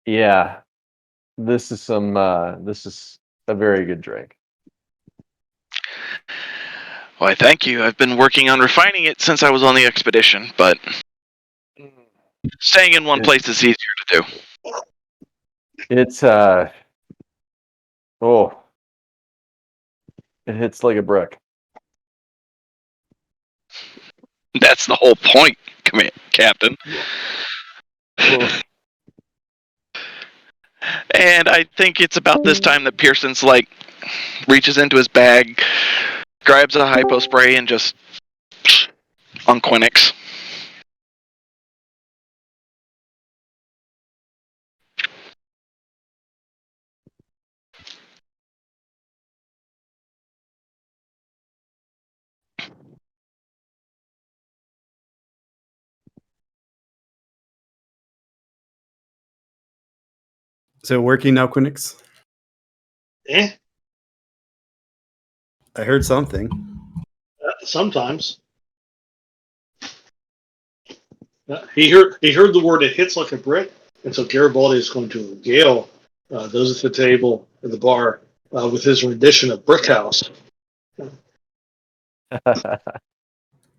Yeah, this is a very good drink. Why, thank you. I've been working on refining it since I was on the expedition, but staying in one It, place is easier to do. it's oh, it hits like a brick. That's the whole point, Captain. Oh. And I think it's about this time that Pearson's like reaches into his bag, grabs a hypo spray, and just on Quinix. Is it working now, Quinix? Eh? I heard something. Sometimes. He heard the word "it hits like a brick," and so Garibaldi is going to regale those at the table at the bar with his rendition of "Brick House."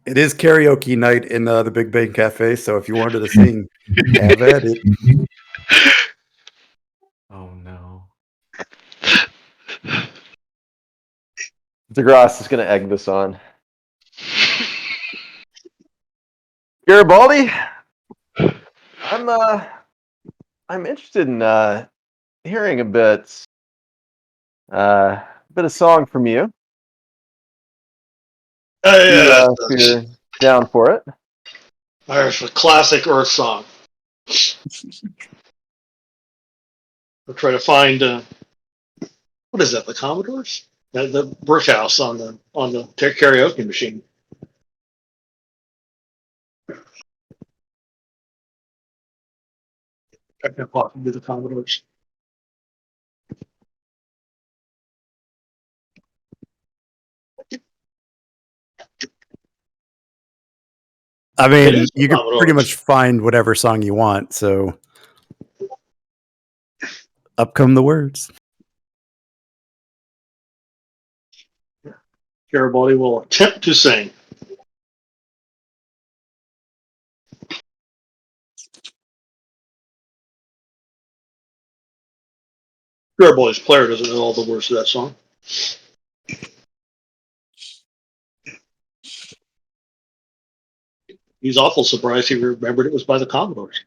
It is karaoke night in the Big Bang Cafe, so if you wanted to sing, have at it. Oh no. DeGrasse is going to egg this on. Garibaldi, I'm interested in hearing a bit of song from you. If you're down for it. There's a classic Earth song. We'll try to find what is that? The Commodores? The Brick House on the karaoke machine. I can possibly the Commodores. I It mean, is the you could pretty Commodores. much find whatever song you want, so up come the words. Garibaldi will attempt to sing. Garibaldi's player doesn't know all the words to that song. He's awful surprised he remembered it was by the Commodores.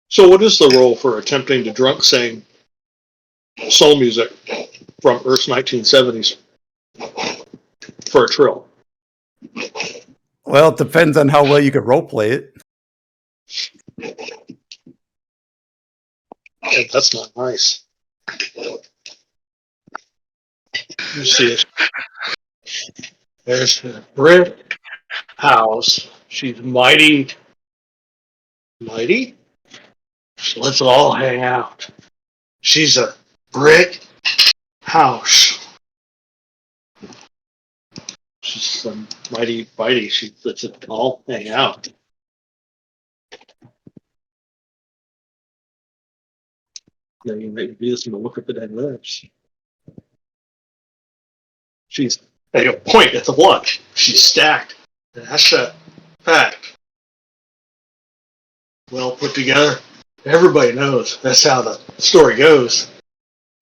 So, what is the role for attempting to drunk sing soul music from Earth's 1970s for a trill? Well, it depends on how well you could role play it. Yeah, that's not nice. You see it. There's a brick house. She's mighty. Mighty? So let's all hang out. She's a brick house. She's some mighty bitey. She lets it all hang out. Then you make me listen to look at the dead lips. She's they go point at the watch. She's stacked. That's a fact. Well put together. Everybody knows that's how the story goes.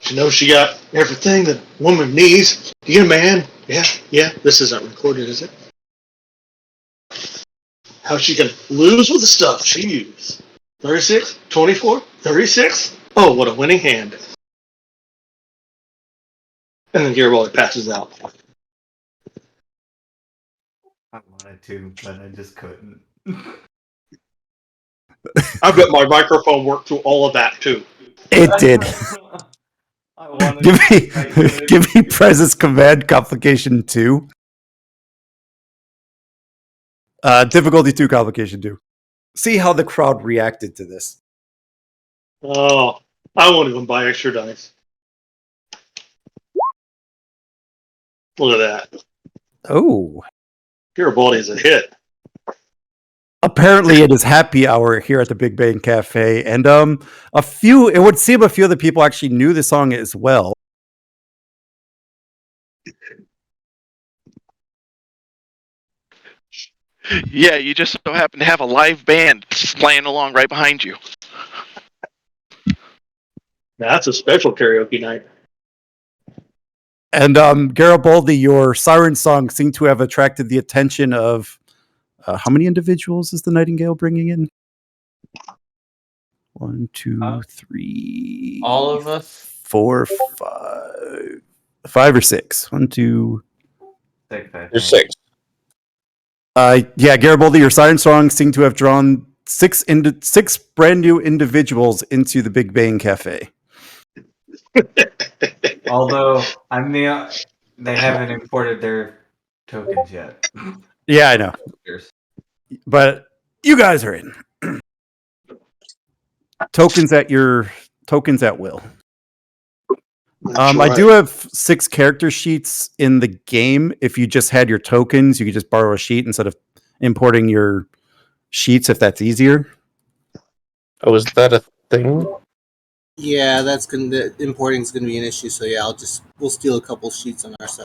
She knows she got everything that a woman needs to get a man. Yeah. This isn't recorded, is it? How she can lose with the stuff she used. 36, 24, 36. Oh, what a winning hand. And then Garibaldi passes out. I wanted to, but I just couldn't. I bet my microphone worked through all of that too. It did. I wanted give me Prez's command complication 2. Difficulty 2, complication 2. See how the crowd reacted to this. Oh, I won't even buy extra dice. Look at that. Oh. Garibaldi is a hit. Apparently, it is happy hour here at the Big Bang Cafe, and it would seem a few of the people actually knew the song as well. Yeah, you just so happen to have a live band playing along right behind you. Now, that's a special karaoke night. And Garibaldi, your siren song seemed to have attracted the attention of how many individuals is the Nightingale bringing in? 1, 2, 3. All of us. 4, 5 or 6. 1, 2. There's 6. Yeah, Garibaldi, your siren song seemed to have drawn 6 brand new individuals into the Big Bang Cafe. Although they haven't imported their tokens yet. Yeah, I know, but you guys are in. Tokens at will. I Right. do have 6 character sheets in the game. If you just had your tokens, you could just borrow a sheet instead of importing your sheets, if that's easier. Oh, is that a thing? Yeah, the importing is gonna be an issue. So yeah, we'll steal a couple sheets on our side.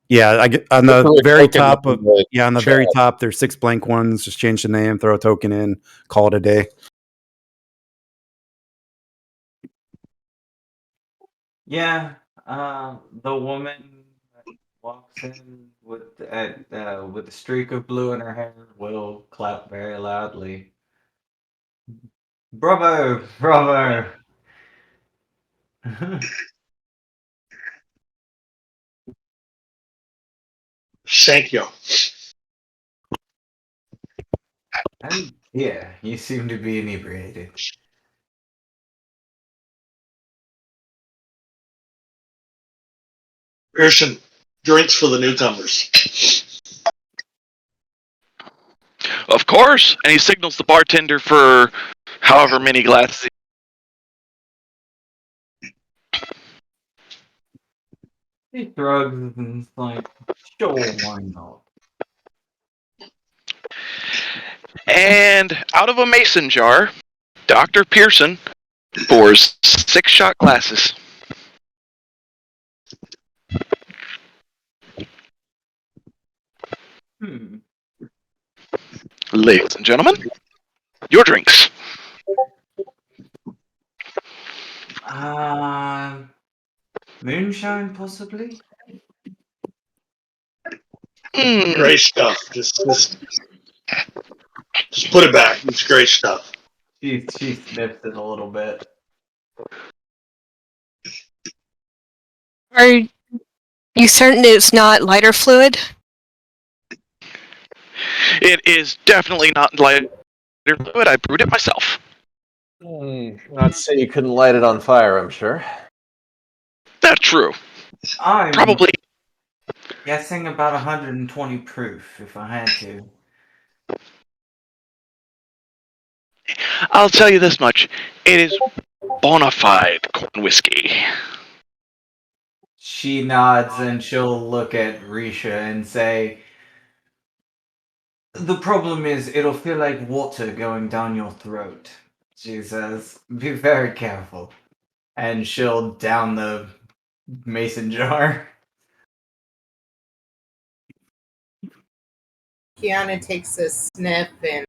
Yeah, I get on the Put a very token top on of the on the chat. very top. There's 6 blank ones. Just change the name, throw a token in, call it a day. Yeah, the woman that walks in with a streak of blue in her hair will clap very loudly. Bravo, bravo! Thank you. And yeah, you seem to be inebriated. Pearson, drinks for the newcomers. Of course, and he signals the bartender for however many glasses. He shrugs and is like, sure, why not? And out of a mason jar, Dr. Pearson pours 6 shot glasses. Ladies and gentlemen, your drinks. Moonshine, possibly? Great stuff. Just put it back. It's great stuff. She sniffed it a little bit. Are you certain it's not lighter fluid? It is definitely not lighter fluid. I brewed it myself. Not to say you couldn't light it on fire, I'm sure. That's true. I'm Probably. guessing about 120 proof, if I had to. I'll tell you this much. It is bona fide corn whiskey. She nods and she'll look at Risha and say, the problem is it'll feel like water going down your throat. She says, be very careful. And she'll down the mason jar. Kiana takes a sniff and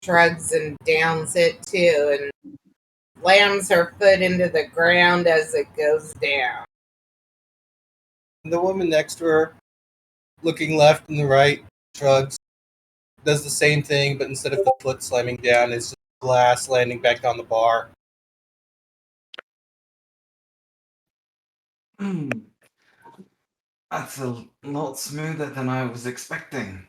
shrugs and downs it too and slams her foot into the ground as it goes down. The woman next to her, looking left and the right, shrugs, does the same thing, but instead of the foot slamming down, it's just glass landing back on the bar. That's a lot smoother than I was expecting.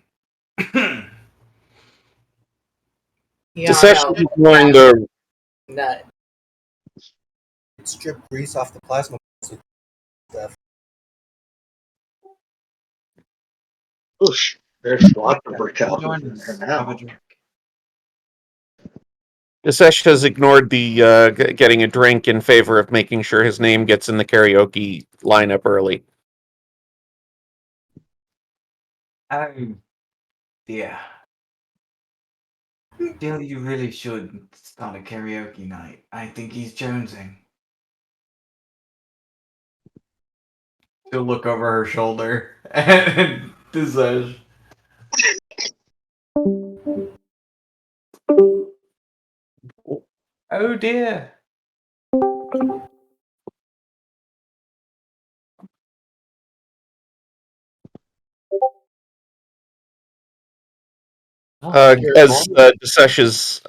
Just actually ignoring the Nut. Strip grease off the plasma stuff. Oosh, there's lots of breakout. Join us. Have a Now. drink. Disesh has ignored the getting a drink in favor of making sure his name gets in the karaoke lineup early. Oh, dear. Jill, you really should start a karaoke night. I think he's jonesing. She'll look over her shoulder and says, "Oh dear." As Desesh's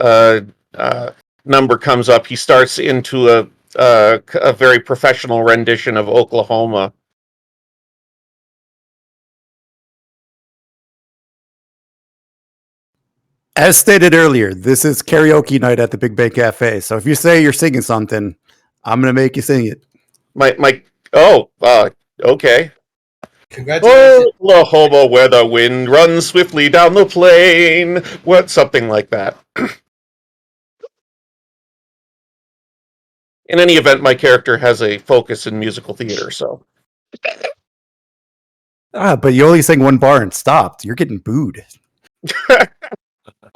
number comes up, he starts into a very professional rendition of Oklahoma. As stated earlier, this is karaoke night at the Big Bay Cafe. So if you say you're singing something, I'm gonna make you sing it. Okay. Congratulations. Oklahoma, where the wind runs swiftly down the plain. What, something like that. In any event, my character has a focus in musical theater, so. But you only sang one bar and stopped. You're getting booed.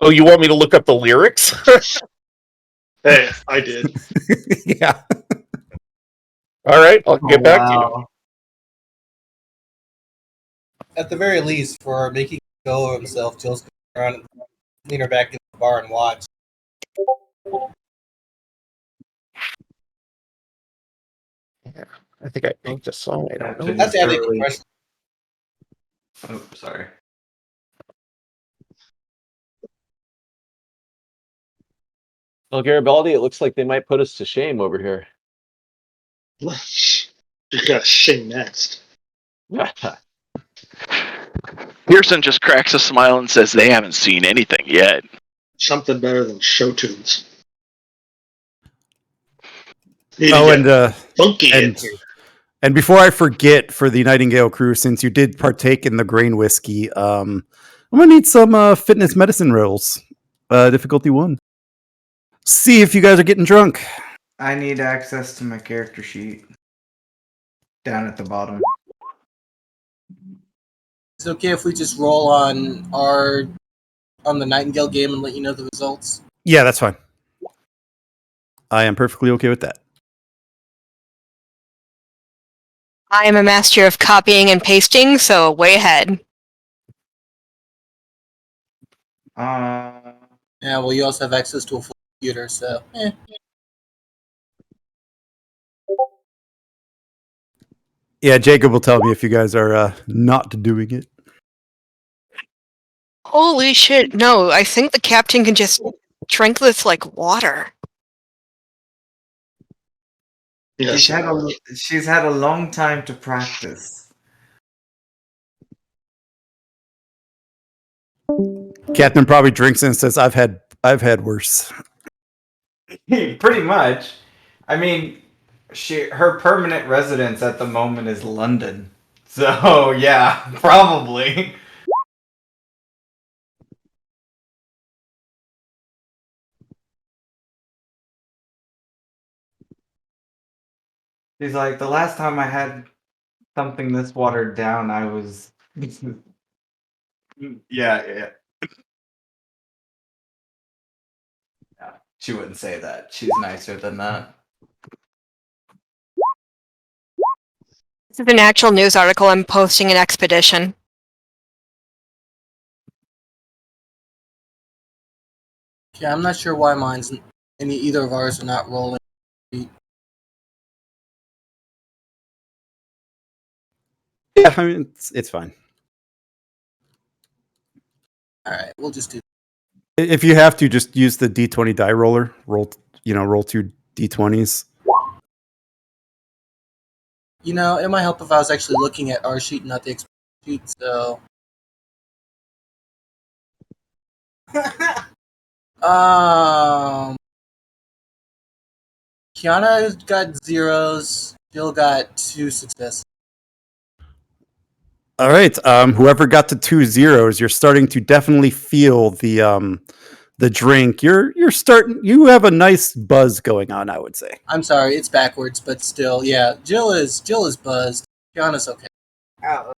Oh, you want me to look up the lyrics? Hey, I did. Yeah. All right, I'll get back to you. At the very least, for making a go of himself, Jill's going to run and lean her back in the bar and watch. I think I picked a song. I don't know. That's how they impression. Oh, sorry. Well, Garibaldi, it looks like they might put us to shame over here. You gotta sing next. Pearson just cracks a smile and says they haven't seen anything yet. Something better than show tunes. Funky in here. And before I forget, for the Nightingale crew, since you did partake in the grain whiskey, I'm gonna need some fitness medicine rolls. Difficulty 1. See if you guys are getting drunk. I need access to my character sheet. Down at the bottom. Is it okay if we just roll on the Nightingale game and let you know the results? Yeah, that's fine. I am perfectly okay with that. I am a master of copying and pasting, so way ahead. Yeah, well, you also have access to a full computer, so. Yeah, Jacob will tell me if you guys are not doing it. Holy shit, no, I think the captain can just drink this like water. Yes. She's had a long time to practice. Captain probably drinks and says, I've had worse. Pretty much. I mean, her permanent residence at the moment is London. So, yeah, probably. She's like, the last time I had something this watered down, I was. Yeah. Yeah, she wouldn't say that. She's nicer than that. This is an actual news article. I'm posting an expedition. Yeah, I'm not sure why either of ours are not rolling. Yeah, I mean, it's fine. All right, we'll just do. If you have to, just use the D20 die roller. Roll 2 D20s. You know, it might help if I was actually looking at our sheet, not the expert sheet. So, Kiana got 0s. Jill got 2 successes. All right. Whoever got to 2 zeros, you're starting to definitely feel the drink. You're starting. You have a nice buzz going on, I would say. I'm sorry, it's backwards, but still, yeah. Jill is buzzed. Kiana's okay. Oh,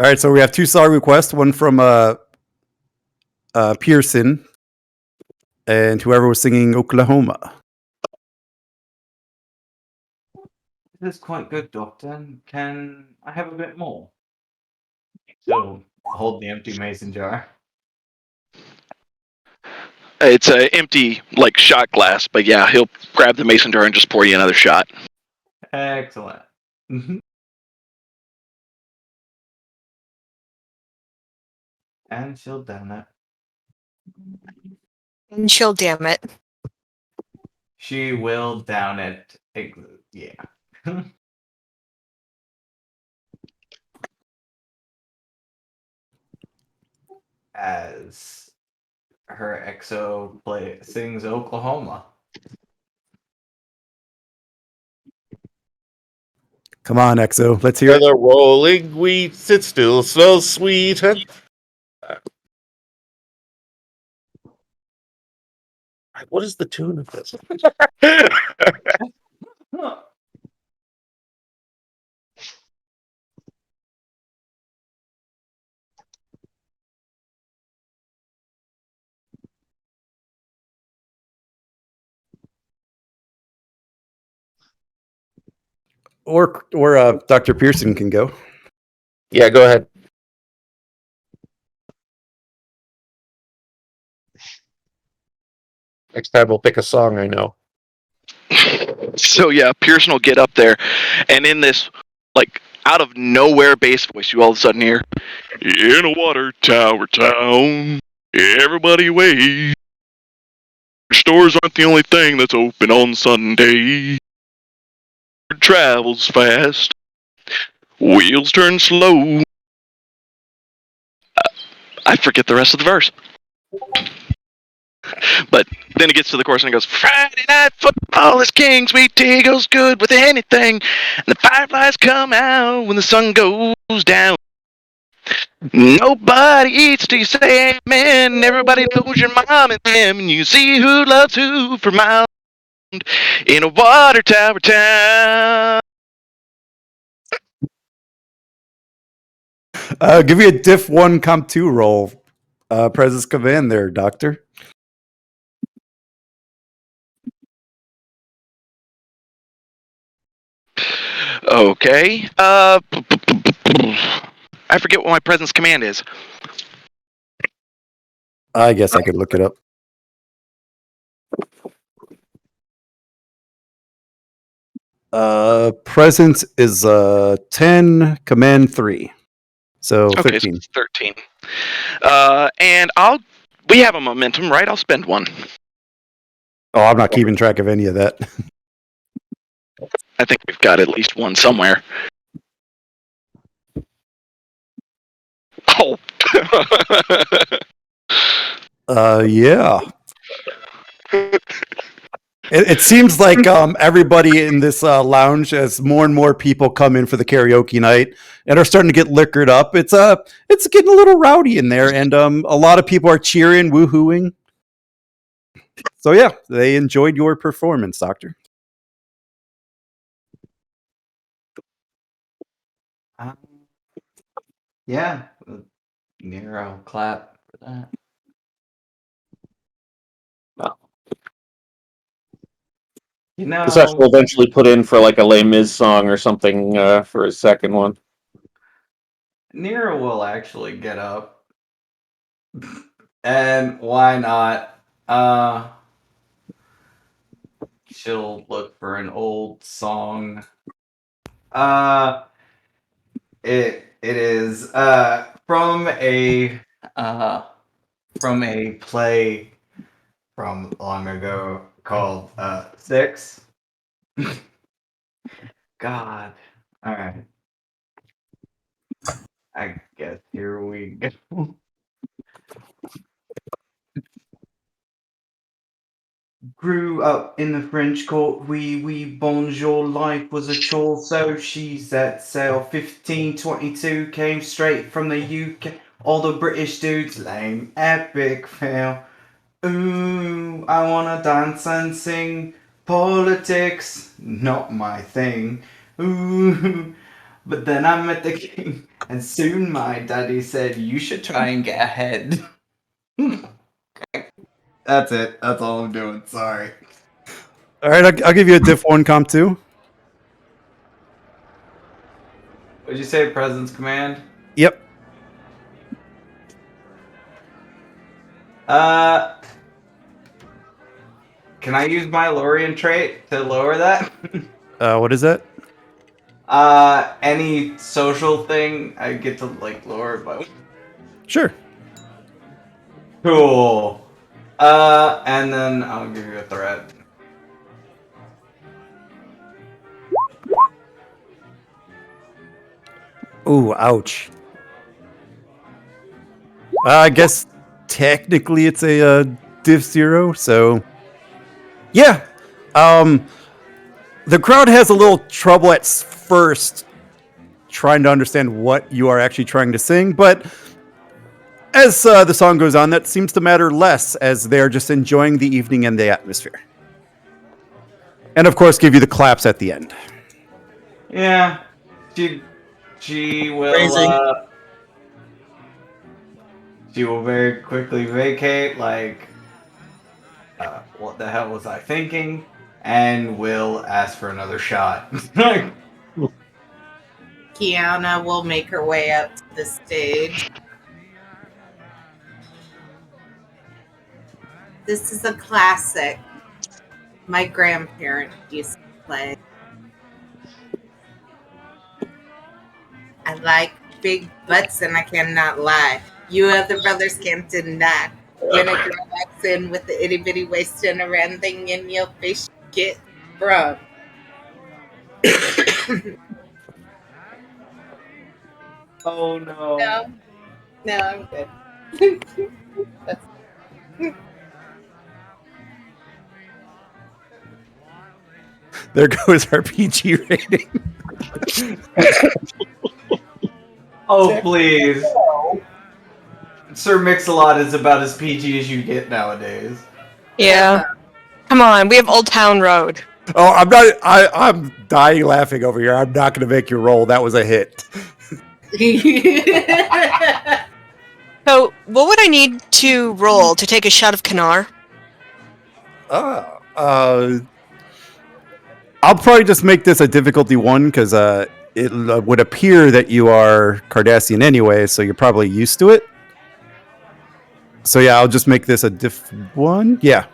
All right, so we have two song requests, one from Pearson and whoever was singing Oklahoma. This is quite good, Doctor. Can I have a bit more? So hold the empty mason jar. It's an empty, like, shot glass, but yeah, he'll grab the mason jar and just pour you another shot. Excellent. And she'll down it. And she'll damn it. She will down it. Yeah. As her EXO sings Oklahoma. Come on, EXO, let's hear Where it. the rolling wheat, it's still so sweet. What is the tune of this? Or Dr. Pearson can go. Yeah, go ahead. Next time we'll pick a song I know. So yeah, Pearson will get up there, and in this, like, out of nowhere bass voice, you all of a sudden hear, "In a water tower town, everybody waits. Stores aren't the only thing that's open on Sunday. Travels fast, wheels turn slow." I forget the rest of the verse. But then it gets to the chorus and it goes, "Friday night football is king, sweet tea goes good with anything, and the fireflies come out when the sun goes down. Nobody eats till you say amen, everybody knows your mom and them, and you see who loves who for miles in a water tower town." Give me a diff 1 comp 2 roll. Presence command there, Doctor. Okay. I forget what my presence command is. I guess I could look it up. Presence is 10, command 3. So Okay, 13. so it's 13. And we have a momentum, right? I'll spend one. Oh, I'm not keeping track of any of that. I think we've got at least one somewhere. Oh. Yeah. It seems like everybody in this lounge, as more and more people come in for the karaoke night and are starting to get liquored up, it's getting a little rowdy in there, and a lot of people are cheering, woohooing. So yeah, they enjoyed your performance, Doctor. Yeah. Nero clap for that. You know, Such will eventually put in for like a Les Mis song or something for his second one. Nero will actually get up. And why not? She'll look for an old song. It is from a play from long ago called Six. God. All right. I guess here we go. Grew up in the French court, oui, bonjour, life was a chore, so she set sail. 1522 came straight from the UK, all the British dudes lame, epic fail. Ooh, I wanna dance and sing, politics, not my thing. Ooh, But then I met the king, and soon my daddy said, "You should try and get ahead." That's it. That's all I'm doing. Sorry. All right, I'll give you a diff 1 comp 2. Would you say presence command? Yep. Can I use my Lorian trait to lower that? What is that? Any social thing, I get to like lower it by. Sure. Cool. And then I'll give you a threat. Ooh, ouch. I guess technically it's a div 0, so yeah. The crowd has a little trouble at first trying to understand what you are actually trying to sing, but as the song goes on, that seems to matter less as they are just enjoying the evening and the atmosphere. And of course, give you the claps at the end. Yeah. She will Phrasing. she will very quickly vacate, like what the hell was I thinking? And will ask for another shot. Kiana will make her way up to the stage. This is a classic. My grandparents used to play. I like big butts and I cannot lie. You other brothers can't deny. When a girl walks in with the itty bitty waist and a round thing in your face, you get from. Oh no. No, I'm good. That's There goes our PG rating. Oh please. Sir Mix-a-Lot is about as PG as you get nowadays. Yeah. Come on, we have Old Town Road. Oh, I'm dying laughing over here. I'm not going to make you roll. That was a hit. So, what would I need to roll to take a shot of Kanar? I'll probably just make this a difficulty 1 because it would appear that you are Cardassian anyway, so you're probably used to it. So yeah, I'll just make this a diff 1. Yeah.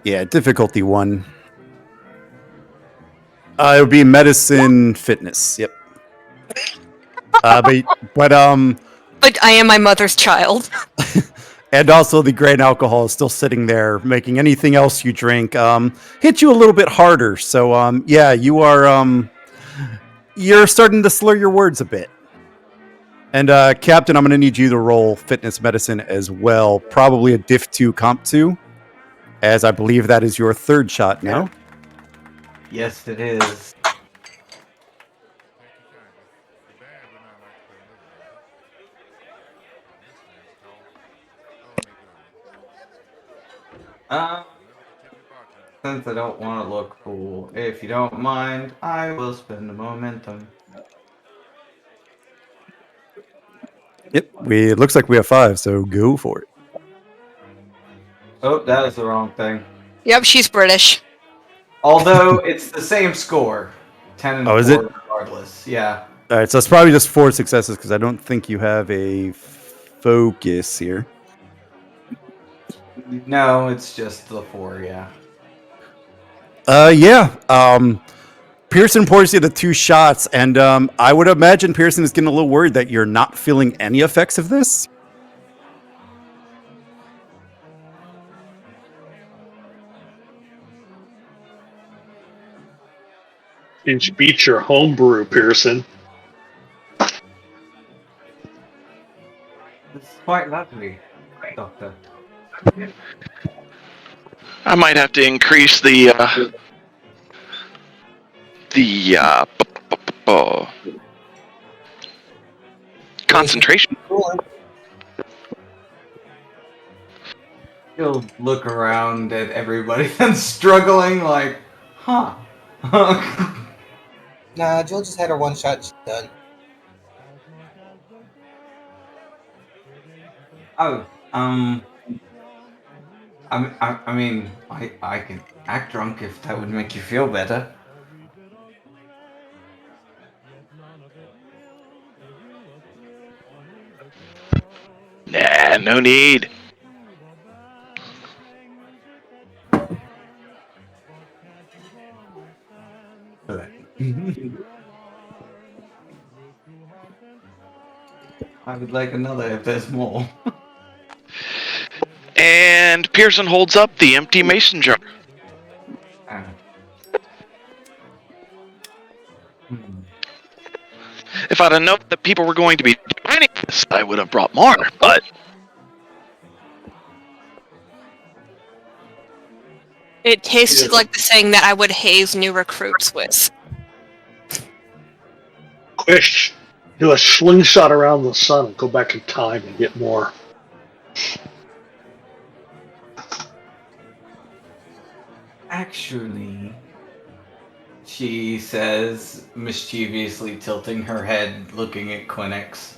Yeah, difficulty 1. It would be medicine fitness. Yep. But But I am my mother's child. and also the grain alcohol is still sitting there, making anything else you drink hit you a little bit harder. So yeah, you are you're starting to slur your words a bit. And Captain, I'm going to need you to roll fitness medicine as well, probably a diff 2 comp 2, as I believe that is your 3rd shot now. Yes, it is. Since I don't want to look cool, if you don't mind, I will spend the momentum. Yep, it looks like we have 5, so go for it. Oh, that was the wrong thing. Yep, she's British. Although it's the same score, 10 and 4 is it? regardless. Yeah. All right, so it's probably just 4 successes because I don't think you have a focus here. No, it's just the 4. Yeah. Yeah. Pearson pours you the 2 shots, and I would imagine Pearson is getting a little worried that you're not feeling any effects of this. Inch beat your homebrew, Pearson. This is quite lovely, Doctor. I might have to increase the concentration. He'll look around at everybody that's struggling, like, huh. Nah, Jill just had her one shot. She's done. Oh, I mean, I can act drunk if that would make you feel better. Nah, no need. I would like another if there's more. And Pearson holds up the empty mason jar. Ah. Hmm. If I'd have known that people were going to be joining this, I would have brought more, but It tasted like the thing that I would haze new recruits with. Quish, do a slingshot around the sun and go back in time and get more. Actually, she says, mischievously tilting her head, looking at Quinix.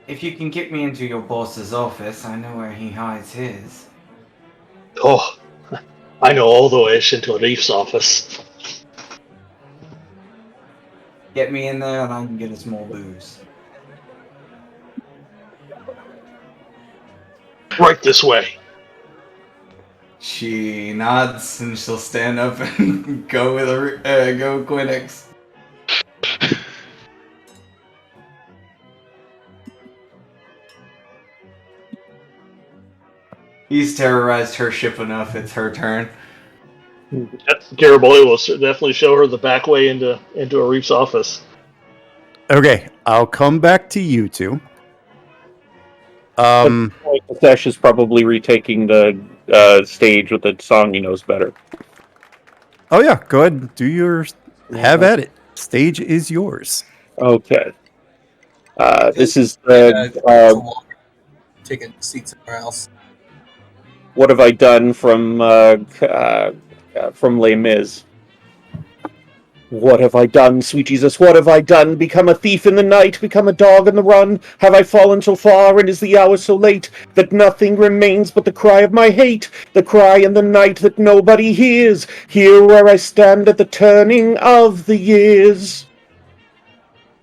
If you can get me into your boss's office, I know where he hides his. Oh, I know all the ways into Leaf's office. Get me in there and I can get us more booze. Right this way. She nods and she'll stand up and go with her, go Quinix. He's terrorized her ship enough, it's her turn. Garibaldi will definitely show her the back way into Reef's office. Okay, I'll come back to you two. Sesh is probably retaking the stage with a song he knows better. Oh yeah, go ahead, do yours. Have at it. Stage is yours. Okay. This is Taking seats somewhere else. What Have I Done from Les Mis. What have I done, sweet Jesus? What have I done? Become a thief in the night, become a dog on the run? Have I fallen so far, and is the hour so late that nothing remains but the cry of my hate? The cry in the night that nobody hears, here where I stand at the turning of the years.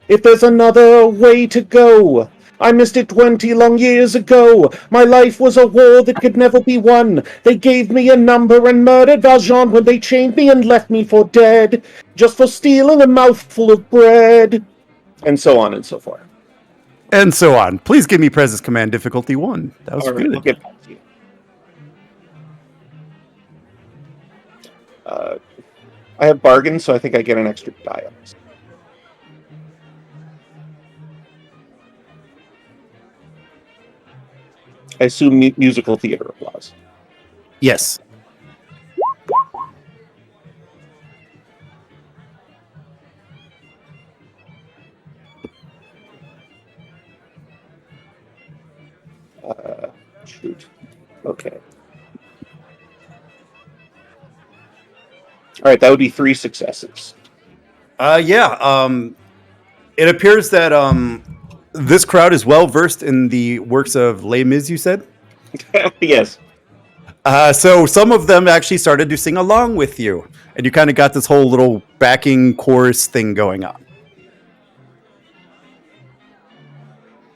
If there's another way to go, I missed it 20 long years ago. My life was a war that could never be won. They gave me a number and murdered Valjean when they chained me and left me for dead, just for stealing a mouthful of bread. And so on and so forth. And so on. Please give me Presence Command difficulty 1. That was All right, good. I'll get back to you. I have bargains, so I think I get an extra die on this. I assume musical theater applause. Yes. Shoot. Okay. All right, that would be 3 successes. It appears that this crowd is well versed in the works of Les Mis, you said? Yes. So some of them actually started to sing along with you, and you kind of got this whole little backing chorus thing going on.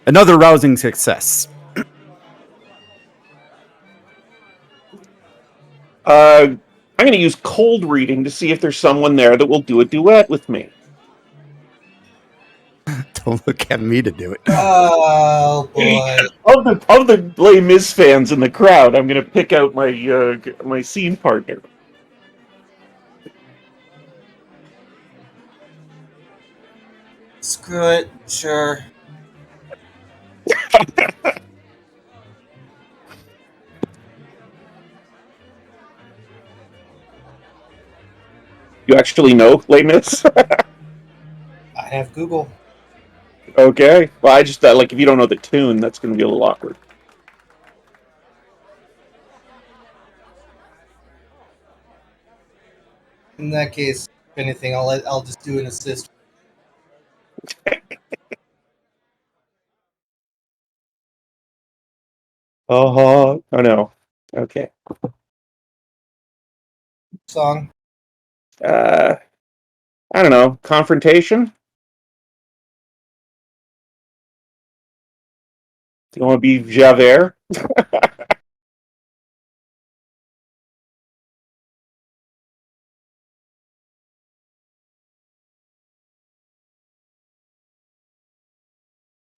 Another rousing success. I'm going to use cold reading to see if there's someone there that will do a duet with me. Don't look at me to do it. Oh boy! Of the Les Mis fans in the crowd, I'm going to pick out my my scene partner. Screw it. Sure. You actually know Les Mis? I have Google. Okay. Well, I just like if you don't know the tune, that's going to be a little awkward. In that case, If anything, I'll just do an assist. Oh no. Okay. Song. I don't know. Confrontation? Do you want to be Javert?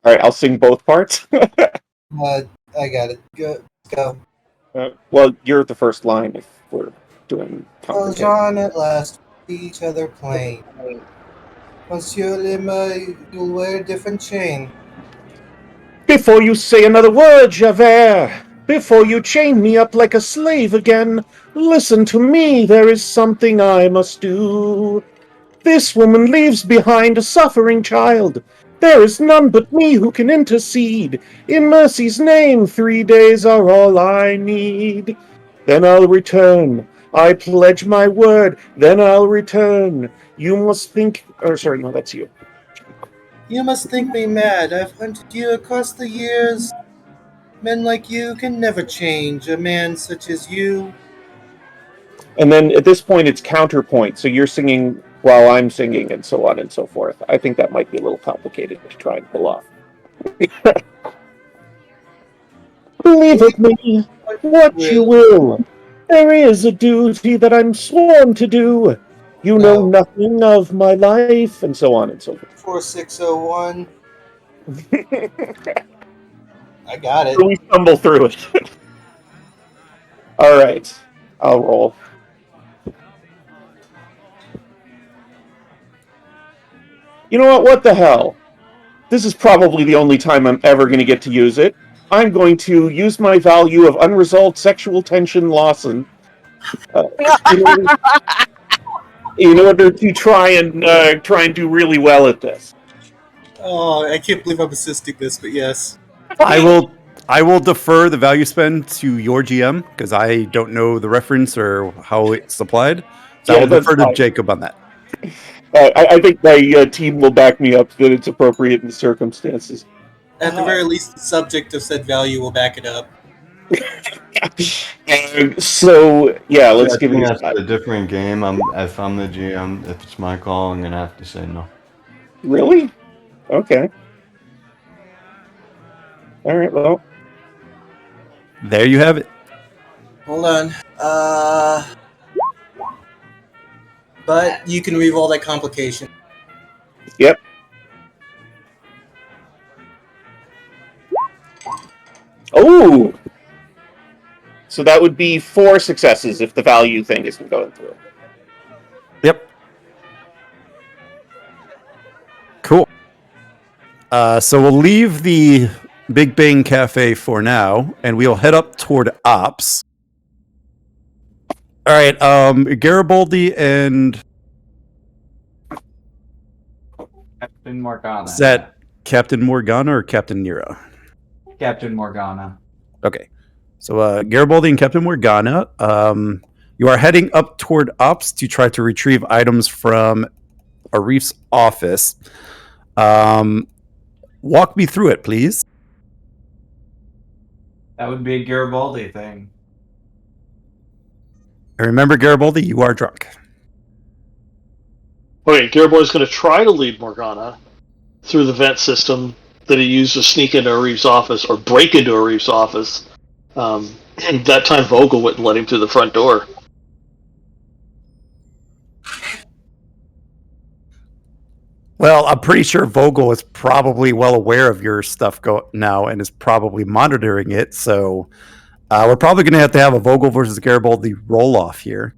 All right, I'll sing both parts. I got it. Go. Well, you're the first line if we're doing Oh, confrontation. John, at last, see each other plain. Monsieur Lima, you'll wear a different chain. Before you say another word, Javert, before you chain me up like a slave again, listen to me, there is something I must do. This woman leaves behind a suffering child. There is none but me who can intercede. In mercy's name, 3 days are all I need. Then I'll return. I pledge my word. Then I'll return. You must think... Or, sorry, no, that's you. You must think me mad. I've hunted you across the years. Men like you can never change. A man such as you. And then at this point, it's counterpoint. So you're singing while I'm singing and so on and so forth. I think that might be a little complicated to try and pull off. Believe with me, what you will. There is a duty that I'm sworn to do. You know nothing of my life, and so on and so forth. 4601. I got it. So we stumble through it. All right, I'll roll. You know what? What the hell? This is probably the only time I'm ever going to get to use it. I'm going to use my value of unresolved sexual tension, Lawson, in order to try and do really well at this. Oh, I can't believe I'm assisting this, but yes. I will defer the value spend to your GM because I don't know the reference or how it's applied. So Yeah, I will that's defer to fine. Jacob on that. I think my team will back me up that it's appropriate in the circumstances. At the very least, the subject of said value will back it up. So yeah, let's I give think it a that's shot. a different game. If I'm the GM, if it's my call, I'm gonna have to say no. Really? Okay. All right. Well, there you have it. Hold on. But you can re-roll that complication. Yep. Oh. So that would be 4 successes if the value thing isn't going through. Yep. Cool. So we'll leave the Big Bang Cafe for now, and we'll head up toward Ops. All right, Garibaldi and Captain Morgana. is that Captain Morgana or Captain Nero? Captain Morgana. Okay. So Garibaldi and Captain Morgana, you are heading up toward Ops to try to retrieve items from Arif's office. Walk me through it, please. That would be a Garibaldi thing. And remember, Garibaldi, you are drunk. Okay, Garibaldi's going to try to lead Morgana through the vent system that he used to sneak into Arif's office or break into Arif's office. That time Vogel wouldn't let him through the front door. Well, I'm pretty sure Vogel is probably well aware of your stuff now and is probably monitoring it. So we're probably going to have a Vogel versus Garibaldi roll-off here.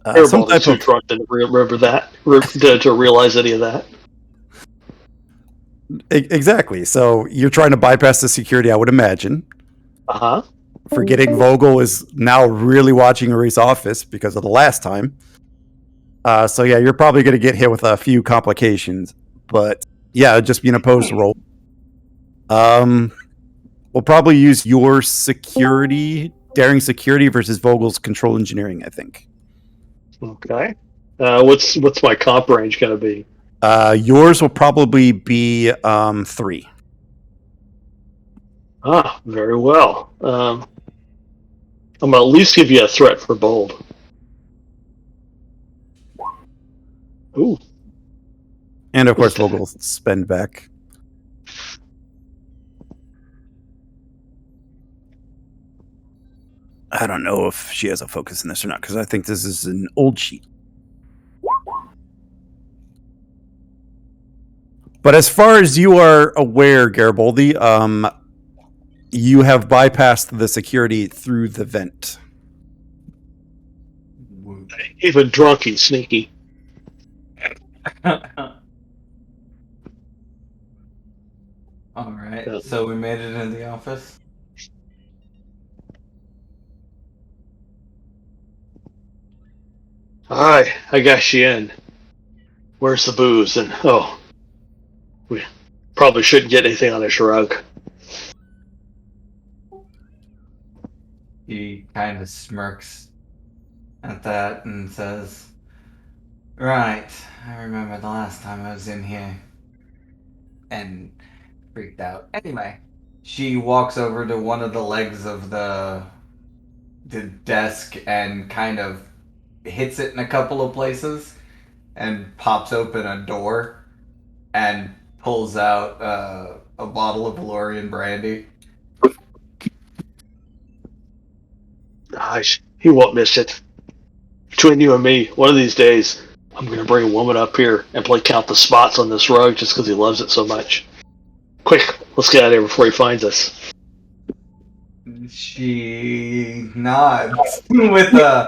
Garibaldi's too drunk to remember that, to realize any of that. Exactly. So you're trying to bypass the security, I would imagine. Uh-huh. Forgetting Vogel is now really watching Arif's office because of the last time. So yeah, you're probably going to get hit with a few complications. But yeah, just be an opposed roll. We'll probably use your security daring security versus Vogel's control engineering, I think. Okay. What's my comp range going to be? Yours will probably be 3. Ah, very well. I'm gonna at least give you a threat for bold. Ooh. And of course, Vogel spend back. I don't know if she has a focus in this or not, because I think this is an old sheet. But as far as you are aware, Garibaldi, you have bypassed the security through the vent. Even drunk, he's sneaky. Alright, so we made it in the office. Alright, I got you in. Where's the booze? And we probably shouldn't get anything on a shrug. He kind of smirks at that and says, "Right, I remember the last time I was in here." And freaked out. Anyway, she walks over to one of the legs of the desk and kind of hits it in a couple of places and pops open a door and pulls out a bottle of Valorian brandy. Gosh, he won't miss it. Between you and me, one of these days, I'm going to bring a woman up here and play count the spots on this rug just because he loves it so much. Quick, let's get out of here before he finds us. She nods with a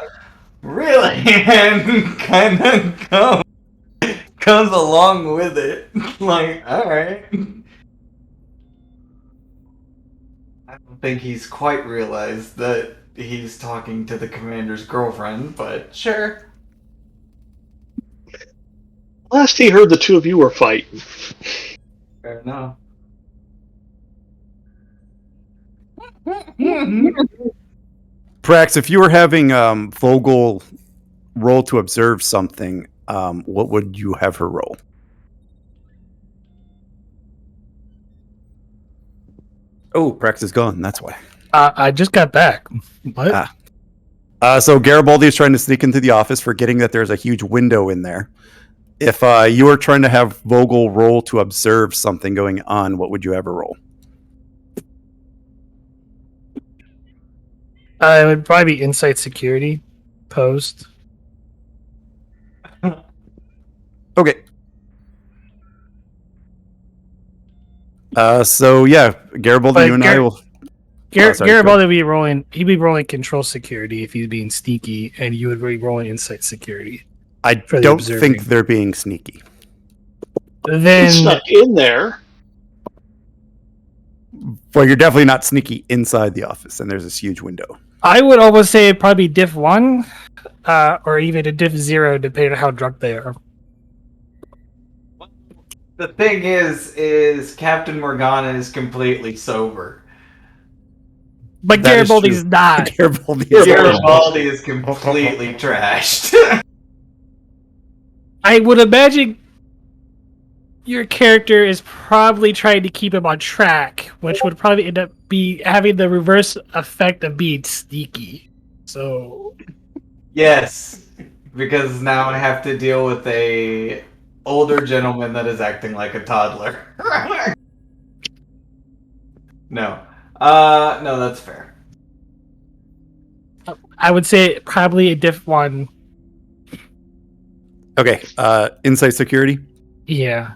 really and kind of comes along with it. Like, alright. I don't think he's quite realized that he's talking to the commander's girlfriend, but sure. Last he heard, the two of you were fighting. Fair enough. Prax, if you were having Vogel roll to observe something, what would you have her roll? Oh, Prax is gone. That's why. I just got back. What? So Garibaldi is trying to sneak into the office, forgetting that there's a huge window in there. If you were trying to have Vogel roll to observe something going on, what would you have her roll? It would probably be Insight Security post. Okay. So yeah, Garibaldi, But you and I will. Sorry, Garibaldi would be rolling. He'd be rolling Control Security if he's being sneaky, and you would be rolling Insight Security. I for the don't observing. think they're being sneaky. Then He's stuck in there. Well, you're definitely not sneaky inside the office, and there's this huge window. I would almost say it'd probably be Diff 1, or even a Diff 0, depending on how drunk they are. The thing is Captain Morgana is completely sober. But That is Garibaldi's true. not. Garibaldi is completely trashed. I would imagine your character is probably trying to keep him on track, which would probably end up be having the reverse effect of being sneaky. So Yes, because now I have to deal with a older gentleman that is acting like a toddler. No. No, that's fair. I would say probably a Diff 1. Okay, Insight Security, Yeah.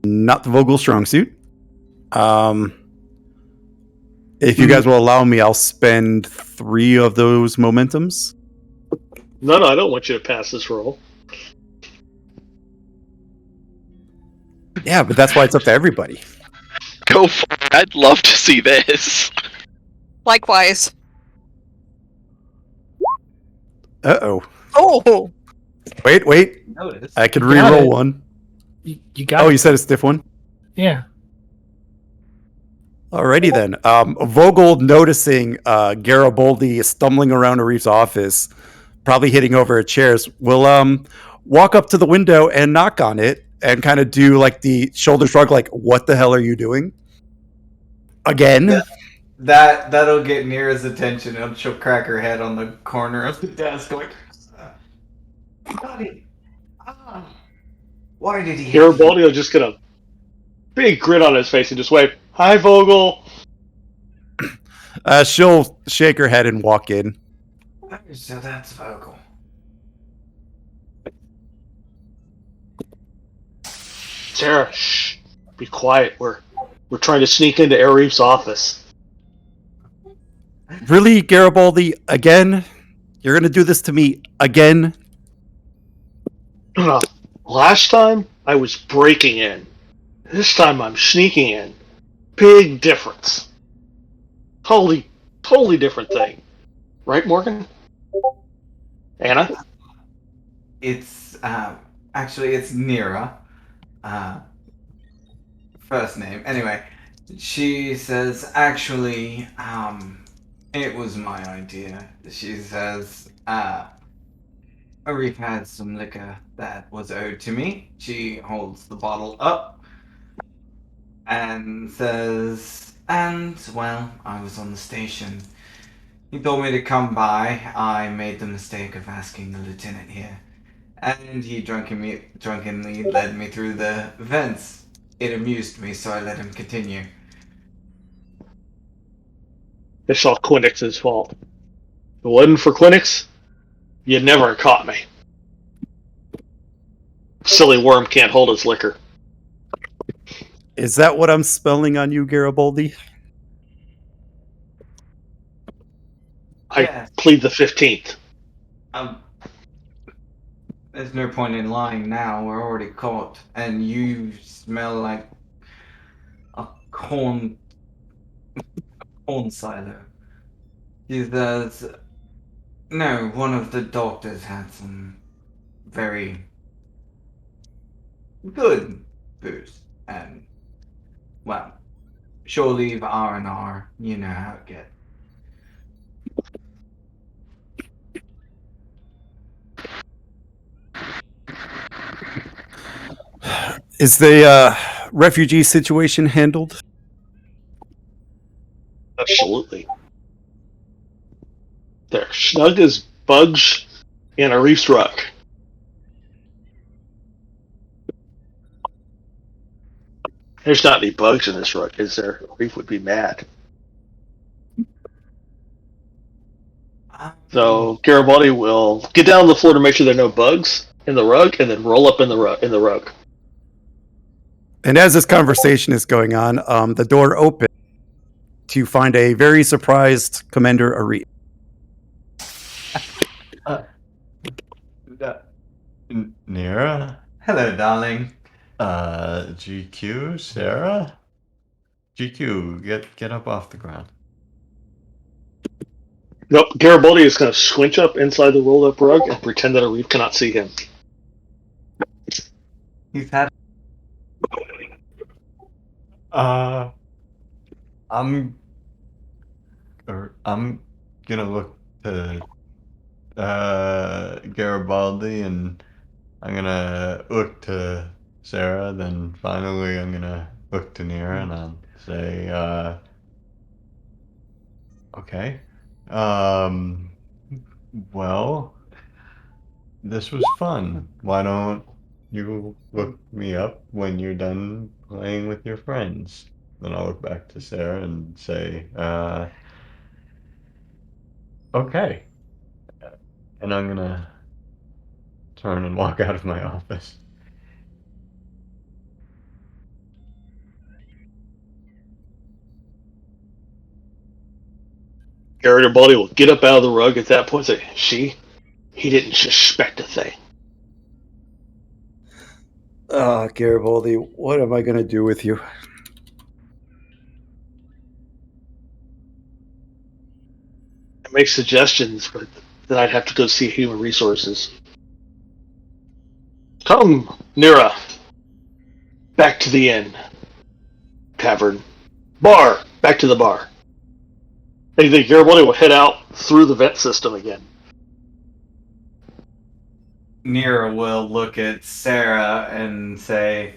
not the Vogel strong suit. If you guys will allow me, I'll spend 3 of those momentums. No, I don't want you to pass this roll. Yeah, but that's why it's up to everybody. Go for it. I'd love to see this. Likewise. Uh-oh. Oh, Wait. Notice. I could You got re-roll it. one. You got Oh, it. you said a stiff one? Yeah. Alrighty then. Vogel, noticing Garibaldi stumbling around Arif's office, probably hitting over at chairs, will walk up to the window and knock on it and kind of do like the shoulder shrug, like, what the hell are you doing? Again? That'll get Nira's attention, and she'll crack her head on the corner of the desk, going, "Buddy, why did he?" hit you?" Garibaldi will just get a big grin on his face and just wave, "Hi, Vogel." She'll shake her head and walk in. So that's Vogel. Sarah, shh, be quiet. We're trying to sneak into Arif's office. Really, Garibaldi? Again? You're gonna do this to me again? Last time I was breaking in. This time I'm sneaking in. Big difference. Totally different thing. Right, Morgan? Anna? It's actually it's Nira. First name. Anyway, she says actually it was my idea. She says Arif had some liquor that was owed to me. She holds the bottle up and says, and well, I was on the station. He told me to come by. I made the mistake of asking the lieutenant here, and he drunkenly led me through the vents. It amused me, so I let him continue. It's all Quinix's fault. If it wasn't for Quinix, you never caught me. Silly worm can't hold his liquor. Is that what I'm spelling on you, Garibaldi? I plead the 15th. There's no point in lying now. We're already caught, and you smell like a corn silo. He says, no, one of the doctors had some very good booze, and well, sure leave R&R. You know how it gets. Is the refugee situation handled? Absolutely. They're snug as bugs in a reef's rug. There's not any bugs in this rug, is there? Reef would be mad. So Garibaldi will get down on the floor to make sure there are no bugs in the rug, and then roll up in the rug. And as this conversation is going on, the door opens to find a very surprised Commander Arif. Nira? Hello, darling. GQ, Sarah? GQ, get up off the ground. Nope, Garibaldi is going to squinch up inside the rolled up rug and pretend that Arif cannot see him. He's had. I'm gonna look to Garibaldi, and I'm gonna look to Sarah, then finally I'm gonna look to Nira, and I'll say, okay. Well, this was fun. Why don't you look me up when you're done playing with your friends? Then I'll look back to Sarah and say, okay. And I'm gonna turn and walk out of my office. Garibaldi will get up out of the rug at that point and say, he didn't suspect a thing. Garibaldi, what am I going to do with you? I make suggestions, but then I'd have to go see Human Resources. Come, Nira. Back to the inn. Tavern. Bar! Back to the bar. And the Garibaldi will head out through the vent system again. Nira will look at Sarah and say,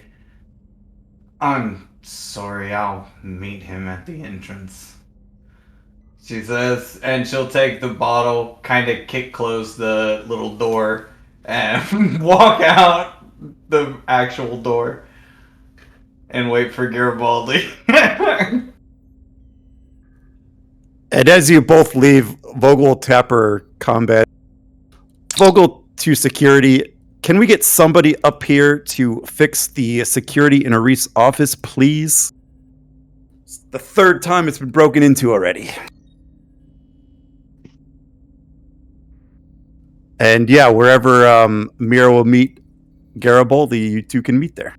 I'm sorry, I'll meet him at the entrance. She says, and she'll take the bottle, kind of kick close the little door, and walk out the actual door and wait for Garibaldi. And as you both leave, Vogel Tapper combat. Vogel to security. Can we get somebody up here to fix the security in Arif's office, please? It's the third time it's been broken into already. And yeah, wherever Mira will meet Garibaldi, you two can meet there.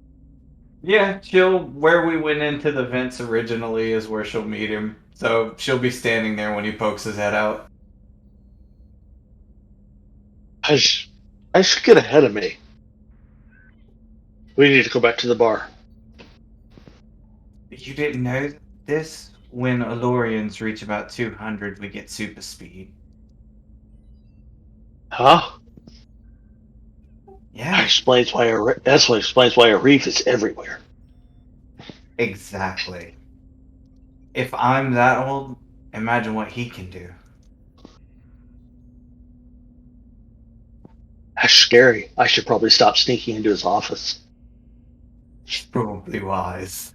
Yeah, where we went into the vents originally is where she'll meet him. So she'll be standing there when he pokes his head out. I should get ahead of me. We need to go back to the bar. You didn't know this? When Alorians reach about 200, we get super speed. Huh? Yeah. That explains why that's what explains why Arif is everywhere. Exactly. If I'm that old, imagine what he can do. That's scary. I should probably stop sneaking into his office. Probably wise.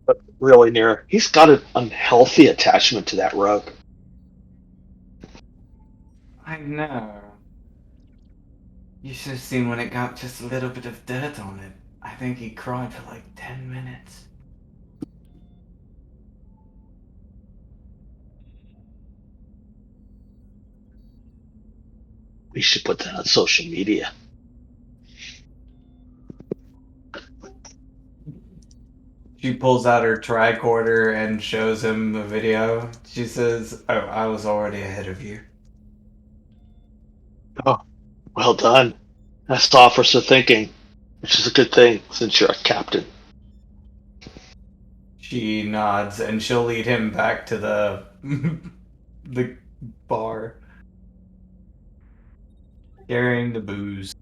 But really, Nira, he's got an unhealthy attachment to that rug. I know. You should have seen when it got just a little bit of dirt on it. I think he cried for like 10 minutes. We should put that on social media. She pulls out her tricorder and shows him the video. She says, "Oh, I was already ahead of you." Oh, well done. That's officer thinking, which is a good thing since you're a captain. She nods and she'll lead him back to the the bar, carrying the booze.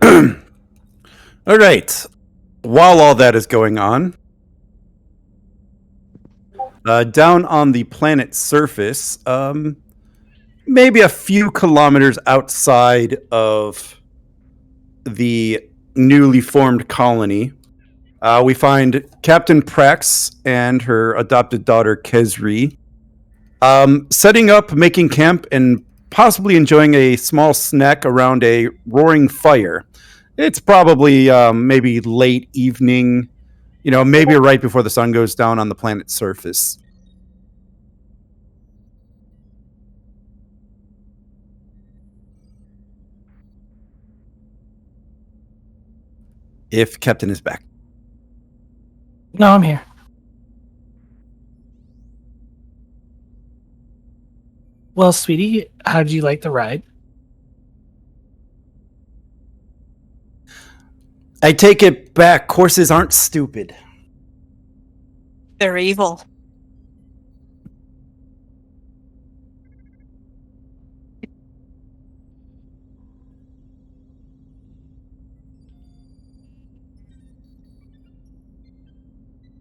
All right. While all that is going on, down on the planet's surface, maybe a few kilometers outside of the newly formed colony, we find Captain Prax and her adopted daughter Kezri setting up, making camp, and possibly enjoying a small snack around a roaring fire. It's probably maybe late evening, maybe right before the sun goes down on the planet's surface. If Captain is back. No, I'm here. Well, sweetie, how did you like the ride? I take it back. Horses aren't stupid. They're evil.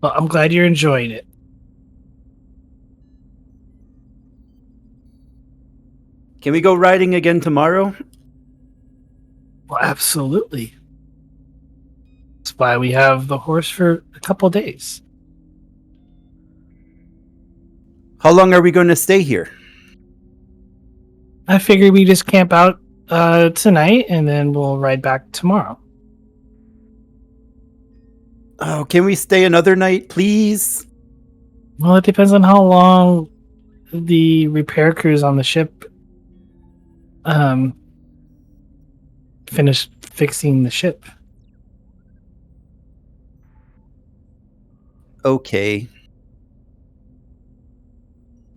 Well, I'm glad you're enjoying it. Can we go riding again tomorrow? Well, absolutely. That's why we have the horse for a couple days. How long are we going to stay here? I figured we just camp out tonight and then we'll ride back tomorrow. Oh, can we stay another night, please? Well, it depends on how long the repair crews on the ship finish fixing the ship. Okay.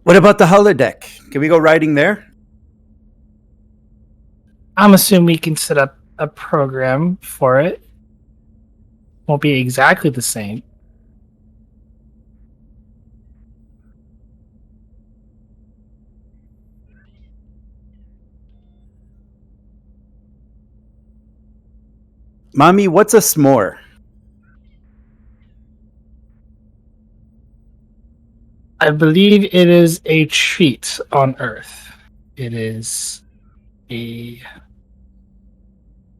What about the holodeck? Can we go riding there? I'm assuming we can set up a program for it. Won't be exactly the same. Mommy, what's a s'more? I believe it is a treat on Earth. It is a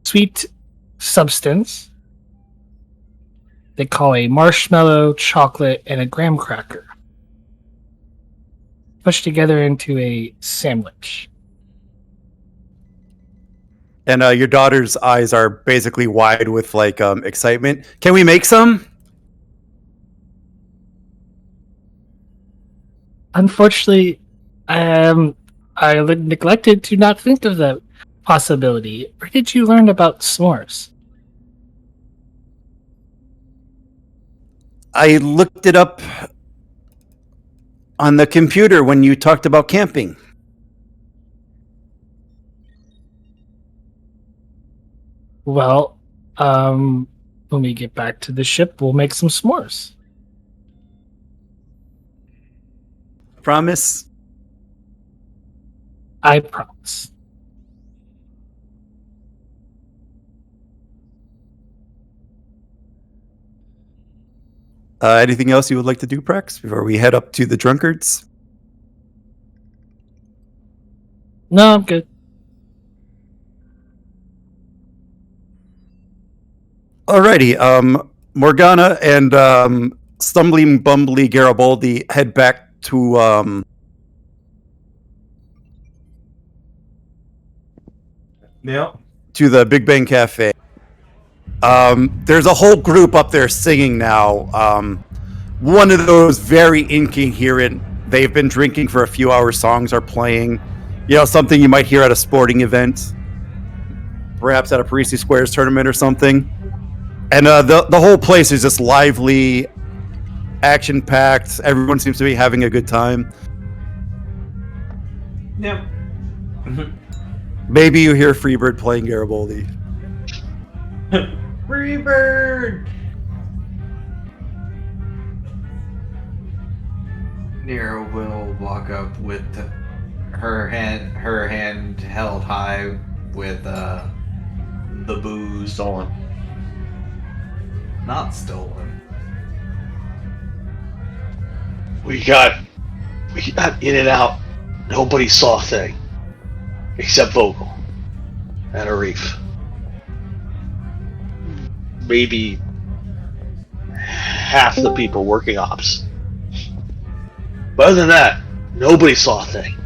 sweet substance they call a marshmallow, chocolate, and a graham cracker, pushed together into a sandwich. And your daughter's eyes are basically wide with like excitement. Can we make some? Unfortunately, I neglected to not think of that possibility. Where did you learn about s'mores? I looked it up on the computer when you talked about camping. Well, when we get back to the ship, we'll make some s'mores. Promise? I promise. Anything else you would like to do, Prex, before we head up to the drunkards? No, I'm good. Alrighty, Morgana and Stumbling Bumbly Garibaldi head back to Yep. to the Big Bang Cafe. There's a whole group up there singing now. One of those very incoherent, they've been drinking for a few hours songs are playing. You know, something you might hear at a sporting event. Perhaps at a Parisi Squares tournament or something. And the whole place is just lively, action-packed. Everyone seems to be having a good time. Yep. Maybe you hear Freebird playing Garibaldi. Freebird! Nero will walk up with her hand held high with the booze. Stolen. Not stolen. We got in and out. Nobody saw a thing. Except Vogel. And Arif. Maybe half the people working ops. But other than that, nobody saw a thing.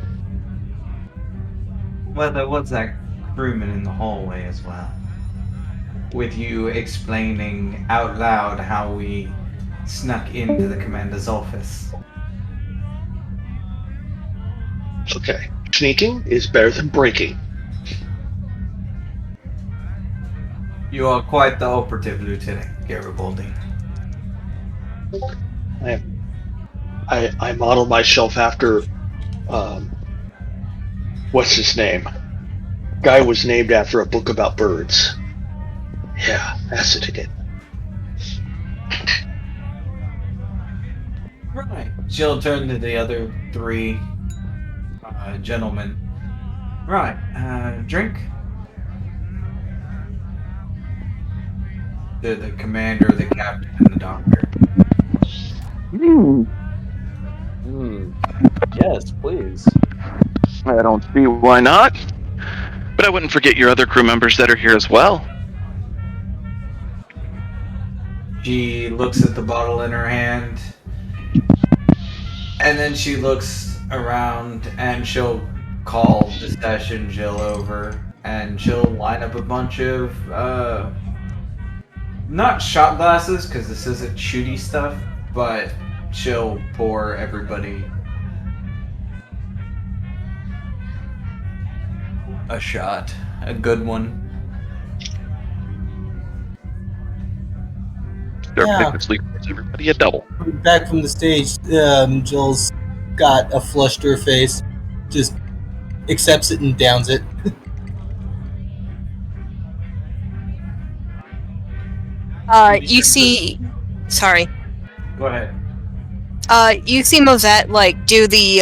Well, there was that crewman in the hallway as well. With you explaining out loud how we snuck into the commander's office. Okay. Sneaking is better than breaking. You are quite the operative, Lieutenant Garibaldi. I modeled myself after what's his name? Guy was named after a book about birds. Yeah, that's what it did. Right. She'll turn to the other three gentlemen. Right. Drink? The commander, the captain, and the doctor. Yes, please. I don't see why not. But I wouldn't forget your other crew members that are here as well. She looks at the bottle in her hand, and then she looks around and she'll call the session Jill over, and she'll line up a bunch of, not shot glasses, because this isn't shooty stuff, but she'll pour everybody a shot, a good one. Technically, gives everybody a double. Back from the stage, Jill's got a flush to her face, just accepts it and downs it. You see, sorry. Go ahead. You see Mosette like do the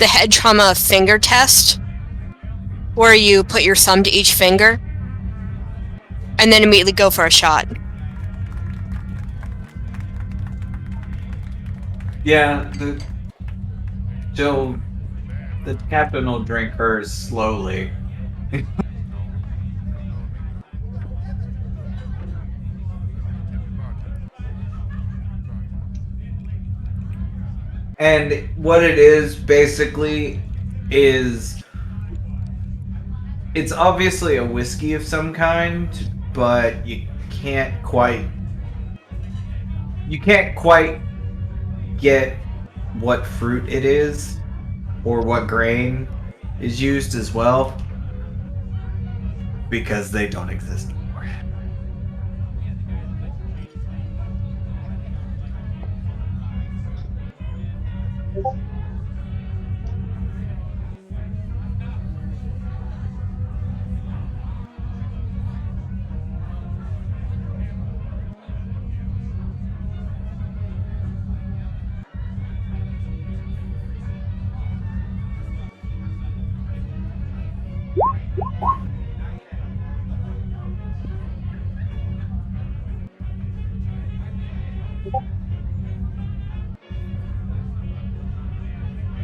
head trauma finger test, where you put your thumb to each finger, and then immediately go for a shot. Yeah, the captain will drink hers slowly. And what it is basically is it's obviously a whiskey of some kind, but you can't quite get what fruit it is or what grain is used as well, because they don't exist anymore.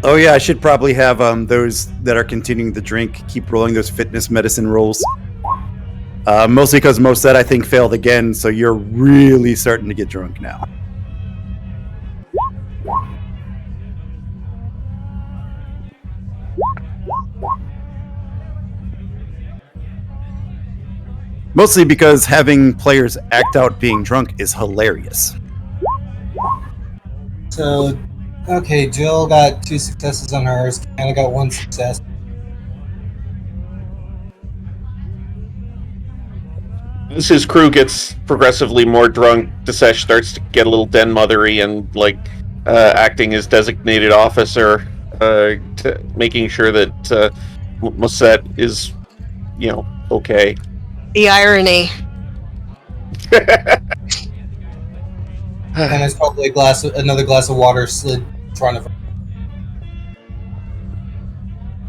Oh yeah, I should probably have those that are continuing to drink keep rolling those fitness medicine rolls. Mostly because Mosette, I think, failed again, so you're really starting to get drunk now. Mostly because having players act out being drunk is hilarious. So, okay, Jill got 2 successes on hers. Anna got 1 success. As his crew gets progressively more drunk, Desesh starts to get a little den mothery and acting as designated officer, making sure that Mosette is, okay. The irony. And there's probably another glass of water slid in front of her.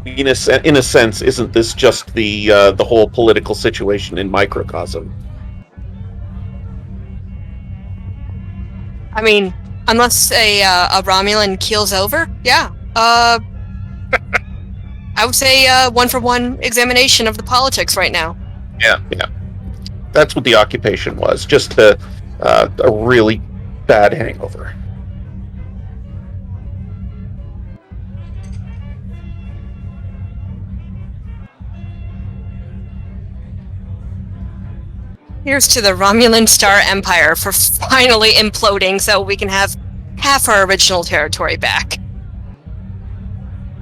In a sense, isn't this just the whole political situation in microcosm? I mean, unless a Romulan keels over, yeah. I would say 1-for-1 examination of the politics right now. Yeah. That's what the occupation was, just a really bad hangover. Here's to the Romulan Star Empire for finally imploding so we can have half our original territory back.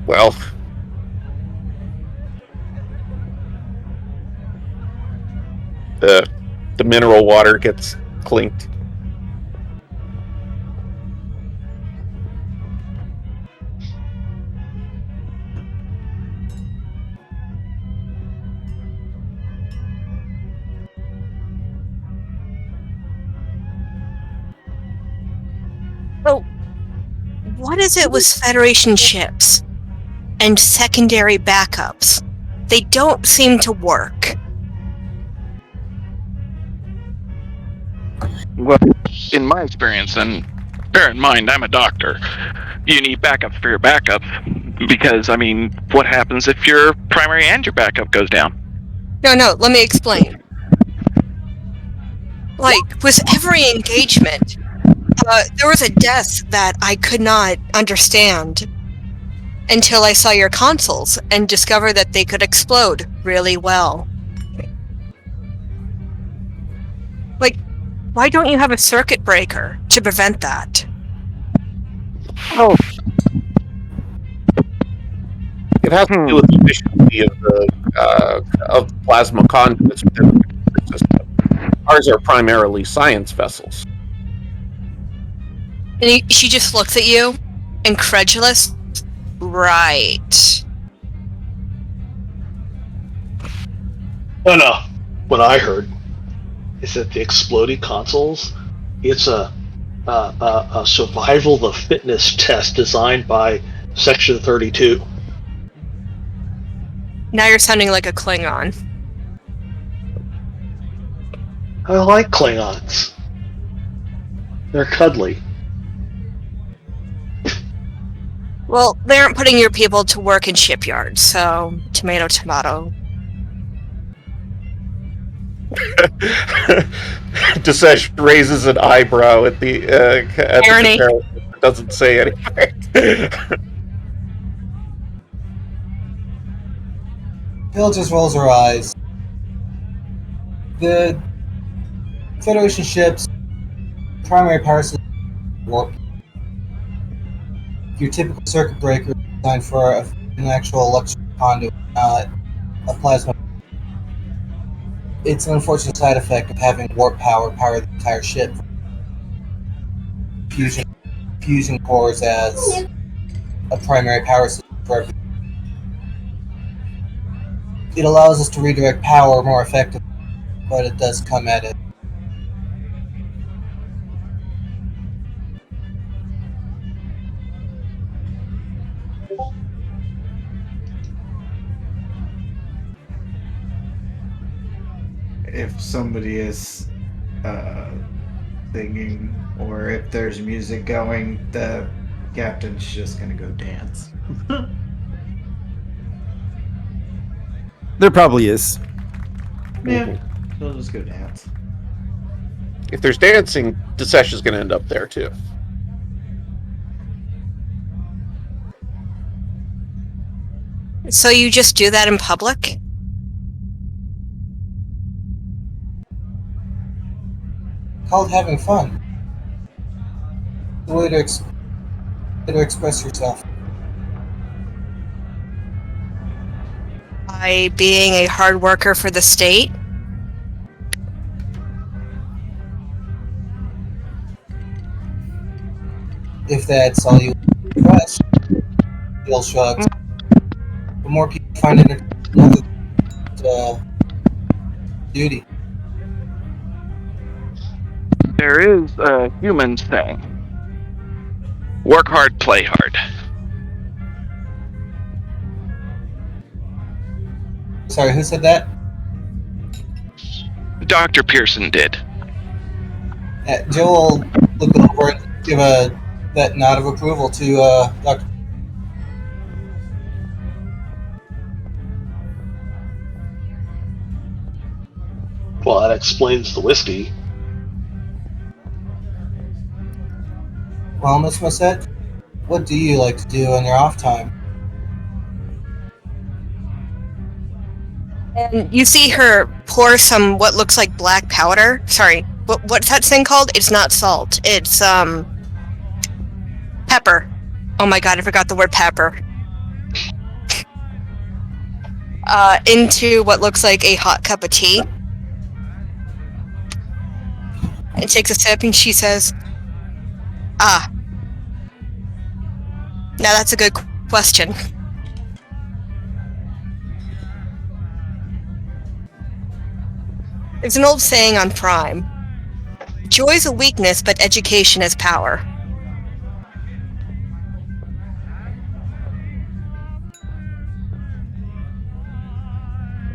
Well, the mineral water gets clinked. So, what is it with Federation ships and secondary backups? They don't seem to work. Well, in my experience, and bear in mind, I'm a doctor, you need backup for your backup. Because, I mean, what happens if your primary and your backup goes down? No, let me explain. Like, with every engagement, there was a death that I could not understand until I saw your consoles and discovered that they could explode really well. Like, why don't you have a circuit breaker to prevent that? Oh. It has to do with the efficiency of plasma conduits within the system. Ours are primarily science vessels. And she just looks at you, incredulous. Right. No. What I heard is that the exploding consoles, it's a survival the fitness test designed by Section 32. Now you're sounding like a Klingon. I like Klingons. They're cuddly. Well, they aren't putting your people to work in shipyards, so tomato, tomato. Desesh raises an eyebrow at the Irony. comparison, but doesn't say anything. Bill just rolls her eyes. The Federation ship's primary power system is warp. Your typical circuit breaker is designed for an actual electrical conduit, not a plasma. It's an unfortunate side effect of having warp power the entire ship. Fusion cores as a primary power system for everything. It allows us to redirect power more effectively, but it does come at it. If somebody is singing or if there's music going, the captain's just gonna go dance. There probably is. Yeah, they'll just go dance. If there's dancing, Desesh is going to end up there too. So you just do that in public? Called having fun. The way to express yourself. By being a hard worker for the state? If that's all you request, Bill shrugs. The more people find entertainment, duty. There is a human saying: work hard, play hard. Sorry, who said that? Dr. Pearson did. Joe will look over and give that nod of approval to Dr. Well, that explains the whiskey. Well, Miss Mossette, what do you like to do on your off time? And you see her pour some what looks like black powder. Sorry, what's that thing called? It's not salt. It's pepper. Oh my god, I forgot the word pepper. Into what looks like a hot cup of tea. And takes a sip and she says, "Ah. Now that's a good question." There's an old saying on Prime. Joy's a weakness, but education is power.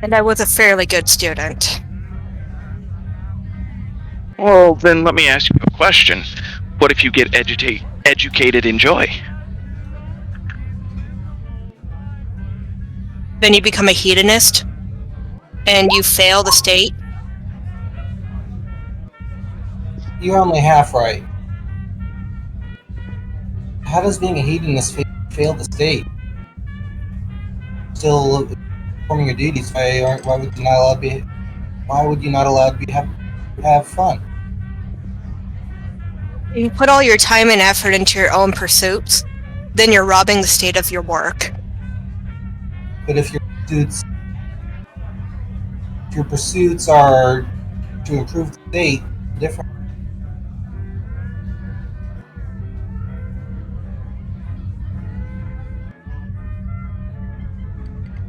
And I was a fairly good student. Well, then let me ask you a question. What if you get educated in joy? Then you become a hedonist? And you fail the state? You're only half right. How does being a hedonist fail the state? Still performing your duties. Why would you not allow to be? Why would you not allow to have fun? You put all your time and effort into your own pursuits, then you're robbing the state of your work. But if your pursuits are to improve the state, different.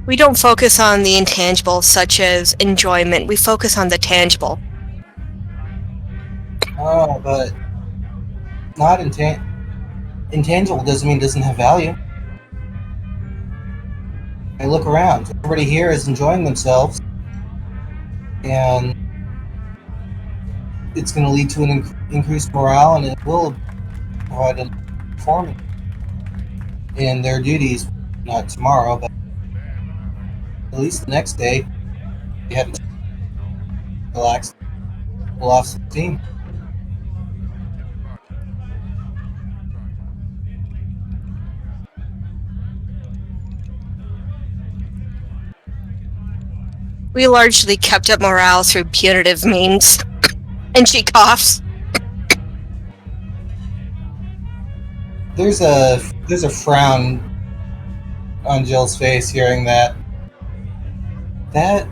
We don't focus on the intangible, such as enjoyment. We focus on the tangible. Oh, but not intangible doesn't mean it doesn't have value. I look around. Everybody here is enjoying themselves, and it's going to lead to an increased morale, and it will provide a performance in their duties. Not tomorrow, but at least the next day, you have to relax, pull off some steam. We largely kept up morale through punitive means. And she coughs. There's a frown on Jill's face hearing that. That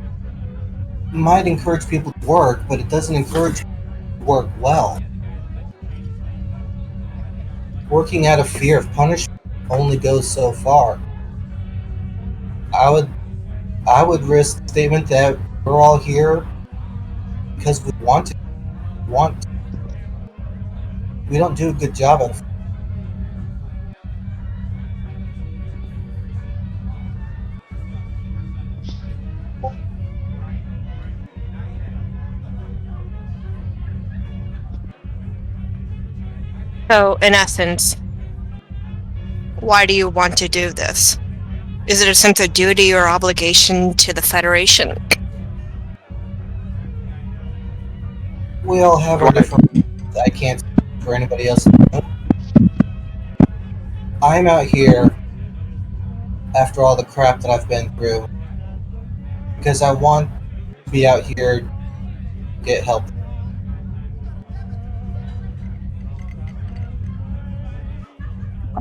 might encourage people to work, but it doesn't encourage people to work well. Working out of fear of punishment only goes so far. I would risk the statement that we're all here because we want to. We don't do a good job of. So, in essence, why do you want to do this? Is it a sense of duty or obligation to the Federation? We all have our different reasons. I can't speak for anybody else. I'm out here after all the crap that I've been through because I want to be out here to get help.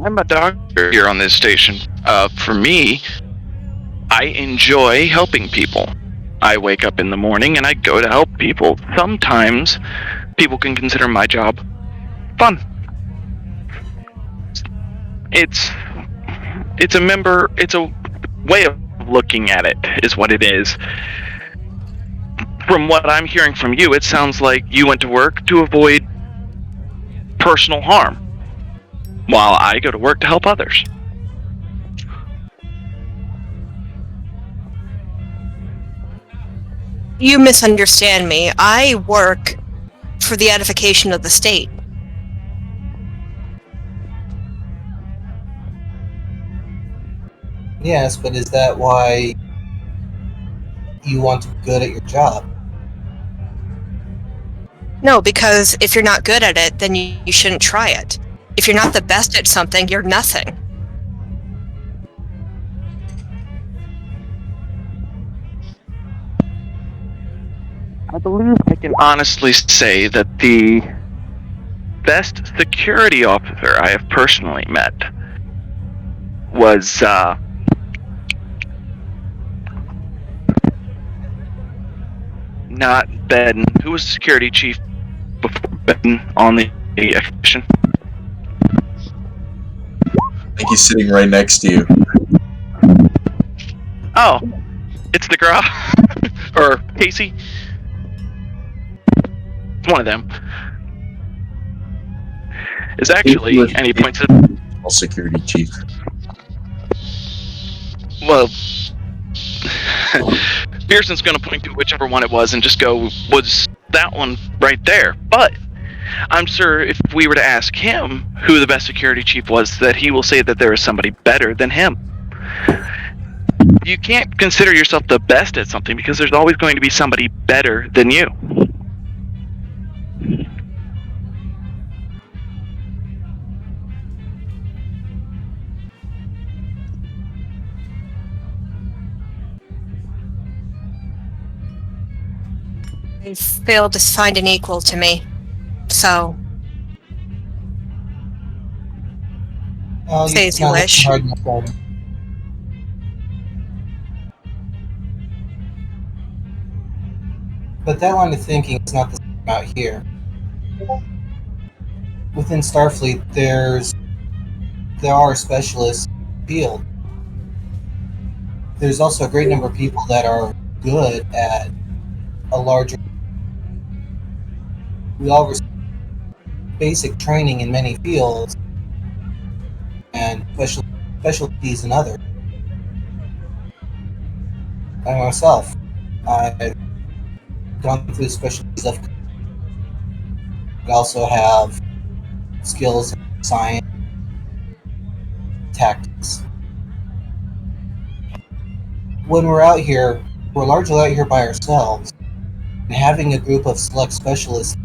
I'm a doctor here on this station. For me, I enjoy helping people. I wake up in the morning and I go to help people. Sometimes people can consider my job fun. It's a way of looking at it is what it is. From what I'm hearing from you, it sounds like you went to work to avoid personal harm, while I go to work to help others. You misunderstand me. I work for the edification of the state. Yes, but is that why you want to be good at your job? No, because if you're not good at it, then you shouldn't try it. If you're not the best at something, you're nothing. I believe I can honestly say that the best security officer I have personally met was not Ben. Who was the security chief before Ben on the expedition? I think he's sitting right next to you. Oh, it's DeGraw or Casey. It's one of them. Is actually, and he points at security chief. Well, Pearson's going to point to whichever one it was and just go, was that one right there? But I'm sure if we were to ask him who the best security chief was, that he will say that there is somebody better than him. You can't consider yourself the best at something because there's always going to be somebody better than you. They failed to find an equal to me. So, say as you wish. But that line of thinking is not the same out here. Within Starfleet, there are specialists in the field. There's also a great number of people that are good at a larger. We all basic training in many fields and specialties in others. I myself, I've gone through specialties of. I also have skills in science, tactics. When we're out here, we're largely out here by ourselves, and having a group of select specialists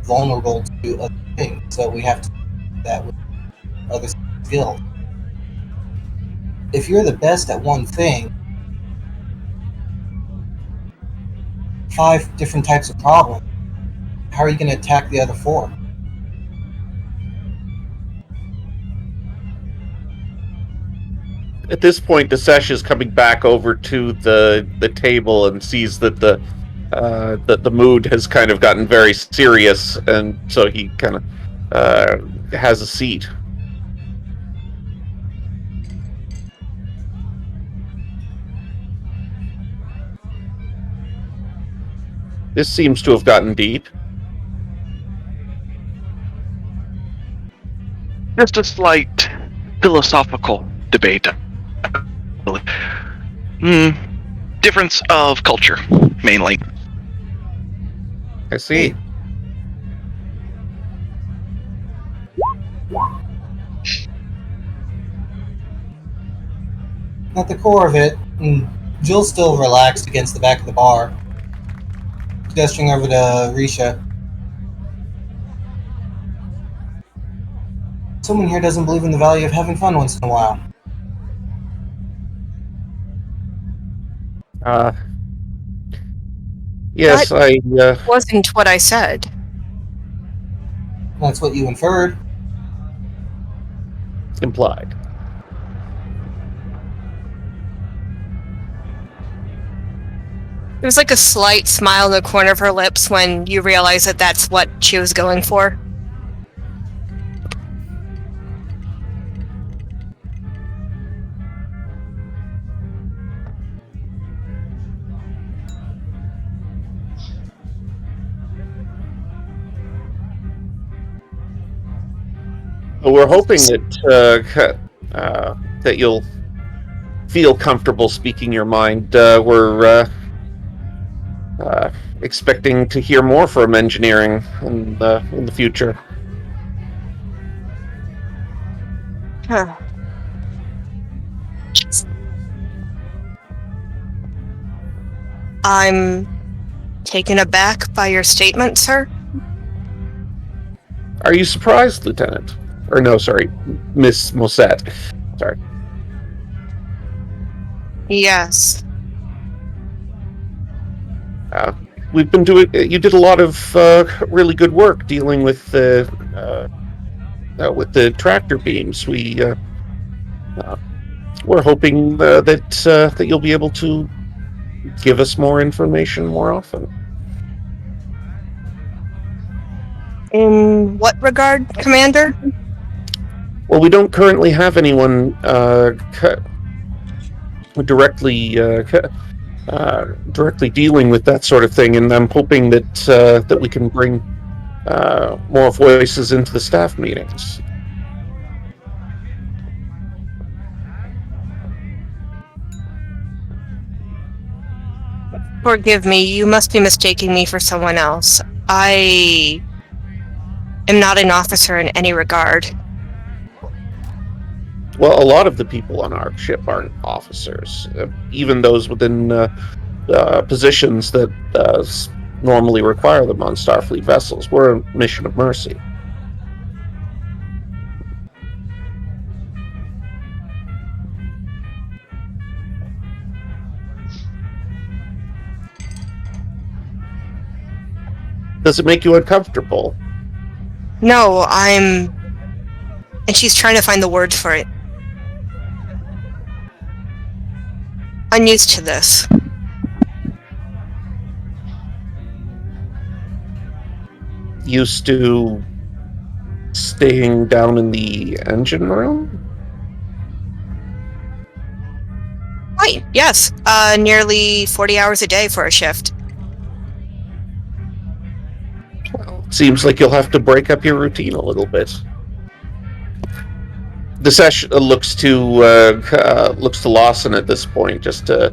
vulnerable to other things, so we have to do that with other skills. If you're the best at one thing, 5 different types of problems, how are you going to attack the other 4? At this point, Dasesh is coming back over to the table and sees that the mood has kind of gotten very serious, and so he kind of has a seat. This seems to have gotten deep. Just a slight philosophical debate. Difference of culture, mainly. I see. At the core of it, Jill's still relaxed against the back of the bar, gesturing over to Risha. Someone here doesn't believe in the value of having fun once in a while. Yes, That wasn't what I said. That's what you inferred. Implied. There was like a slight smile in the corner of her lips when you realized that that's what she was going for. We're hoping that that you'll feel comfortable speaking your mind. We're expecting to hear more from engineering in the future. I'm taken aback by your statement, sir. Are you surprised, Lieutenant? Or no, sorry, Miss Mossette. Sorry. Yes. We've been doing. You did a lot of really good work dealing with the tractor beams. We're hoping that you'll be able to give us more information more often. In what regard, Commander? Well, we don't currently have anyone directly dealing with that sort of thing, and I'm hoping that we can bring more voices into the staff meetings. Forgive me, you must be mistaking me for someone else. I am not an officer in any regard. Well, a lot of the people on our ship aren't officers, even those within positions that normally require them on Starfleet vessels. We're a mission of mercy. Does it make you uncomfortable? No, I'm... And she's trying to find the words for it. Unused to this. Used to staying down in the engine room? Right, yes. Nearly 40 hours a day for a shift. Well, seems like you'll have to break up your routine a little bit. Disesh looks to Lawson at this point, just to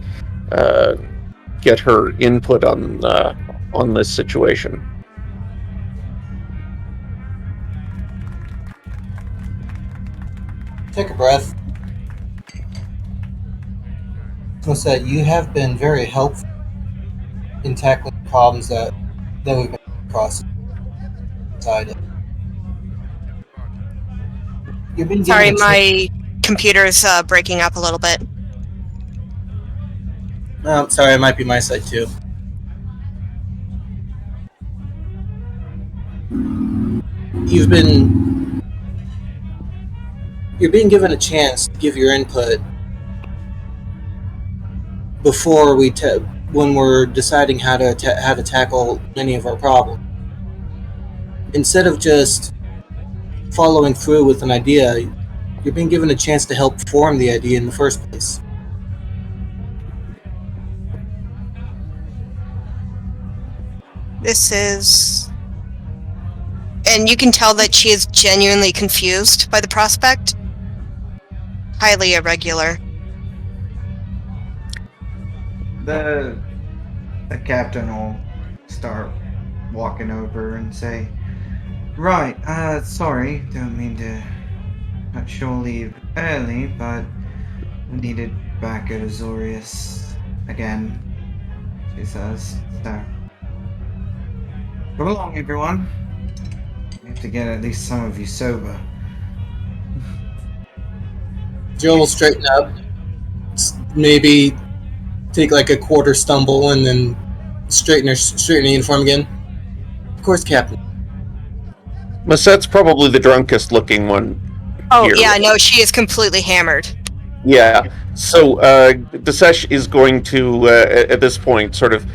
get her input on this situation. Take a breath. So said, you have been very helpful in tackling problems that we've been across. You've been Sorry, given a my computer's breaking up a little bit. Oh, sorry, it might be my side too. You're being given a chance to give your input before when we're deciding how to tackle many of our problems. Instead of just following through with an idea, you're being given a chance to help form the idea in the first place. This is... And you can tell that she is genuinely confused by the prospect. Highly irregular. The captain will start walking over and say, "Right, sorry, don't mean to cut your leave early, but I needed back at Azorius again," she says. So, come along, everyone. We have to get at least some of you sober. Jill will straighten up, maybe take like a quarter stumble, and then straighten the uniform again. Of course, Captain. Masette's probably the drunkest looking one. Oh, here. yeah, no, she is completely hammered. Yeah. So Disesh is going to, at this point, sort of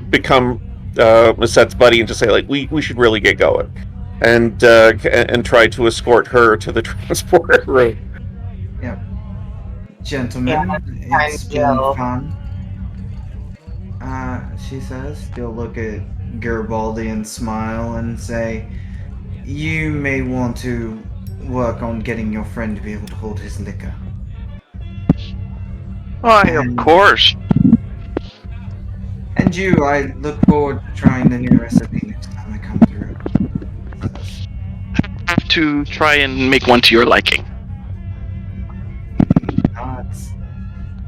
become Masette's buddy and just say, like, we should really get going, and try to escort her to the transport room. Yep. Gentlemen, it's been fun. She says. She'll look at Garibaldi and smile and say, "You may want to work on getting your friend to be able to hold his liquor." Why, of course. And you, I look forward to trying the new recipe next time I come through. Have to try and make one to your liking. Nods.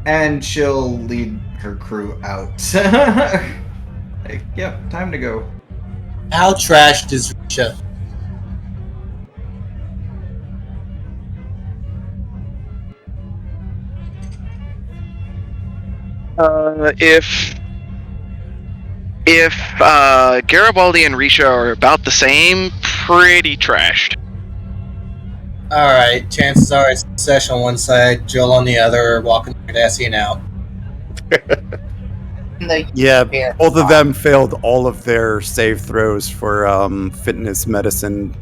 And she'll lead her crew out. Like, yep, time to go. How trashed is Risha? If Garibaldi and Risha are about the same, pretty trashed. Alright, chances are it's Sesh on one side, Jill on the other, walking Cardassian out. Yeah, both of them failed all of their save throws for fitness medicine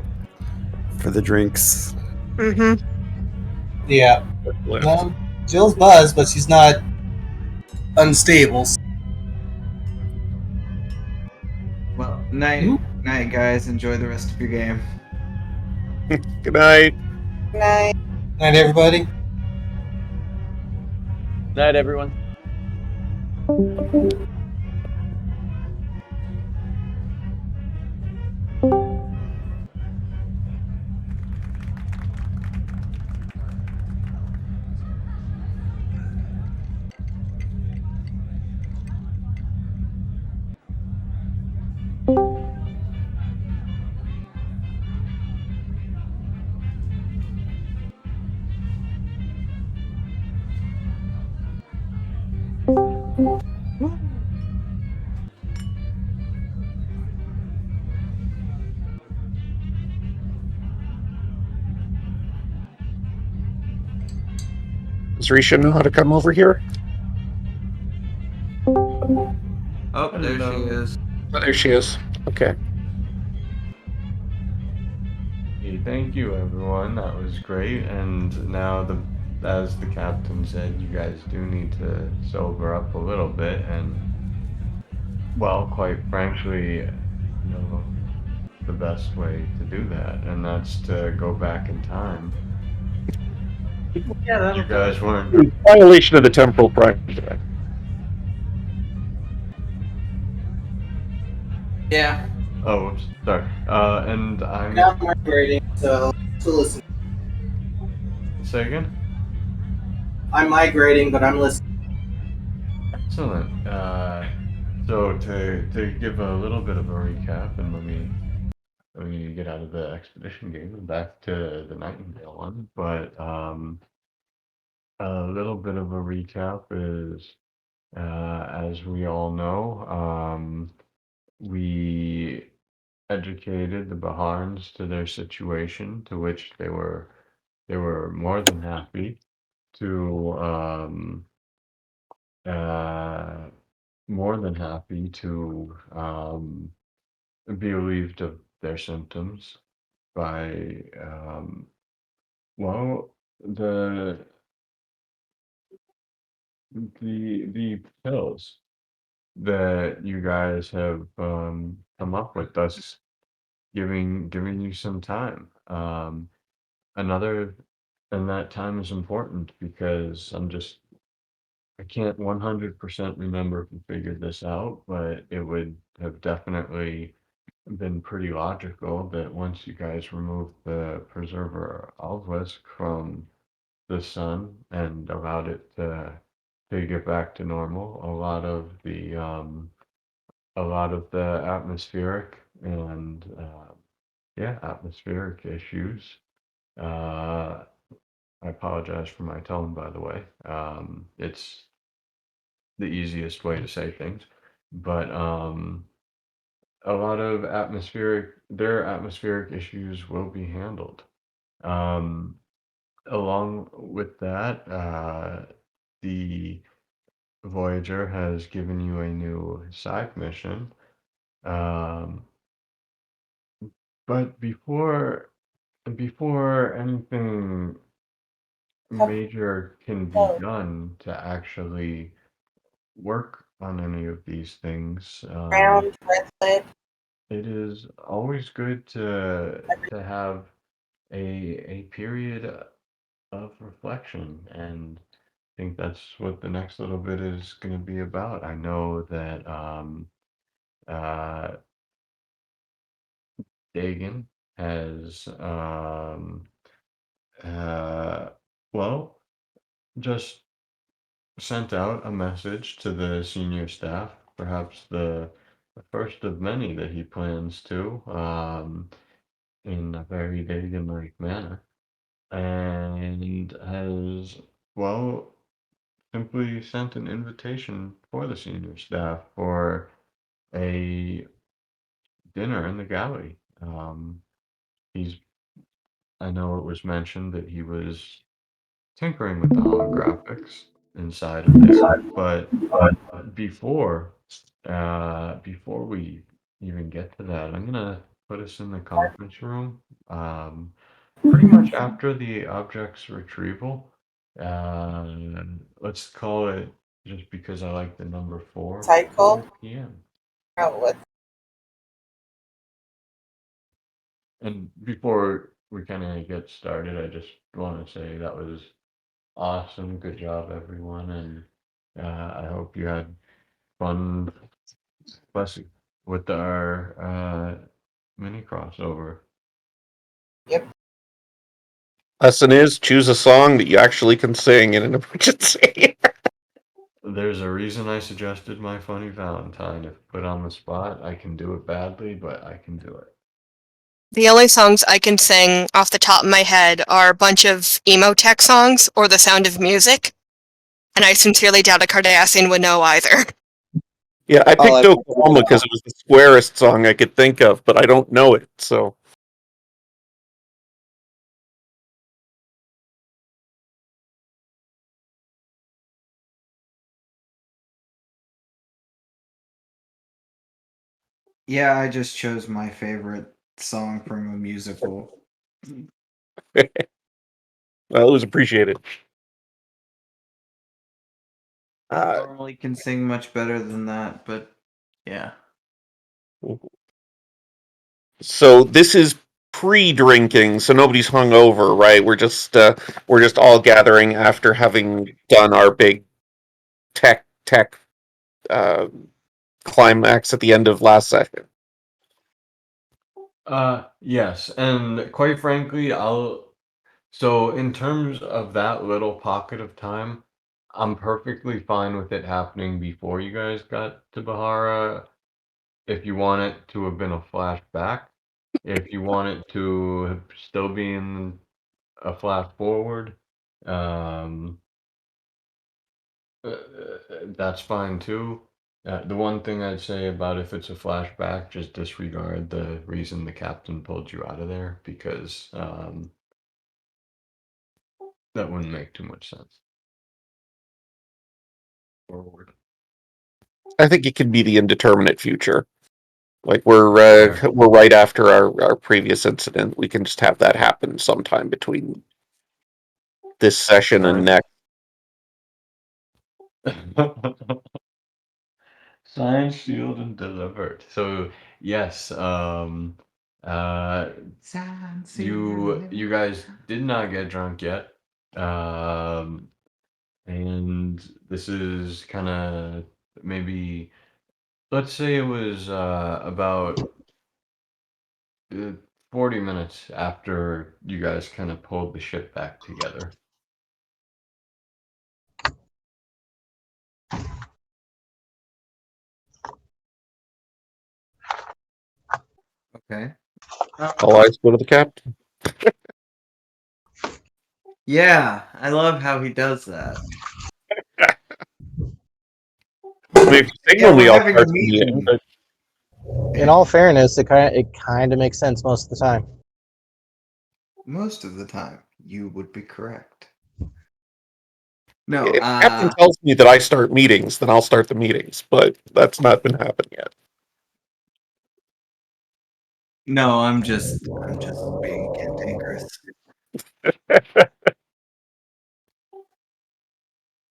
for the drinks. Mm-hmm. Yeah. Jill's buzzed, but she's not unstable. Well, night, guys. Enjoy the rest of your game. Good night. Night. Night, everybody. Night, everyone. Does Risha know how to come over here? Oh, there she is. Oh, there she is. Okay. Hey, thank you, everyone. That was great. And now, as the captain said, you guys do need to sober up a little bit. And, well, quite frankly, know the best way to do that, and that's to go back in time. Yeah, You guys weren't. Violation of the temporal project. Yeah. Oh, whoops, sorry. And I'm. Now I'm migrating, so listen. Say again. I'm migrating, but I'm listening. Excellent. So to give a little bit of a recap, and let me get out of the expedition game and back to the Nightingale one. But a little bit of a recap is, as we all know, we educated the Baharns to their situation, to which they were more than happy to more than happy to be relieved of their symptoms by well, the pills that you guys have come up with, thus giving you some time. Another, and that time is important because I can't 100% remember who figured this out, but it would have definitely been pretty logical that once you guys removed the preserver Alvisk from the sun and allowed it to get back to normal, a lot of the atmospheric and yeah, atmospheric issues. I apologize for my tone, by the way. It's the easiest way to say things, but a lot of their atmospheric issues will be handled. Um, Along with that, the Voyager has given you a new side mission. But before anything major can be done to actually work on any of these things, Round bracelet. it is always good to have a period of reflection, and I think that's what the next little bit is going to be about. I know that uh, Dagon has uh, well, just sent out a message to the senior staff, perhaps the first of many that he plans to, in a very Dagon-like manner, and has, well, simply sent an invitation for the senior staff for a dinner in the galley. He's, I know it was mentioned that he was tinkering with the holographics inside of there, but before we even get to that, I'm gonna put us in the conference room. Pretty much after the object's retrieval. Let's call it, just because I like the number 4, Cycle. 4 p.m. Oh, what? And before we kind of get started, I just want to say that was awesome. Good job, everyone, and I hope you had fun with our mini crossover. Yep. Lesson is choose a song that you actually can sing in an emergency. There's a reason I suggested My Funny Valentine. If put on the spot, I can do it badly, but I can do it. The only songs I can sing off the top of my head are a bunch of emo tech songs or The Sound of Music. And I sincerely doubt a Cardassian would know either. Yeah, I picked Oklahoma because it was the squarest song I could think of, but I don't know it, so. Yeah, I just chose my favorite song from a musical. Well, it was appreciated. I normally can sing much better than that, but yeah. So this is pre-drinking, so nobody's hungover, right? We're just all gathering after having done our big tech uh, climax at the end of last session. Yes, and quite frankly, so in terms of that little pocket of time, I'm perfectly fine with it happening before you guys got to Bahara. If you want it to have been a flashback, if you want it to still be in a flash forward, um, that's fine too. The one thing I'd say about if it's a flashback, just disregard the reason the captain pulled you out of there, because that wouldn't make too much sense. Forward. I think it could be the indeterminate future. Like we're right after our previous incident. We can just have that happen sometime between this session and next. Signed, sealed, and delivered. So yes, you guys did not get drunk yet, and this is kind of maybe, let's say it was about 40 minutes after you guys kind of pulled the ship back together. Okay. All eyes go to the captain. Yeah, I love how he does that. We've signaled we're all having a start the meeting, meeting. but In all fairness, it kind of makes sense most of the time. Most of the time, you would be correct. No, if the captain tells me that I start meetings, then I'll start the meetings. But that's not been happening yet. no, I'm just being cantankerous.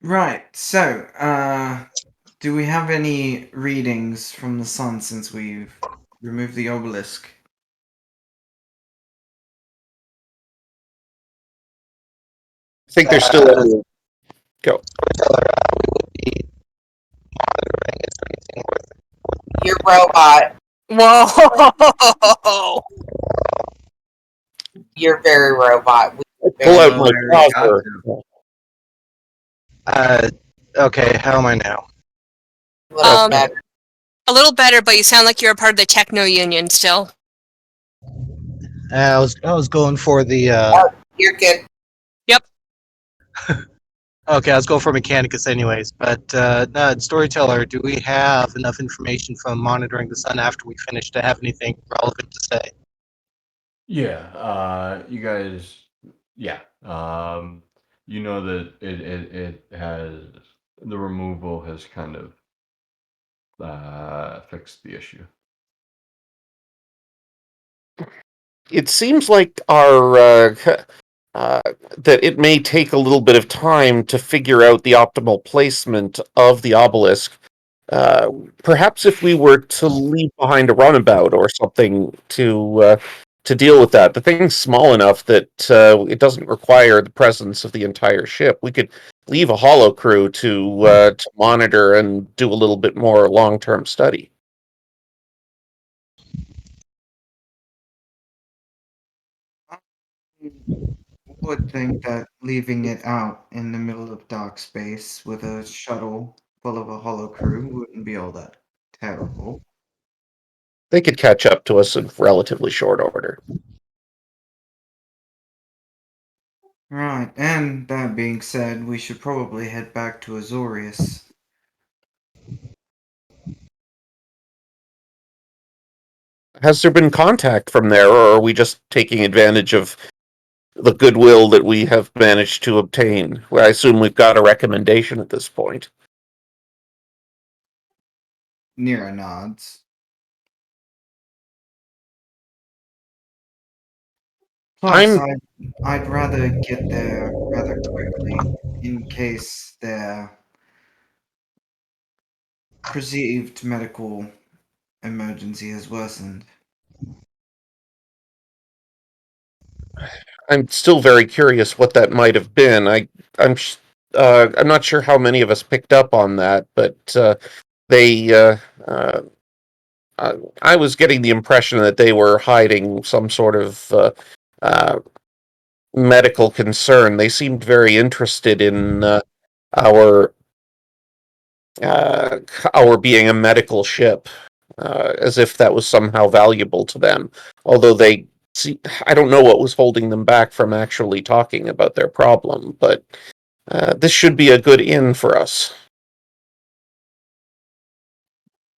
Right. So, do we have any readings from the sun since we've removed the obelisk? I think there's still go. Your robot. Whoa! You're very robot. Pull out my browser. Okay, how am I now? A little better, but you sound like you're a part of the techno union still. I was going for the. You're good. Yep. Okay, I was going for Mechanicus anyways, but Storyteller, do we have enough information from monitoring the sun after we finish to have anything relevant to say? Yeah, you guys, yeah, you know that it has, the removal has kind of fixed the issue. It seems like our that it may take a little bit of time to figure out the optimal placement of the obelisk. Perhaps if we were to leave behind a runabout or something to deal with that. The thing's small enough that it doesn't require the presence of the entire ship. We could leave a hollow crew to monitor and do a little bit more long-term study. Would think that leaving it out in the middle of dark space with a shuttle full of a hollow crew wouldn't be all that terrible. They could catch up to us in relatively short order. Right, and that being said, we should probably head back to Azorius. Has there been contact from there, or are we just taking advantage of the goodwill that we have managed to obtain? Well, I assume we've got a recommendation at this point. Nira nods. Plus, I'd rather get there rather quickly in case their perceived medical emergency has worsened. I'm still very curious what that might have been. I'm not sure how many of us picked up on that, but they. I was getting the impression that they were hiding some sort of medical concern. They seemed very interested in our our being a medical ship, as if that was somehow valuable to them. Although I don't know what was holding them back from actually talking about their problem, but this should be a good in for us.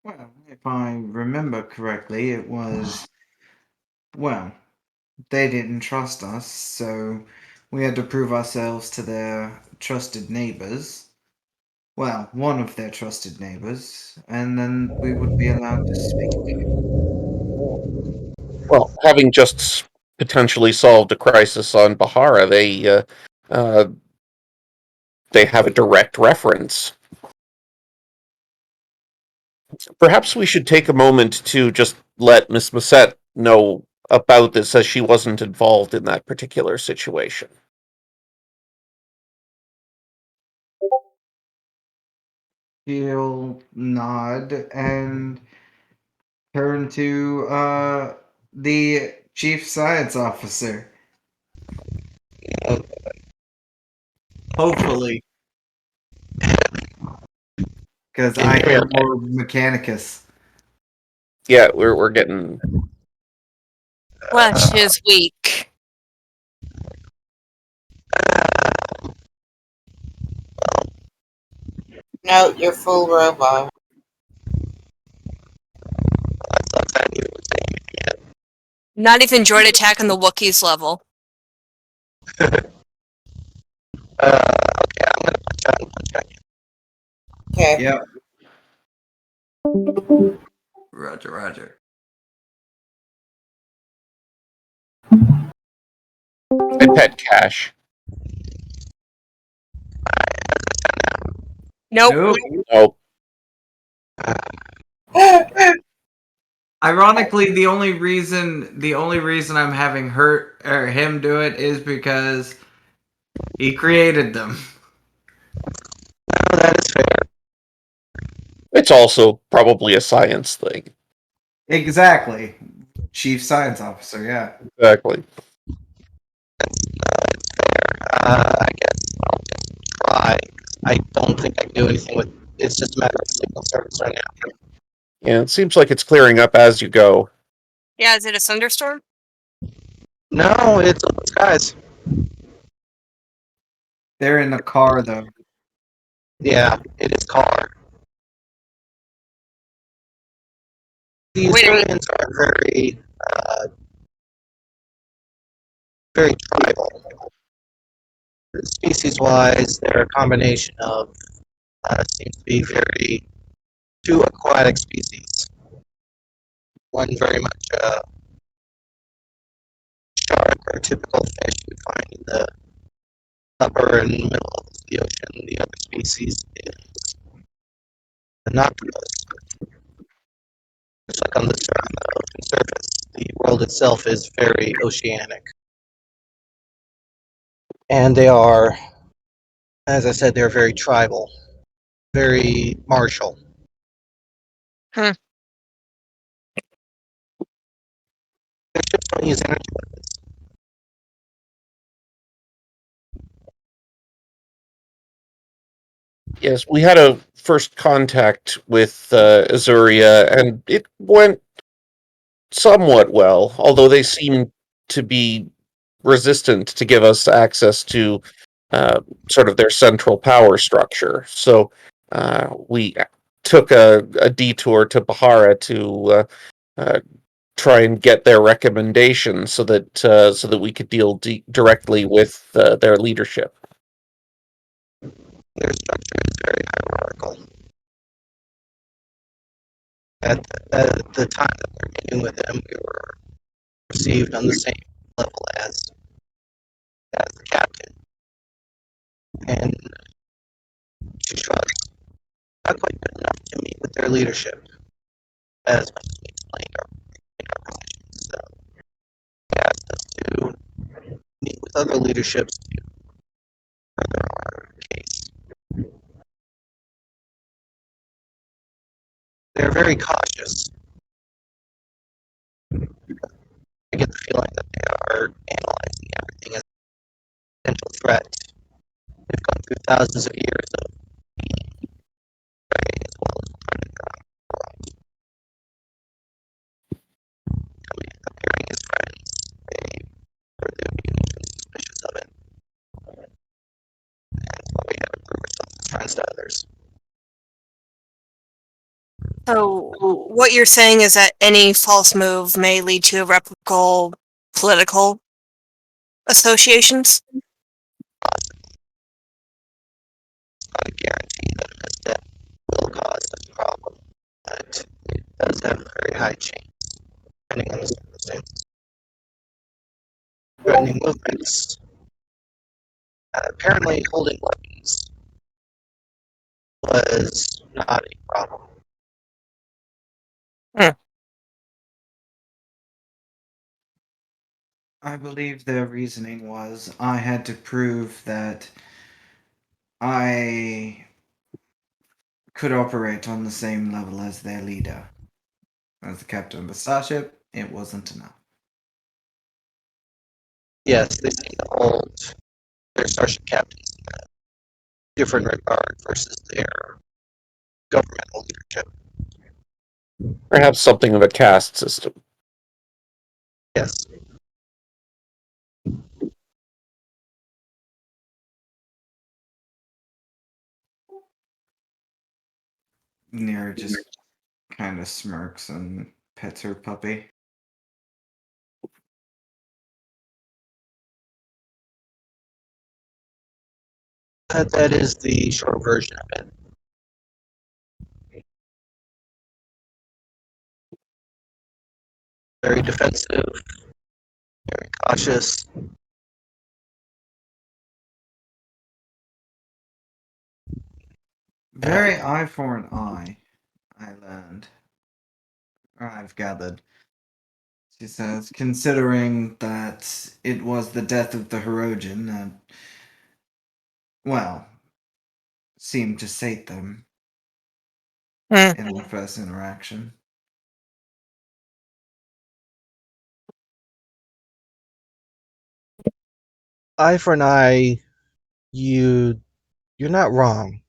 Well, if I remember correctly, it was. Well, they didn't trust us, so we had to prove ourselves to their trusted neighbors. Well, one of their trusted neighbors, and then we would be allowed to speak to you. Well, having just potentially solved a crisis on Bahara, they have a direct reference. Perhaps we should take a moment to just let Miss Massette know about this, as she wasn't involved in that particular situation. He'll nod and turn to the chief science officer. Hopefully. Because I am more Mechanicus. Yeah, we're getting. Flesh is weak. No, you're full robot. Not even droid attack on the Wookiees level. Okay. Yep. Roger, roger. I pet Cash. Nope. Nope. Ironically, the only reason I'm having him do it is because he created them. It's also probably a science thing. Exactly. Chief science officer, yeah. Exactly. I guess I'll just try. I don't think I can do anything with. It's just a matter of signal service right now. Yeah, it seems like it's clearing up as you go. Yeah, is it a thunderstorm? No, it's open skies. They're in the car, though. Yeah, it is car. These Wait a minute. aliens are very, very tribal. Species-wise, they're a combination of seems to be two aquatic species. One very much shark or typical fish you would find in the upper and middle of the ocean. The other species is an octopus. Just like on the ocean surface, the world itself is very oceanic. And they are, as I said, they're very tribal, very martial. Huh. Their ships don't use energy weapons. Yes, we had a first contact with Azuria, and it went somewhat well, although they seemed to be resistant to give us access to sort of their central power structure. So we took a detour to Bahara to try and get their recommendations so that we could deal directly with their leadership. Their structure is very hierarchical. At the time that we were meeting with them, we were received on the same level as the captain. And she shrugged. Not quite good enough to meet with their leadership, as much as we explained our positions. So they asked us to with other leaderships to further our case. They're very cautious. I get the feeling that they are analyzing everything as a potential threat. They've gone through thousands of years of prey as well as learning around the world. Appearing as friends, they are mutually suspicious of it. That's why we haven't proved ourselves as friends to others. So, what you're saying is that any false move may lead to irreparable political associations? It's not a guarantee that a misstep will cause such a problem, but it does have a very high chance, depending on the circumstances. Threatening movements. Apparently, holding weapons was not a problem. I believe their reasoning was I had to prove that I could operate on the same level as their leader. As the captain of the starship, it wasn't enough. Yes, they seem to hold their starship captains in a different regard versus their governmental leadership. Perhaps something of a caste system. Yes. Nira just kind of smirks and pets her puppy. That is the short version of it. Very defensive, very cautious. Very eye for an eye, I learned. Or I've gathered. She says, considering that it was the death of the Hirogen that, well, seemed to sate them in the first interaction. Eye for an eye, you're not wrong.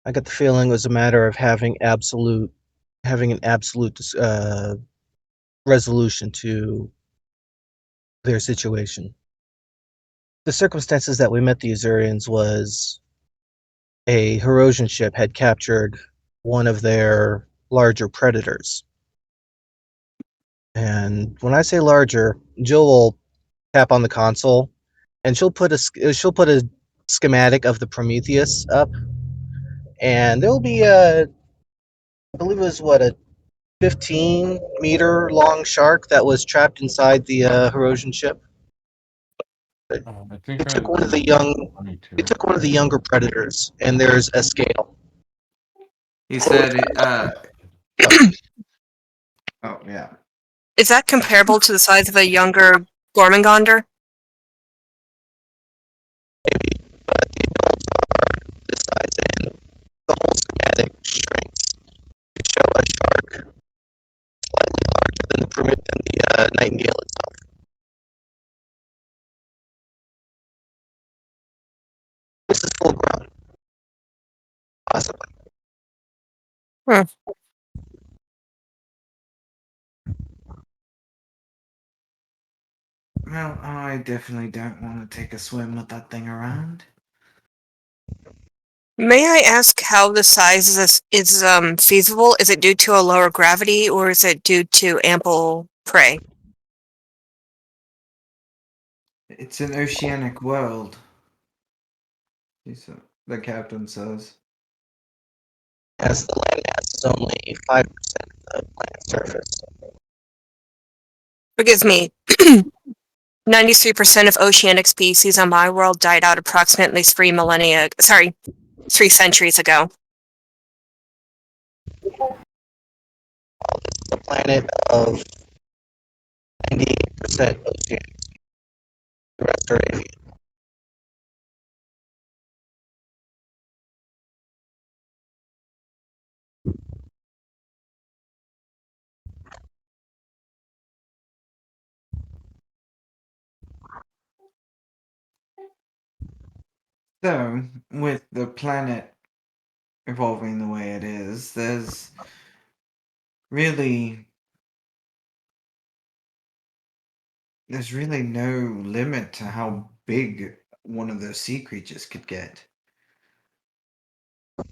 I got the feeling it was a matter of having an absolute resolution to their situation. The circumstances that we met the Azurians was a Hirosian ship had captured one of their larger predators. And when I say larger, Jill will tap on the console, and she'll put a schematic of the Prometheus up, and there'll be I believe it was a 15-meter long shark that was trapped inside the Hirosian ship. It took one of the younger predators, and there's a scale. He said, oh, yeah. Is that comparable to the size of a younger Gormangonder? This size, and the whole schematic shrinks to show a shark slightly larger than the Nightingale itself. This is full grown. Possibly. Well, I definitely don't want to take a swim with that thing around. May I ask how the size is feasible? Is it due to a lower gravity, or is it due to ample prey? It's an oceanic world. The captain says. As the land mass is only 5% of the planet's surface. Forgive me. 93% of oceanic species on my world died out approximately 3 centuries ago. This is a planet of 98% oceanic. The rest are avian. So, with the planet evolving the way it is, really there's really no limit to how big one of those sea creatures could get. But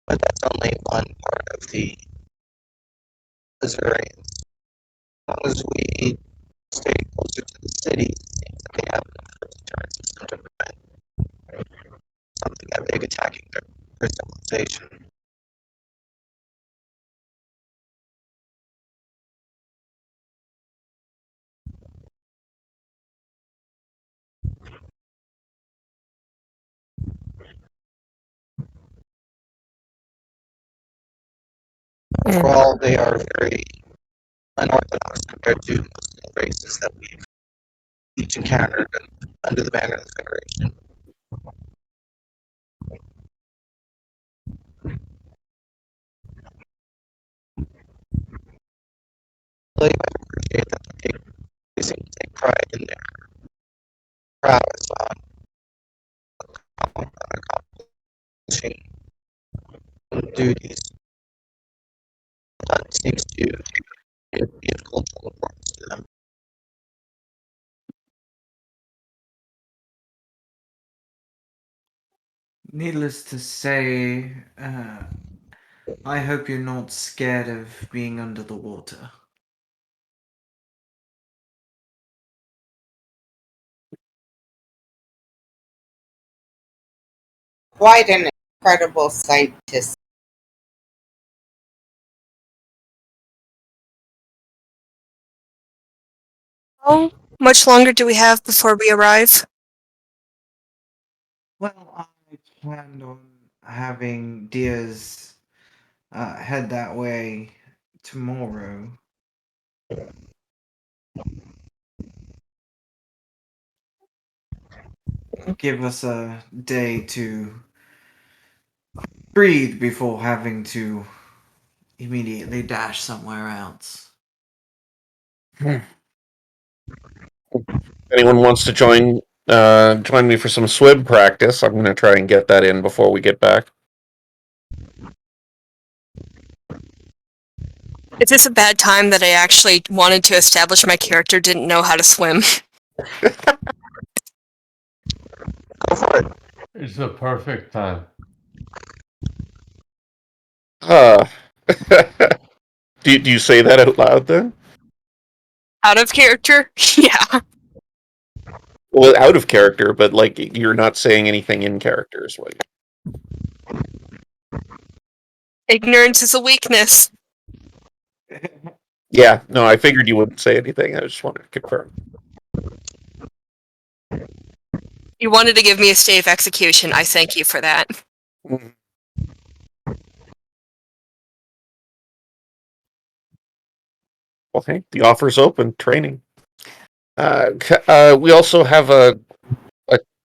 that's only one part of the Missourians. As long as we stay closer to the cities, it seems that they have enough of a deterrent system to prevent something that big attacking their civilization. Overall, they are very unorthodox compared to most of the races that we've each encountered under the banner of the Federation. Really, I appreciate that they seem to take pride in their prowess on accomplishing duties. That seems to be of cultural importance to them. Needless to say, I hope you're not scared of being under the water. Quite an incredible sight to see. How much longer do we have before we arrive? Well, I planned on having Diaz head that way tomorrow. Give us a day to breathe before having to immediately dash somewhere else. Anyone wants to join me for some swim practice? I'm going to try and get that in before we get back. Is this a bad time that I actually wanted to establish my character didn't know how to swim? Go for it. It's the perfect time. Do you say that out loud then? Out of character? Yeah. Well, out of character, but like you're not saying anything in character is what. Ignorance is a weakness. Yeah, no, I figured you wouldn't say anything. I just wanted to confirm. You wanted to give me a stay of execution. I thank you for that. Okay, the offer's open. Training. We also have a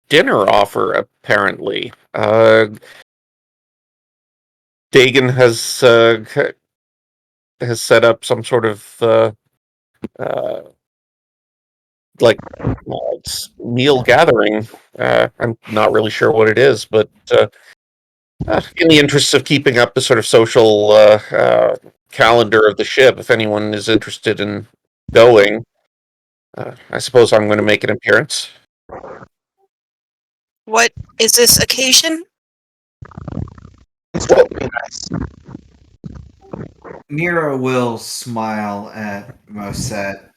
dinner offer. Apparently, Dagon has set up some sort of meal gathering. I'm not really sure what it is, but in the interests of keeping up the sort of social calendar of the ship, if anyone is interested in going, I suppose I'm going to make an appearance. What is this occasion? It's going to be nice. Nero will smile at Moset,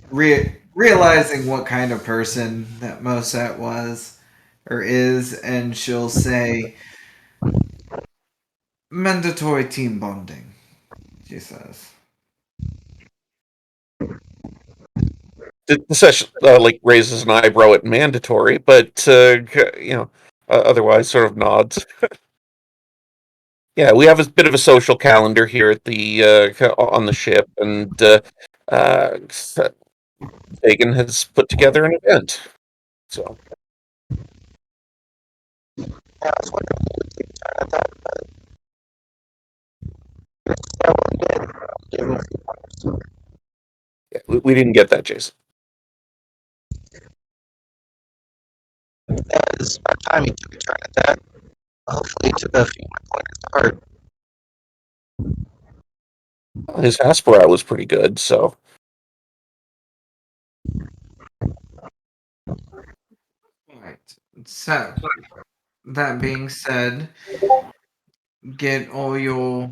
realizing what kind of person that Moset was or is, and she'll say, mandatory team bonding, she says. This raises an eyebrow at mandatory, but otherwise sort of nods. Yeah, we have a bit of a social calendar here at the on the ship, and Sagan has put together an event. So Yeah, I was wondering if you would take a turn at that, but yeah, well, we did. Give him a few points. yeah, we didn't get that, Jason. Yeah, it's about time he took a turn at that. Hopefully, he took a few of my pointers to heart. His Hasperat was pretty good, so Right. So, that being said, get all your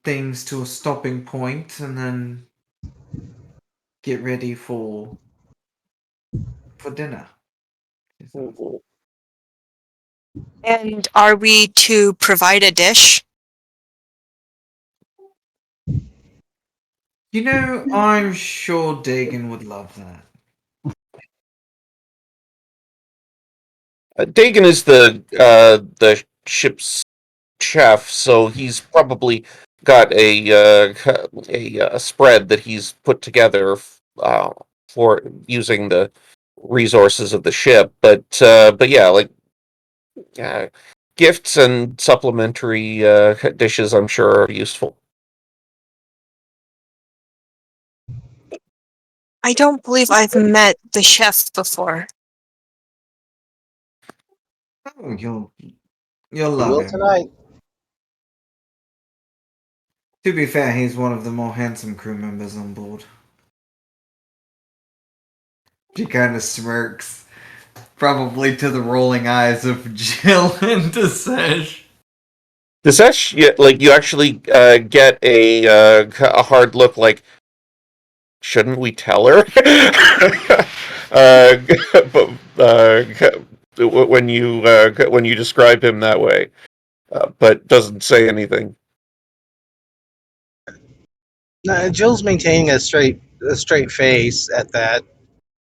things to a stopping point and then get ready for dinner. And are we to provide a dish? You know, I'm sure Dagon would love that. Dagon is the ship's chef, so he's probably got a spread that he's put together for using the resources of the ship. But yeah, like gifts and supplementary dishes, I'm sure are useful. I don't believe I've met the chef before. Oh, you'll You love will him. tonight. To be fair, he's one of the more handsome crew members on board. She kind of smirks, probably to the rolling eyes of Jill and Desesh. Desesh, like you actually get a hard look, like, shouldn't we tell her? But when you describe him that way, but doesn't say anything. No, Jill's maintaining a straight face at that.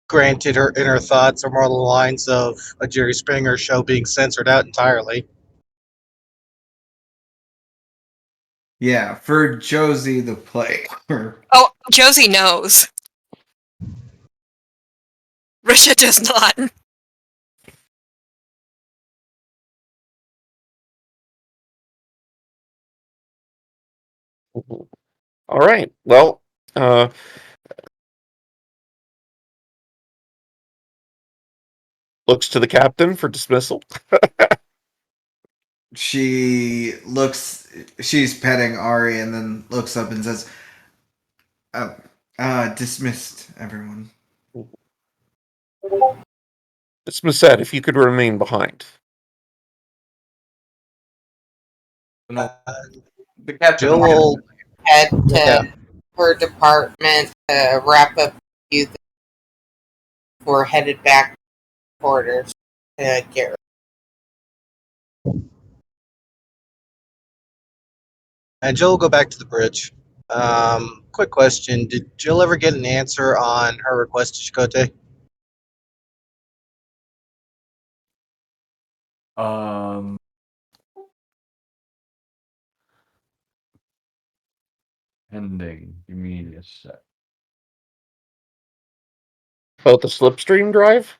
Granted, her inner thoughts are more along the lines of a Jerry Springer show being censored out entirely. Yeah, for Josie the player. Oh, Josie knows. Risha does not. All right. Well, looks to the captain for dismissal. She's petting Ari and then looks up and says, dismissed, everyone. It's Musette, if you could remain behind. The captain Jill will Head to her department to wrap up you. We're headed back to quarters to get. And Jill will go back to the bridge. Quick question: did Jill ever get an answer on her request to Chakotay? Pending. Give me a sec. About the slipstream drive?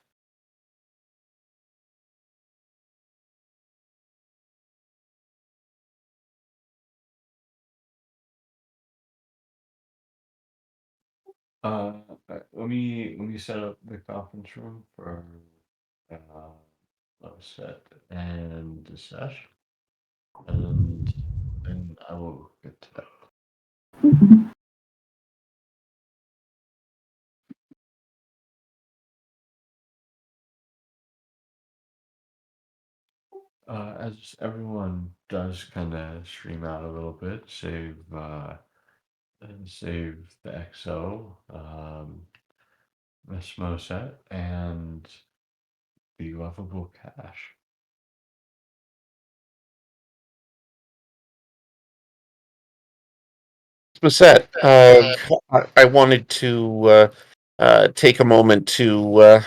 Let me set up the conference room for Set and the sesh, and I will get to that. As everyone does kind of stream out a little bit, save the XO, Miss Moset, and the lovable Cash. Musette, I wanted to take a moment to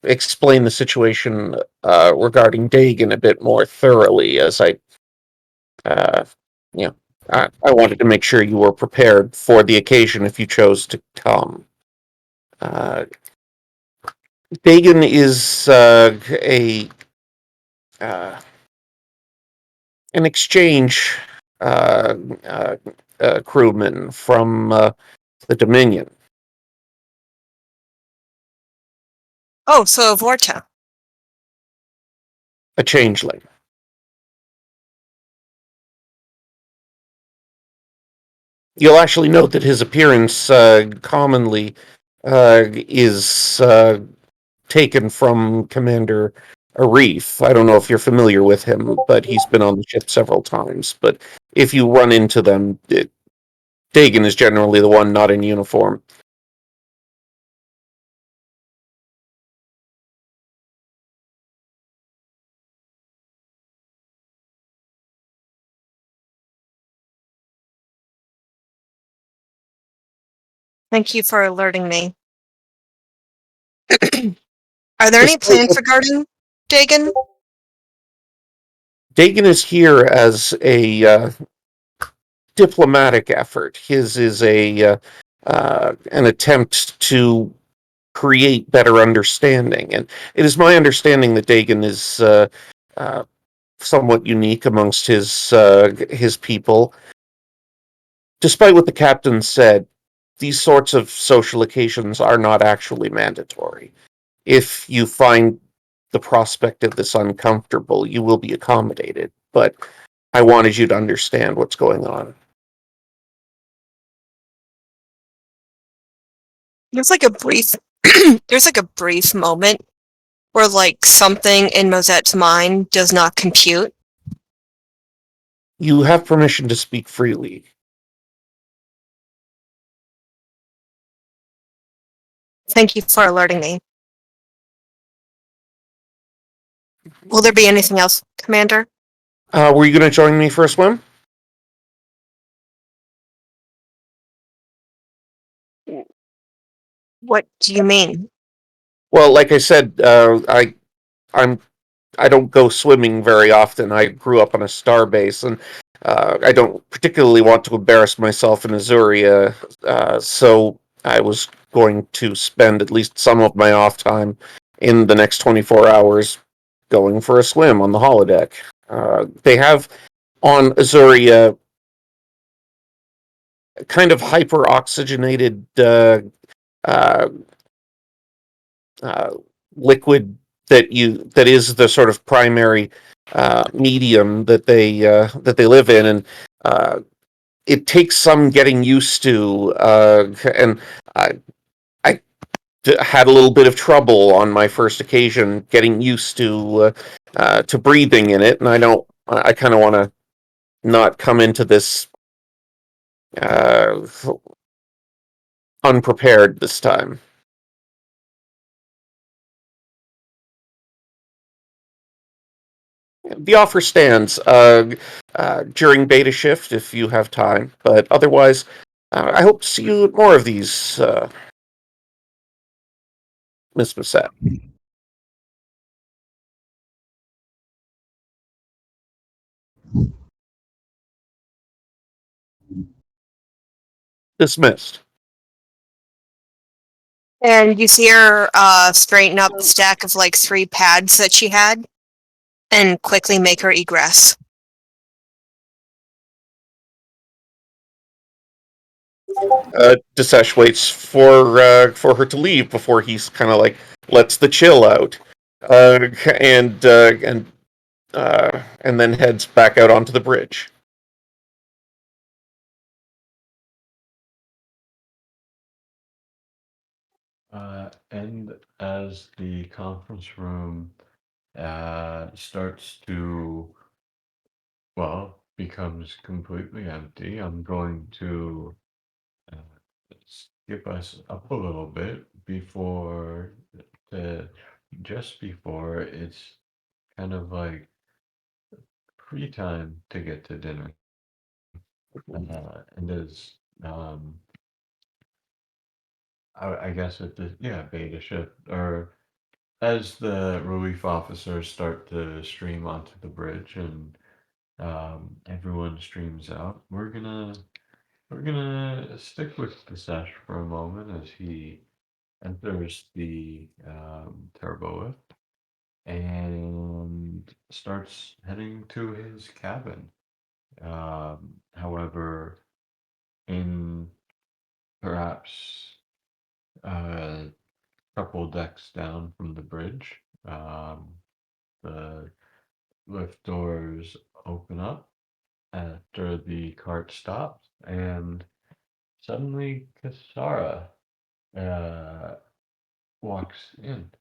explain the situation regarding Dagon a bit more thoroughly, as I uh, you know, I wanted to make sure you were prepared for the occasion if you chose to come. Dagon is uh, an exchange uh, uh, crewman from the Dominion. Oh, so Vorta. A changeling. You'll actually note that his appearance commonly is taken from Commander Arif. I don't know if you're familiar with him, but he's been on the ship several times. But if you run into them, Dagon is generally the one not in uniform. Thank you for alerting me. Are there any plans regarding Dagon? Dagon is here as a diplomatic effort. His is an attempt to create better understanding, and it is my understanding that Dagon is somewhat unique amongst his people. Despite what the captain said, these sorts of social occasions are not actually mandatory. If you find the prospect of this uncomfortable, you will be accommodated. But I wanted you to understand what's going on. There's like a brief there's like a brief moment where like something in Mozette's mind does not compute. You have permission to speak freely. Thank you for alerting me. Will there be anything else, Commander? Were you going to join me for a swim? What do you mean? Well, like I said, I don't go swimming very often. I grew up on a star base, and I don't particularly want to embarrass myself in Azuria, so I was going to spend at least some of my off time in the next 24 hours going for a swim on the holodeck. They have on Azuria kind of hyper-oxygenated uh, liquid that is the sort of primary medium that they live in, and it takes some getting used to. And I had a little bit of trouble on my first occasion getting used to breathing in it, and I kind of want to not come into this unprepared this time. The offer stands during beta shift if you have time, but otherwise, I hope to see you at more of these, Miss Mosette. Dismissed. And you see her straighten up the stack of like 3 pads that she had and quickly make her egress. Desesh waits for her to leave before he's kind of like lets the chill out, and then heads back out onto the bridge. And as the conference room starts to, well, becomes completely empty, I'm going to skip us up a little bit just before it's kind of like free time to get to dinner. And as I guess at the beta shift, or as the relief officers start to stream onto the bridge, and everyone streams out. We're gonna stick with Kasesh for a moment as he enters the turbo lift and starts heading to his cabin. However, in perhaps a couple decks down from the bridge, the lift doors open up after the cart stops, and suddenly Kasara walks in.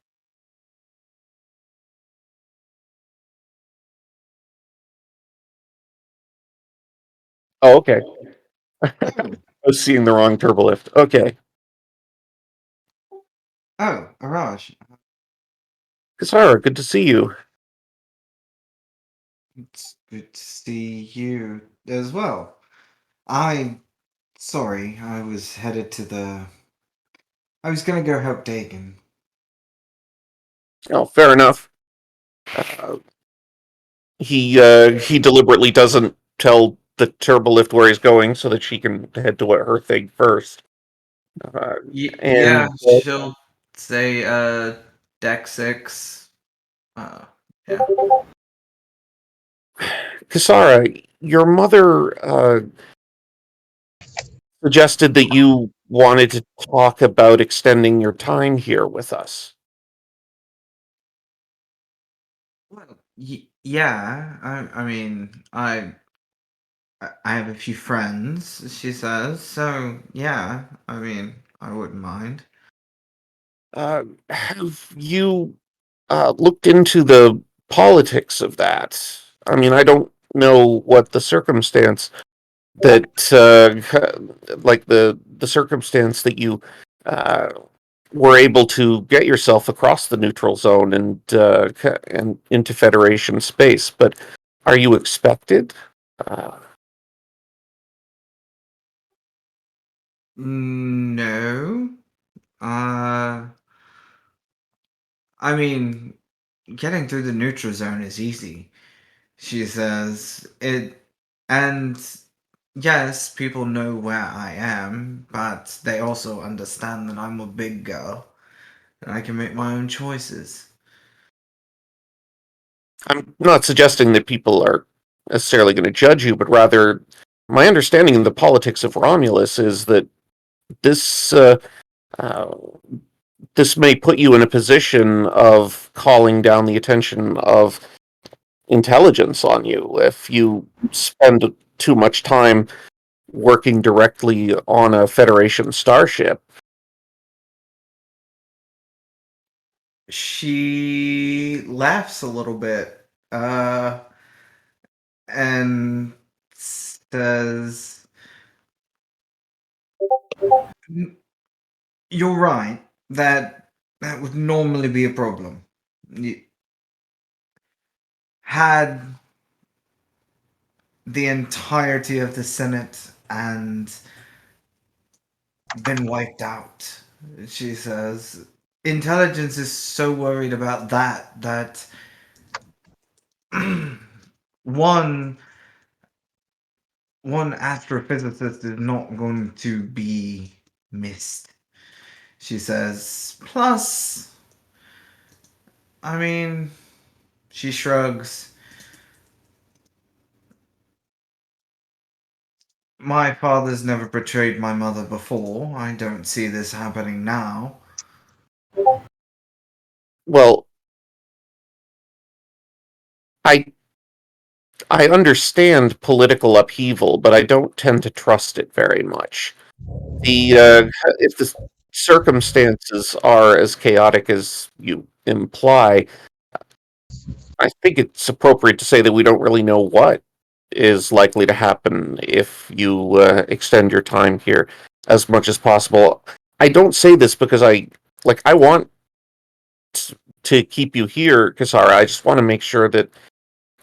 Oh, okay. I was seeing the wrong turbolift. Okay. Oh, Araj. Kasara, good to see you. It's good to see you as well. Sorry, I was headed to the. I was gonna go help Dagon. Oh, fair enough. He deliberately doesn't tell the turbolift where he's going so that she can head to her thing first. Yeah, she'll say deck 6. Yeah. Kasara, your mother suggested that you wanted to talk about extending your time here with us. Well, yeah. I mean, I have a few friends, she says. So yeah, I mean, I wouldn't mind. Have you looked into the politics of that? I mean, I don't know what the circumstance that, like the circumstance that you were able to get yourself across the neutral zone and into Federation space. But are you expected? No. I mean, getting through the neutral zone is easy. She says and yes, people know where I am, but they also understand that I'm a big girl and I can make my own choices. I'm not suggesting that people are necessarily going to judge you, but rather, my understanding of the politics of Romulus is that this uh, this may put you in a position of calling down the attention of intelligence on you if you spend too much time working directly on a Federation starship. She laughs a little bit, and says, "You're right. That would normally be a problem. Had the entirety of the Senate and been wiped out," she says. Intelligence is so worried about that one astrophysicist is not going to be missed. She says, plus, I mean, she shrugs. My father's never betrayed my mother before. I don't see this happening now. Well, I understand political upheaval, but I don't tend to trust it very much. If the circumstances are as chaotic as you imply, I think it's appropriate to say that we don't really know what is likely to happen if you extend your time here as much as possible. I don't say this because I want to keep you here, Kasara. I just want to make sure that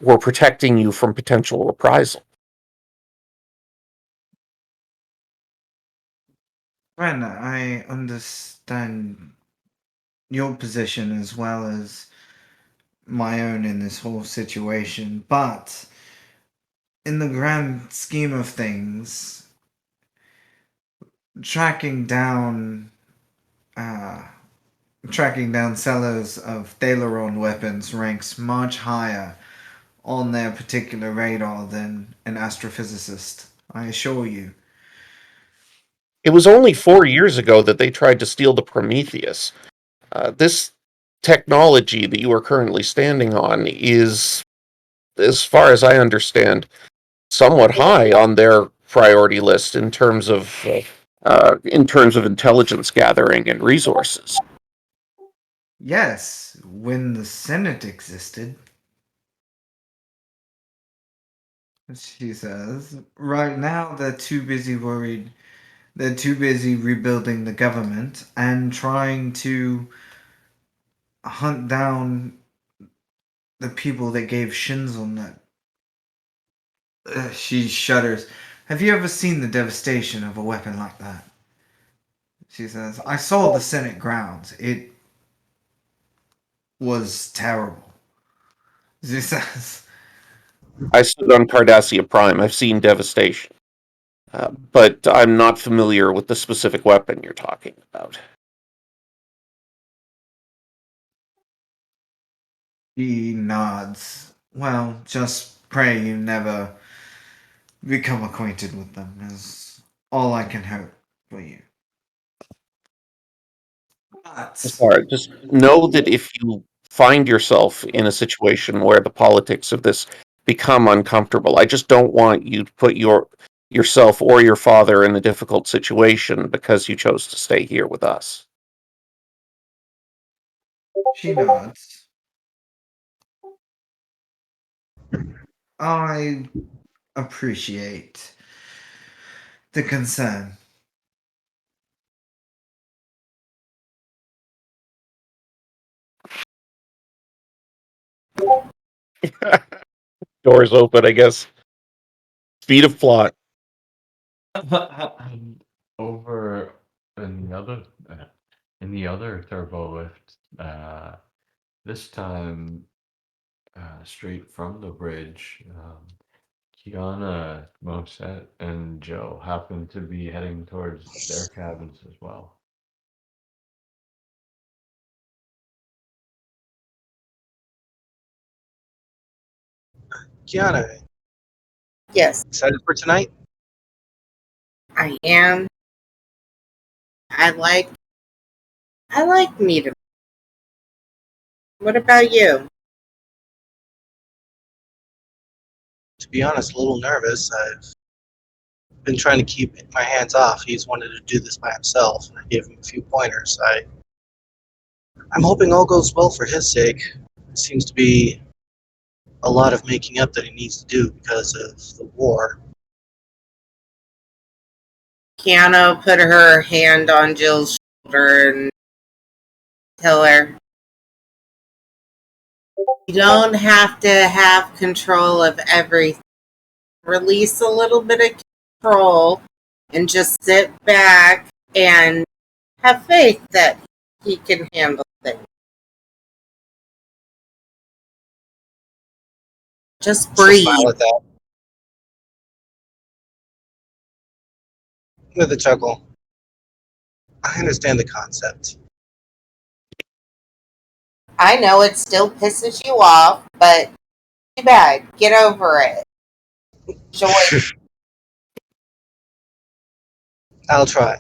we're protecting you from potential reprisal. Ren, I understand your position as well as my own in this whole situation, but in the grand scheme of things, tracking down uh, sellers of Thaleron weapons ranks much higher on their particular radar than an astrophysicist, I assure you. It was only 4 years ago that they tried to steal the Prometheus. This technology that you are currently standing on is, as far as I understand, somewhat high on their priority list in terms of intelligence gathering and resources. Yes, when the Senate existed, she says. Right now, they're too busy worried. They're too busy rebuilding the government and trying to hunt down the people that gave Shinzon that. She shudders. Have you ever seen the devastation of a weapon like that? She says, I saw the Senate grounds. It was terrible. She says, I stood on Cardassia Prime. I've seen devastation. But I'm not familiar with the specific weapon you're talking about. He nods. Well, just pray you never become acquainted with them, is all I can hope for you. Sorry, just know that if you find yourself in a situation where the politics of this become uncomfortable, I just don't want you to put yourself or your father in a difficult situation because you chose to stay here with us. She nods. I appreciate the concern. Doors open, I guess. Speed of plot. Over in the other turbo lift, this time straight from the bridge, Kiana, Moset, and Joe happen to be heading towards their cabins as well. Kiana, Yes, excited for tonight? I am. I like meat. What about you? To be honest, a little nervous. I've been trying to keep my hands off. He's wanted to do this by himself, and I gave him a few pointers. I'm hoping all goes well for his sake. It seems to be a lot of making up that he needs to do because of the war. Keanu put her hand on Jill's shoulder and tell her, you don't have to have control of everything. Release a little bit of control and just sit back and have faith that he can handle things. Just breathe. Smile at that. With a chuckle. I understand the concept. I know it still pisses you off, but too bad. Get over it. Enjoy. I'll try.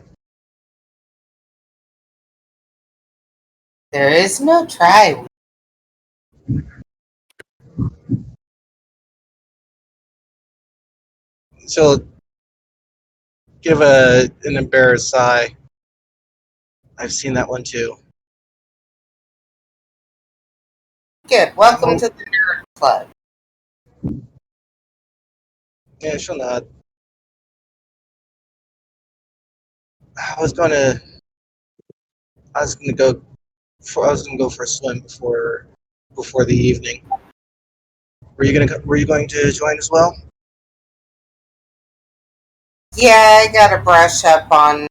There is no try. She'll give an embarrassed sigh. I've seen that one too. Good. Welcome to the Nerd Club. Yeah, she'll nod. I was gonna go for a swim before the evening. Were you going to join as well? Yeah, I gotta brush up on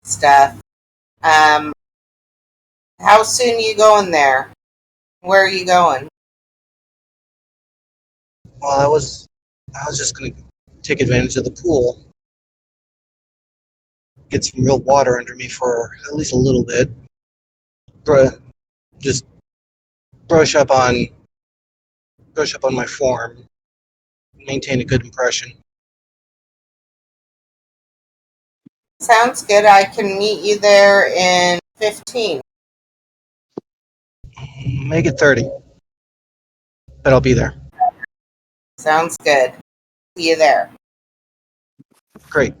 stuff. How soon you going there? Where are you going? Well, I was I was just going to take advantage of the pool, get some real water under me for at least a little bit. Just brush up on my form, maintain a good impression. Sounds good. I can meet you there in 15. Make it 30, but I'll be there. Sounds good. See you there. Great.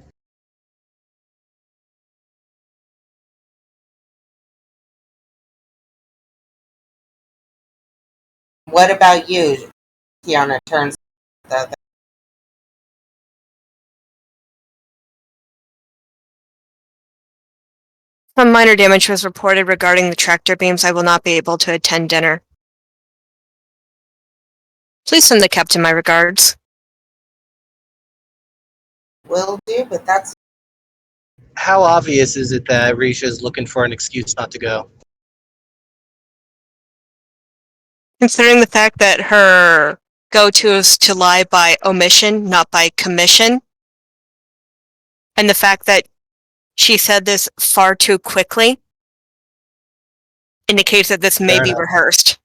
What about you? Kiana turns to the other. Some minor damage was reported regarding the tractor beams. I will not be able to attend dinner. Please send the captain my regards. Will do, but that's How obvious is it that Risha is looking for an excuse not to go? Considering the fact that her go-to is to lie by omission, not by commission, and the fact that she said this far too quickly, indicates that this may Fair be enough. rehearsed.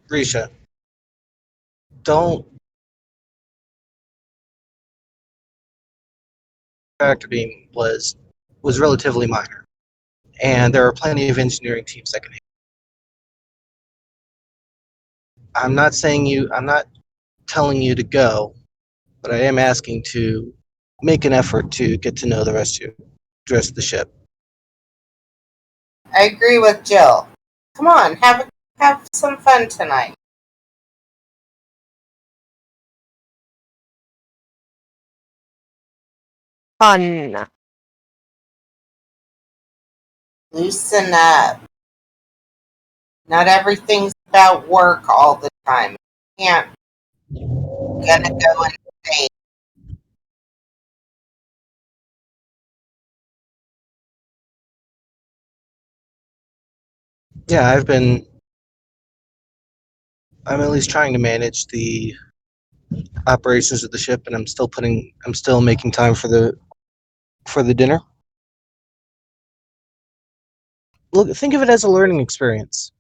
Risha, don't. Tractor beam was relatively minor, and there are plenty of engineering teams that can. I'm not telling you to go, but I am asking to make an effort to get to know the rest of the ship. I agree with Jill. Come on, have some fun tonight. Fun. Loosen up. Not everything's about work all the time. You can't gonna go insane. Yeah, I'm at least trying to manage the operations of the ship, and I'm still making time for the dinner. Look, think of it as a learning experience.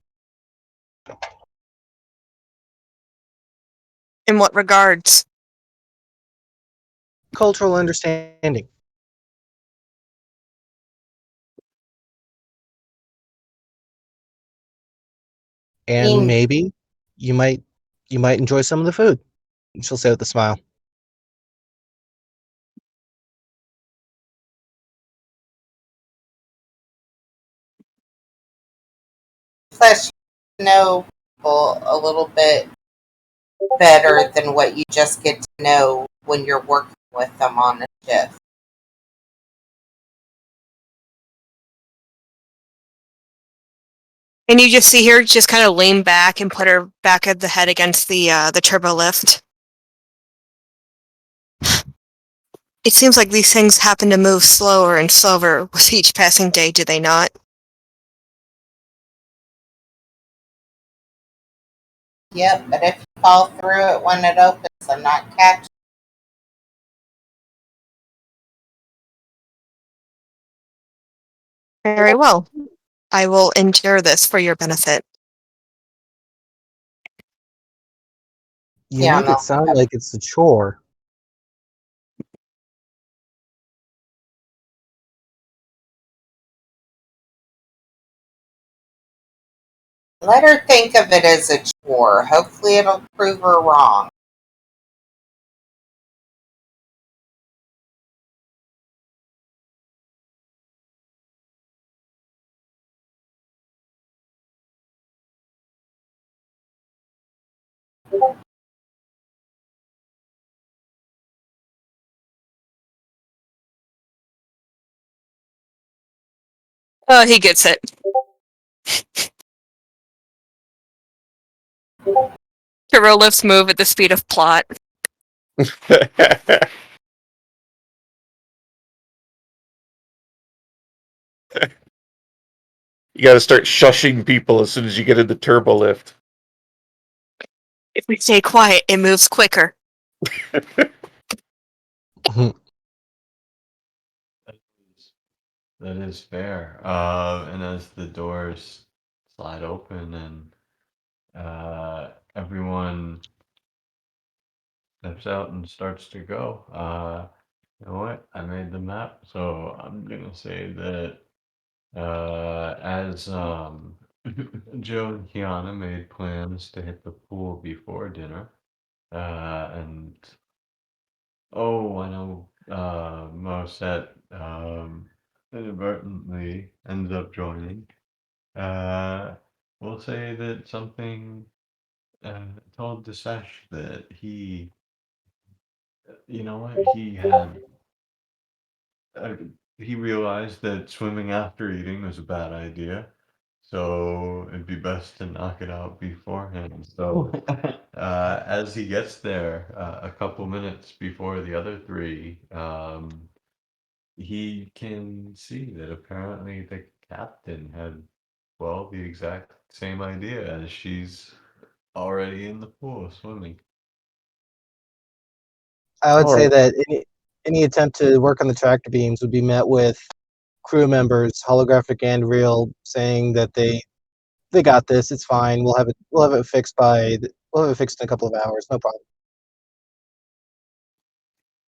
In what regards? Cultural understanding. And maybe you might enjoy some of the food. She'll say with a smile. Plus, you know people a little bit better than what you just get to know when you're working with them on a shift. And you just see her just kind of lean back and put her back of the head against the turbo lift. It seems like these things happen to move slower and slower with each passing day, do they not? Yep, but if you fall through it when it opens and not catch, Very well. I will endure this for your benefit. You make it sound like it's a chore. let her think of it as a chore. Hopefully it'll prove her wrong. Oh, he gets it. Turbo lifts move at the speed of plot. You got to start shushing people as soon as you get in the turbo lift. If we stay quiet, it moves quicker. That is fair. And as the doors slide open and everyone steps out and starts to go, you know what? I made the map, so I'm gonna say that as Joe and Kiana made plans to hit the pool before dinner, and oh, I know, Moset inadvertently ends up joining. We'll say that something told Desesh that you know what, uh, he realized that swimming after eating was a bad idea, so it'd be best to knock it out beforehand. So, as he gets there, a couple minutes before the other three, he can see that apparently the captain had, well, the exact same idea as she's already in the pool swimming. I would say Alright. that any attempt to work on the tractor beams would be met with crew members, holographic and real, saying that they got this. It's fine. We'll have it fixed we'll have it fixed in a couple of hours. No problem.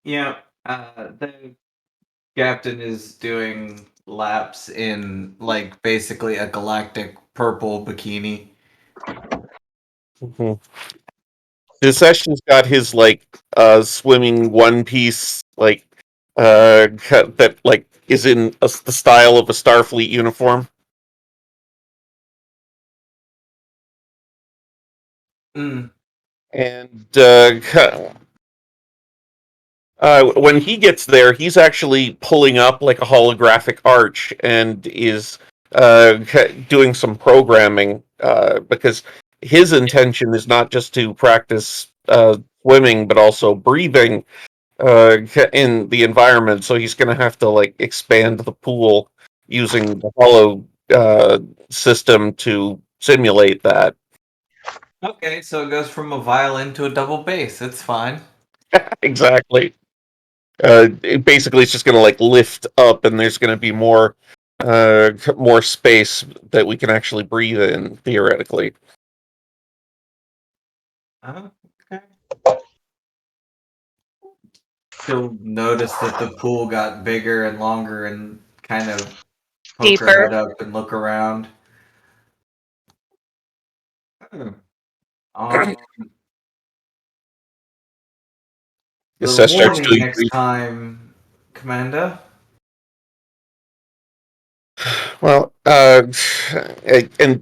Yeah, the captain is doing laps in like basically a galactic purple bikini. Desesh got his like swimming one piece like that like is in the style of a Starfleet uniform. Mm. And when he gets there, he's actually pulling up like a holographic arch and is doing some programming because his intention is not just to practice swimming, but also breathing in the environment. So he's going to have to like expand the pool using the hollow system to simulate that. Okay, so it goes from a violin to a double bass. It's fine. Exactly. Basically, it's just going to like lift up, and there's going to be more space that we can actually breathe in theoretically. Okay. She'll notice that the pool got bigger and longer and kind of poke Deeper. her head up and look around. Yes, Little that starts warning doing next time, Commander. well, and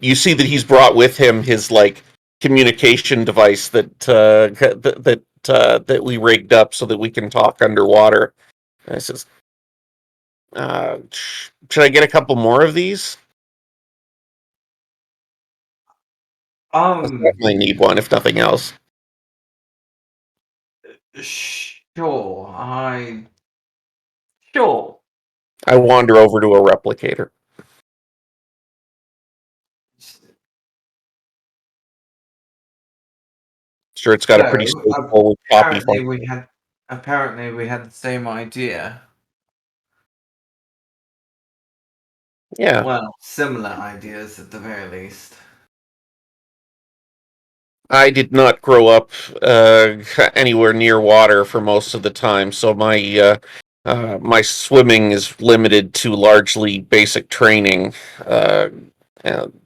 you see that he's brought with him his like communication device that we rigged up so that we can talk underwater. And I says, should I get a couple more of these? I definitely need one, if nothing else. Sure. Sure. I wander over to a replicator. Sure, it's got a pretty So, straightforward copy function. apparently we had the same idea. Yeah. Well, similar ideas at the very least. I did not grow up anywhere near water for most of the time, so my swimming is limited to largely basic training.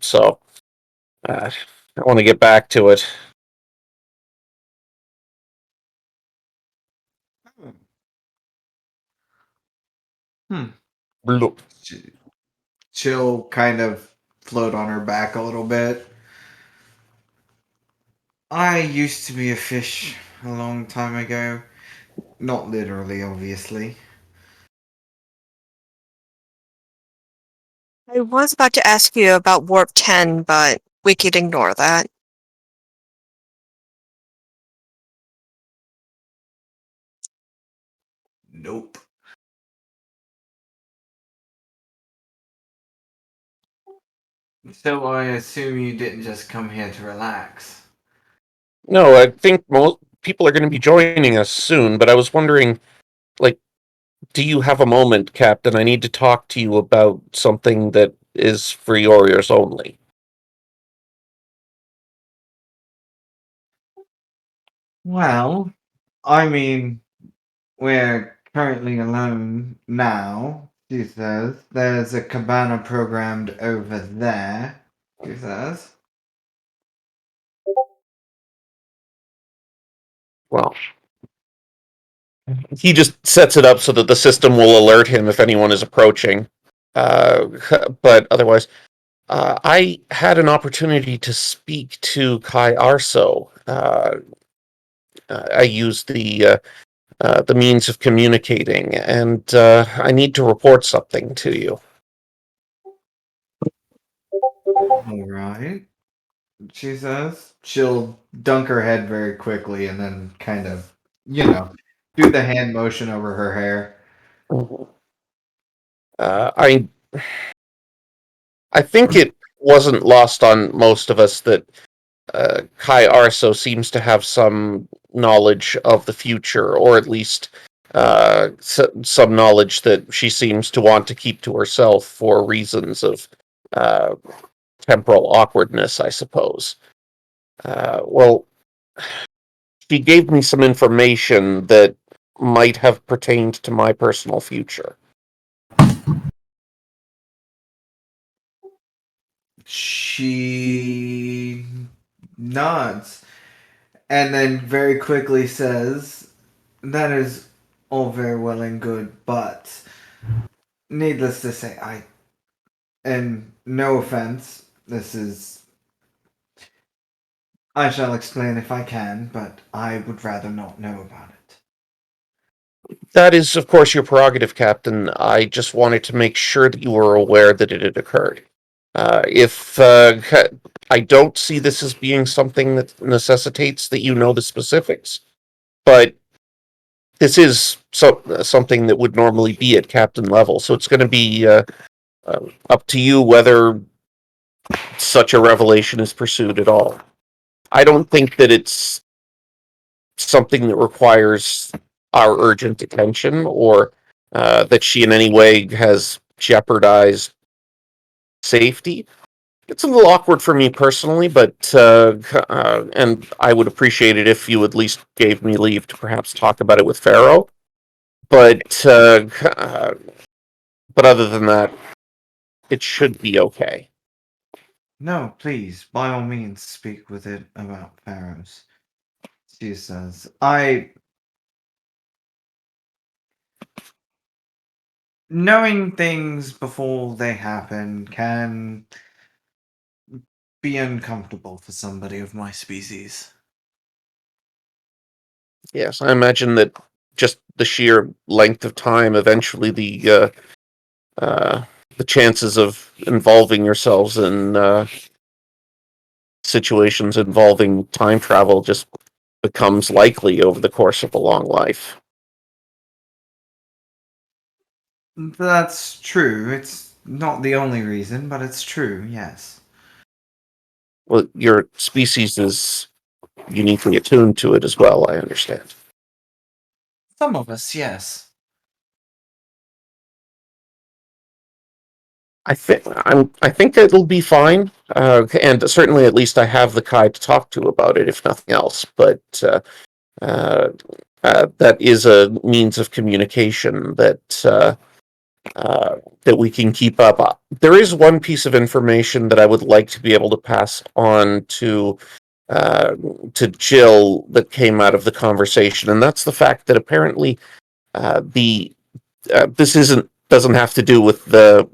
So I want to get back to it. Look. She'll kind of float on her back a little bit. I used to be a fish a long time ago. Not literally, obviously. I was about to ask you about Warp 10, but we could ignore that. Nope. So I assume you didn't just come here to relax. No, I think most people are going to be joining us soon, but I was wondering, like, do you have a moment, Captain? I need to talk to you about something that is for your ears only. Well, I mean, we're currently alone now, she says. There's a cabana programmed over there, she says. Well, he just sets it up so that the system will alert him if anyone is approaching. But otherwise, I had an opportunity to speak to Kai Arso. I used the means of communicating, and I need to report something to you. Alright, she says. She'll dunk her head very quickly and then kind of, do the hand motion over her hair. I think it wasn't lost on most of us that Kai Arso seems to have some knowledge of the future, or at least some knowledge that she seems to want to keep to herself for reasons of temporal awkwardness, I suppose. Well, she gave me some information that might have pertained to my personal future. She nods and then very quickly says, "That is all very well and good, but needless to say, and no offense, I shall explain if I can, but I would rather not know about it." That is, of course, your prerogative, Captain. I just wanted to make sure that you were aware that it had occurred. If I don't see this as being something that necessitates that you know the specifics, but this is something that would normally be at captain level, so it's going to be up to you whether such a revelation is pursued at all. I don't think that it's something that requires our urgent attention, or that she in any way has jeopardized safety. It's a little awkward for me personally, but and I would appreciate it if you at least gave me leave to perhaps talk about it with Pharaoh. But other than that, it should be okay. No, please, by all means, speak with it about Pharaohs. She says, knowing things before they happen can be uncomfortable for somebody of my species. Yes, I imagine that just the sheer length of time, eventually the chances of involving yourselves in situations involving time travel just becomes likely over the course of a long life. That's true. It's not the only reason, but it's true, yes. Well, your species is uniquely attuned to it as well, I understand. Some of us, yes. I think it'll be fine, and certainly at least I have the Kai to talk to about it, if nothing else. But that is a means of communication that we can keep up. There is one piece of information that I would like to be able to pass on to Jill that came out of the conversation, and that's the fact that apparently this doesn't have to do with the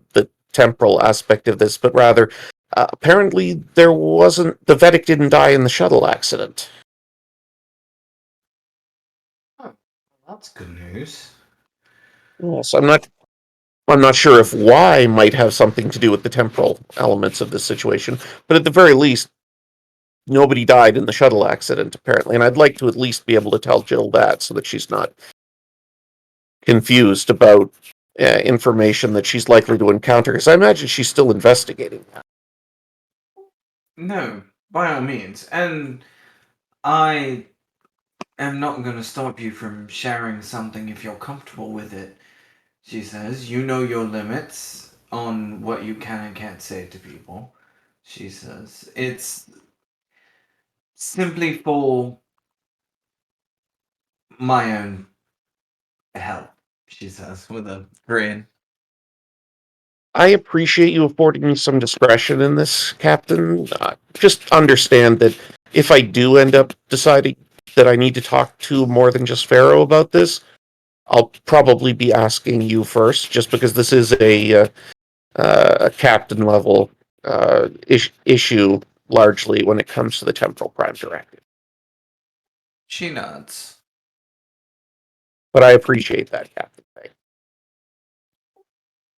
temporal aspect of this, but rather apparently the Vedic didn't die in the shuttle accident. Oh, that's good news. Yes, I'm not sure if Y might have something to do with the temporal elements of this situation, but at the very least, nobody died in the shuttle accident, apparently, and I'd like to at least be able to tell Jill that so that she's not confused about information that she's likely to encounter, because I imagine she's still investigating that. No, by all means. And I am not going to stop you from sharing something if you're comfortable with it. She says, you know your limits on what you can and can't say to people. She says, it's simply for my own help, she says, with a grin. I appreciate you affording me some discretion in this, Captain. Just understand that if I do end up deciding that I need to talk to more than just Pharaoh about this, I'll probably be asking you first, just because this is a captain level issue largely when it comes to the Temporal Prime Directive. She nods. But I appreciate that, Captain.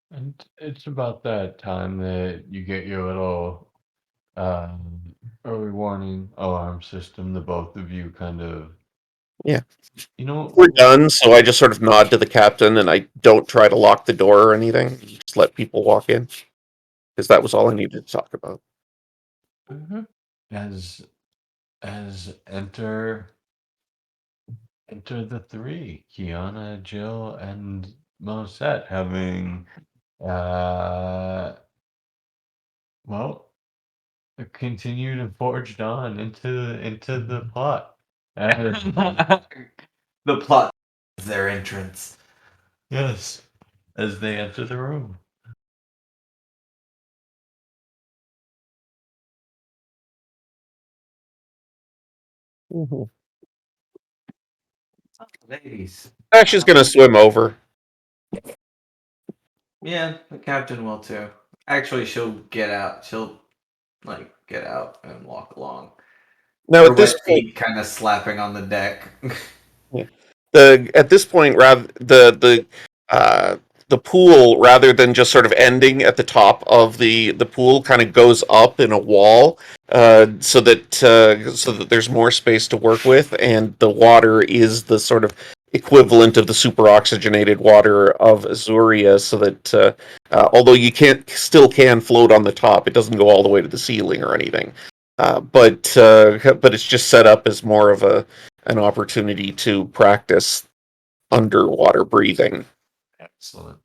And it's about that time that you get your little early warning alarm system. The both of you kind of, Yeah. you know, We're done, so I just sort of nod to the captain and I don't try to lock the door or anything. Just let people walk in. Because that was all I needed to talk about. as enter the three, Kiana, Jill, and Mosette, having well, continued and forged on into the plot. The plot is their entrance. Yes, as they enter the room. Mm-hmm. Ladies. She's gonna swim over. Yeah, the captain will too. Actually, she'll get out. She'll get out and walk along. Now Her at this wet point, feet kind of slapping on the deck. yeah. At this point, rather the pool, rather than just sort of ending at the top of the pool, kind of goes up in a wall, so that there's more space to work with, and the water is the sort of equivalent of the super oxygenated water of Azuria, so that although you still can float on the top, it doesn't go all the way to the ceiling or anything. But it's just set up as more of an opportunity to practice underwater breathing. Excellent.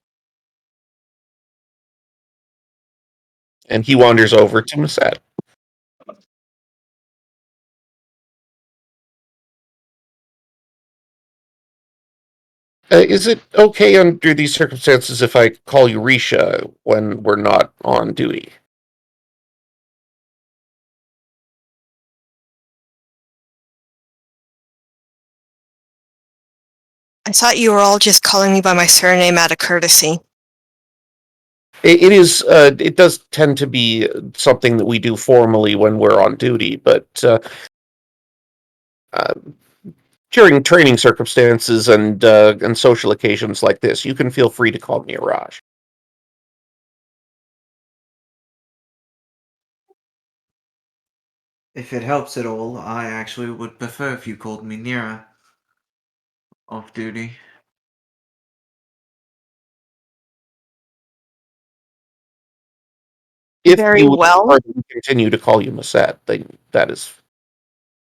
And he wanders over to Masad. Is it okay under these circumstances if I call you Risha when we're not on duty? I thought you were all just calling me by my surname out of courtesy. It is. It does tend to be something that we do formally when we're on duty, but during training circumstances and social occasions like this, you can feel free to call me Raj. If it helps at all, I actually would prefer if you called me Nira. Off duty. If Very you would well. prefer to continue to call you Masad, then that is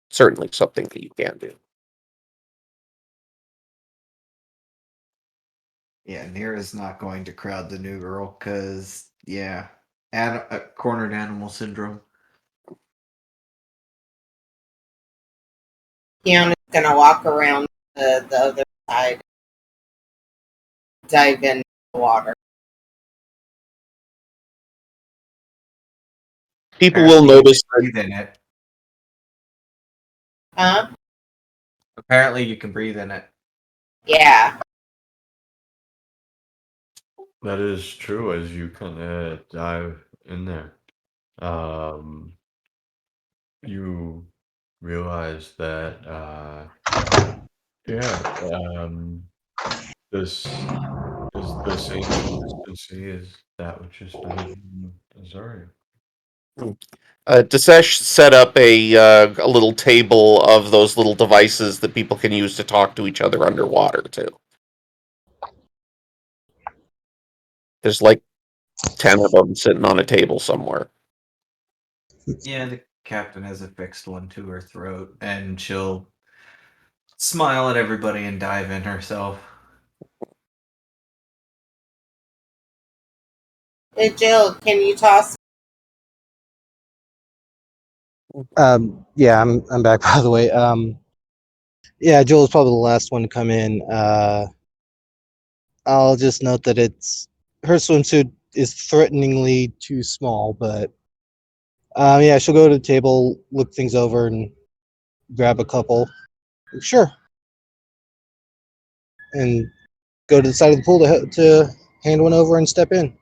certainly something that you can do. Yeah, Nira's not going to crowd the new girl because, yeah, cornered animal syndrome. Kiana's gonna walk around the other side, dive in the water. People will notice breathe in it. Huh? Apparently, you can breathe in it. Yeah. That is true as you kind of dive in there. You realize that, this is the same consistency as that which is found in Azuria. Dasesh set up a little table of those little devices that people can use to talk to each other underwater too. There's like 10 of them sitting on a table somewhere. Yeah, the captain has a fixed one to her throat, and she'll smile at everybody and dive in herself. Hey, Jill, can you toss? Yeah, I'm back by the way. Yeah, Joel's probably the last one to come in. I'll just note that her swimsuit is threateningly too small, but yeah, she'll go to the table, look things over, and grab a couple. Sure. And go to the side of the pool to hand one over and step in.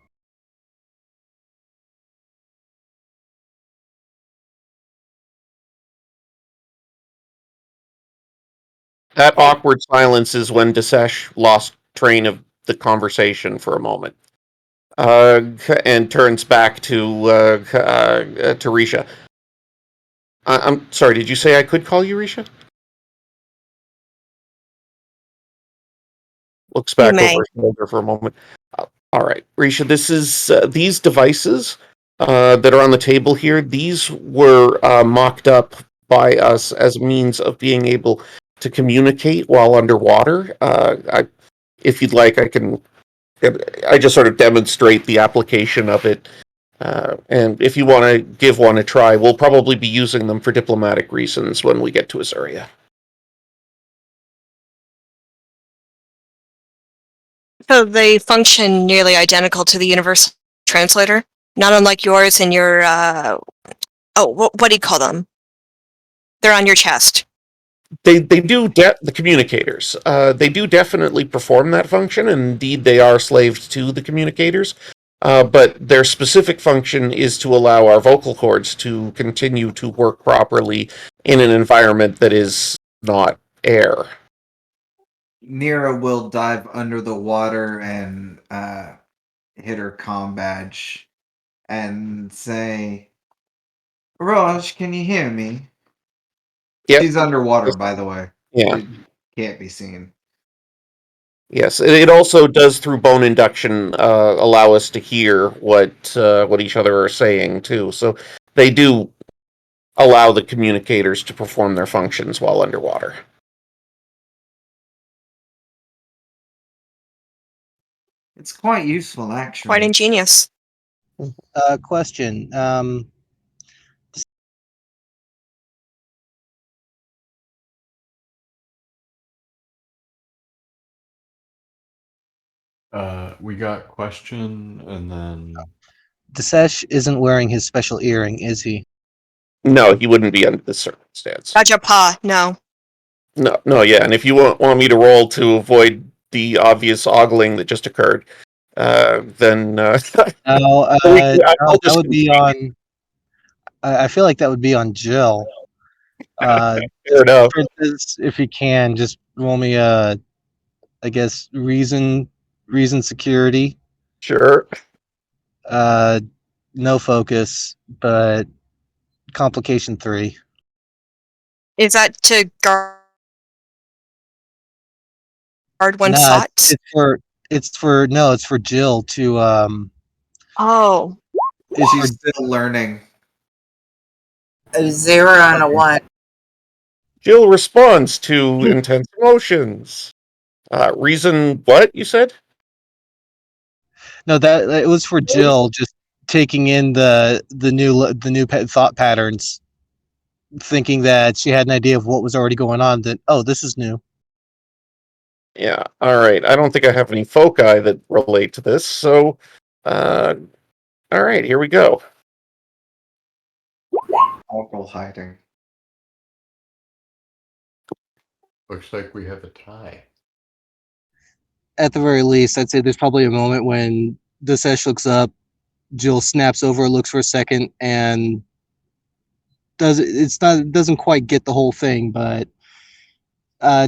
That awkward silence is when Desesh lost train of the conversation for a moment, and turns back to Risha. I'm sorry. Did you say I could call you Risha? Looks You back may. over his shoulder for a moment. All right, Risha. This is these devices that are on the table here. These were mocked up by us as a means of being able to communicate while underwater. If you'd like, I can. I just sort of demonstrate the application of it. And if you want to give one a try, we'll probably be using them for diplomatic reasons when we get to Azaria. So they function nearly identical to the Universal Translator, not unlike yours and your, what do you call them? They're on your chest. They do the communicators. They do definitely perform that function, and indeed they are slaves to the communicators. But their specific function is to allow our vocal cords to continue to work properly in an environment that is not air. Nira will dive under the water and hit her comm badge and say, Rosh, can you hear me? Yep. She's underwater, by the way. Yeah. It can't be seen. Yes, it also does through bone induction allow us to hear what each other are saying too. So they do allow the communicators to perform their functions while underwater. It's quite useful, actually. Quite ingenious. Question. We got question and then Desesh isn't wearing his special earring, is he? No, he wouldn't be under this circumstance. Rajappa, no. No, yeah. And if you want me to roll to avoid the obvious ogling that just occurred, then No, that would be on. I feel like that would be on Jill. Fair enough. Princess, if you can, just roll me I guess reason security. Sure. No focus, but complication 3. Is that to guard one thought? It's for Jill to Oh. She's still learning. A 0 and a 1. Jill responds to intense emotions. Reason what, you said? No, that it was for Jill, just taking in the new thought patterns, thinking that she had an idea of what was already going on. That this is new. Yeah, all right. I don't think I have any foci that relate to this, so all right, here we go. Alcohol hiding. looks like we have a tie. At the very least, I'd say there's probably a moment when Desesh looks up, Jill snaps over, looks for a second, and doesn't quite get the whole thing, but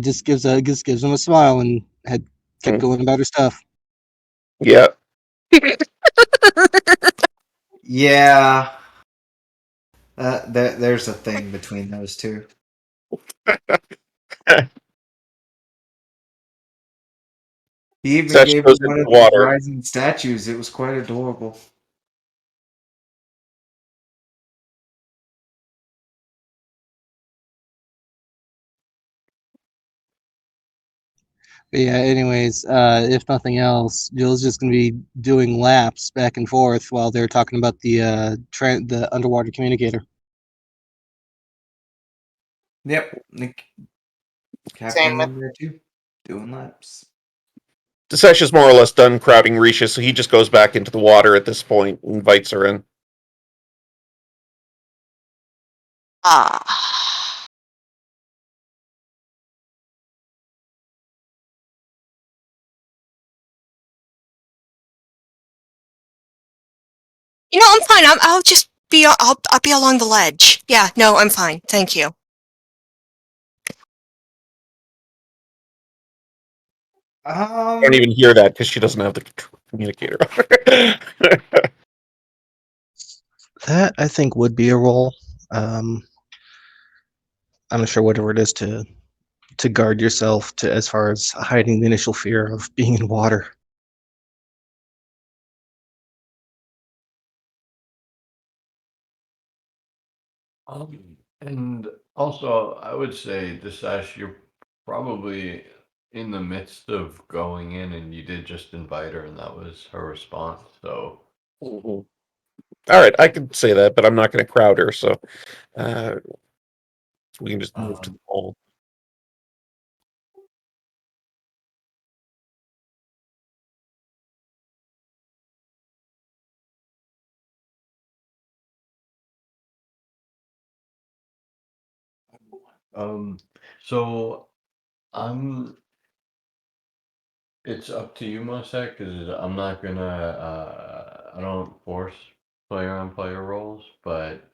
just gives him a smile and had kept going about her stuff. Yeah. Yeah. There's a thing between those two. He even Such gave goes one into of the water. the rising statues. It was quite adorable. But yeah, anyways, if nothing else, Jill's just gonna be doing laps back and forth while they're talking about the underwater communicator. Yep. Nick, Same Captain with in there too, doing laps. Disesh is more or less done crowding Risha, so he just goes back into the water at this point and invites her in. Ah. You know, I'm fine. I'll just be. I'll be along the ledge. Yeah. No, I'm fine. Thank you. Don't even hear that because she doesn't have the communicator. That I think would be a role. I'm not sure whatever it is to guard yourself to as far as hiding the initial fear of being in water. And also, I would say, Disesh, you're probably in the midst of going in, and you did just invite her, and that was her response. So, All right, I can say that, but I'm not going to crowd her, so we can just move to the poll. so I'm. It's up to you, Mosek, because I'm not gonna. I don't force player on player roles, but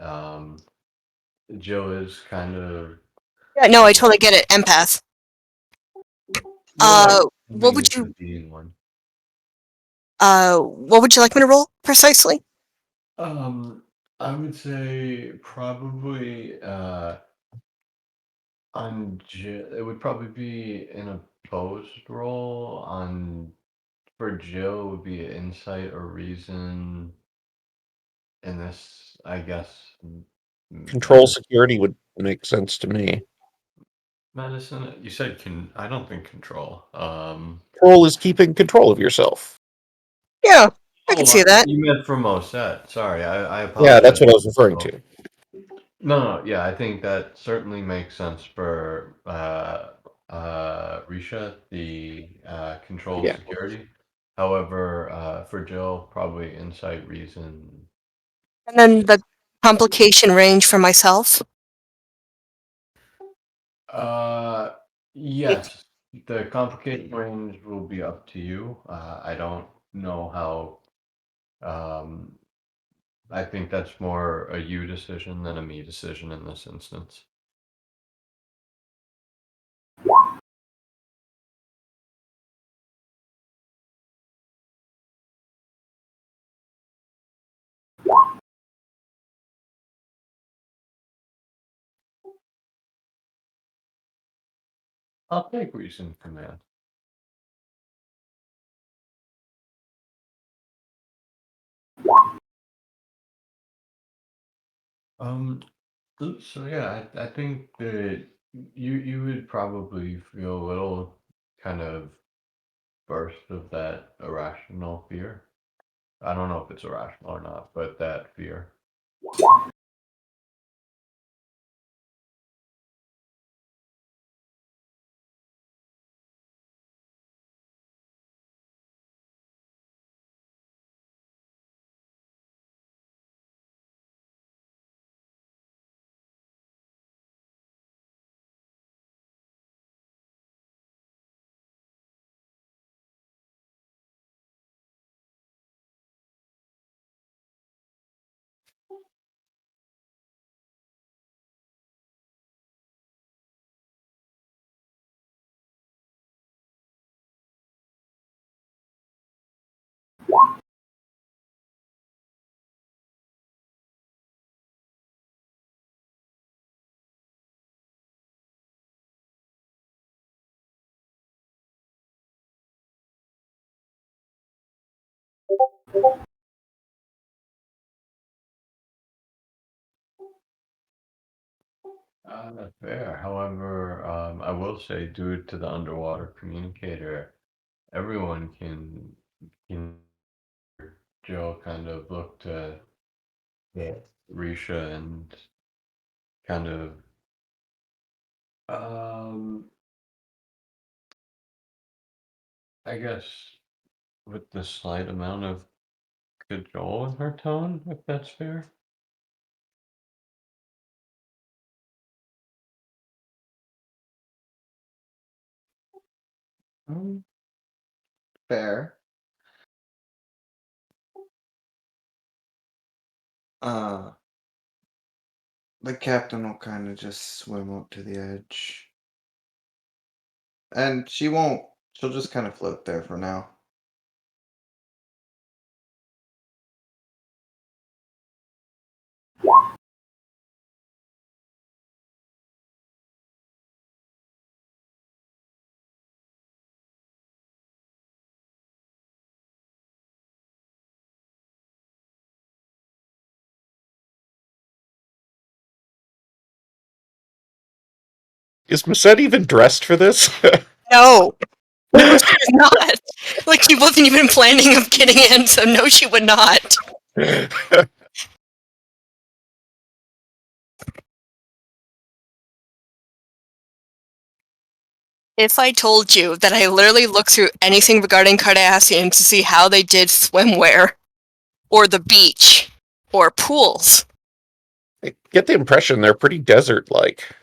Joe is kind of. Yeah. No, I totally get it. Empath. What would you? Being one. What would you like me to roll precisely? I would say probably on it would probably be an opposed role. For Jill it would be an insight or reason. And this, I guess, Control security would make sense to me. medicine. You said I don't think control. Control is keeping control of yourself. Yeah, I can see that. You meant for Moset. Sorry, I apologize. Yeah, that's what I was referring to. No, yeah, I think that certainly makes sense for Risha, the control Yeah. security. However, for Jill, probably insight, reason. And then the complication range for myself. Yes, the complication range will be up to you. I don't know how. I think that's more a you decision than a me decision in this instance. I'll take reason command. So yeah, I think that you would probably feel a little kind of burst of that irrational fear. I don't know if it's irrational or not, but that fear. Fair. However, I will say, due to the underwater communicator, everyone can Joe kind of look to Risha and kind of I guess with the slight amount of cajole in her tone, if that's fair. Fair. The captain will kind of just swim up to the edge. And she won't, she'll just kind of float there for now. Is Masette even dressed for this? No. No, she was not. Like, she wasn't even planning of getting in, so no, she would not. If I told you that I literally looked through anything regarding Cardassian to see how they did swimwear, or the beach, or pools. I get the impression they're pretty desert-like.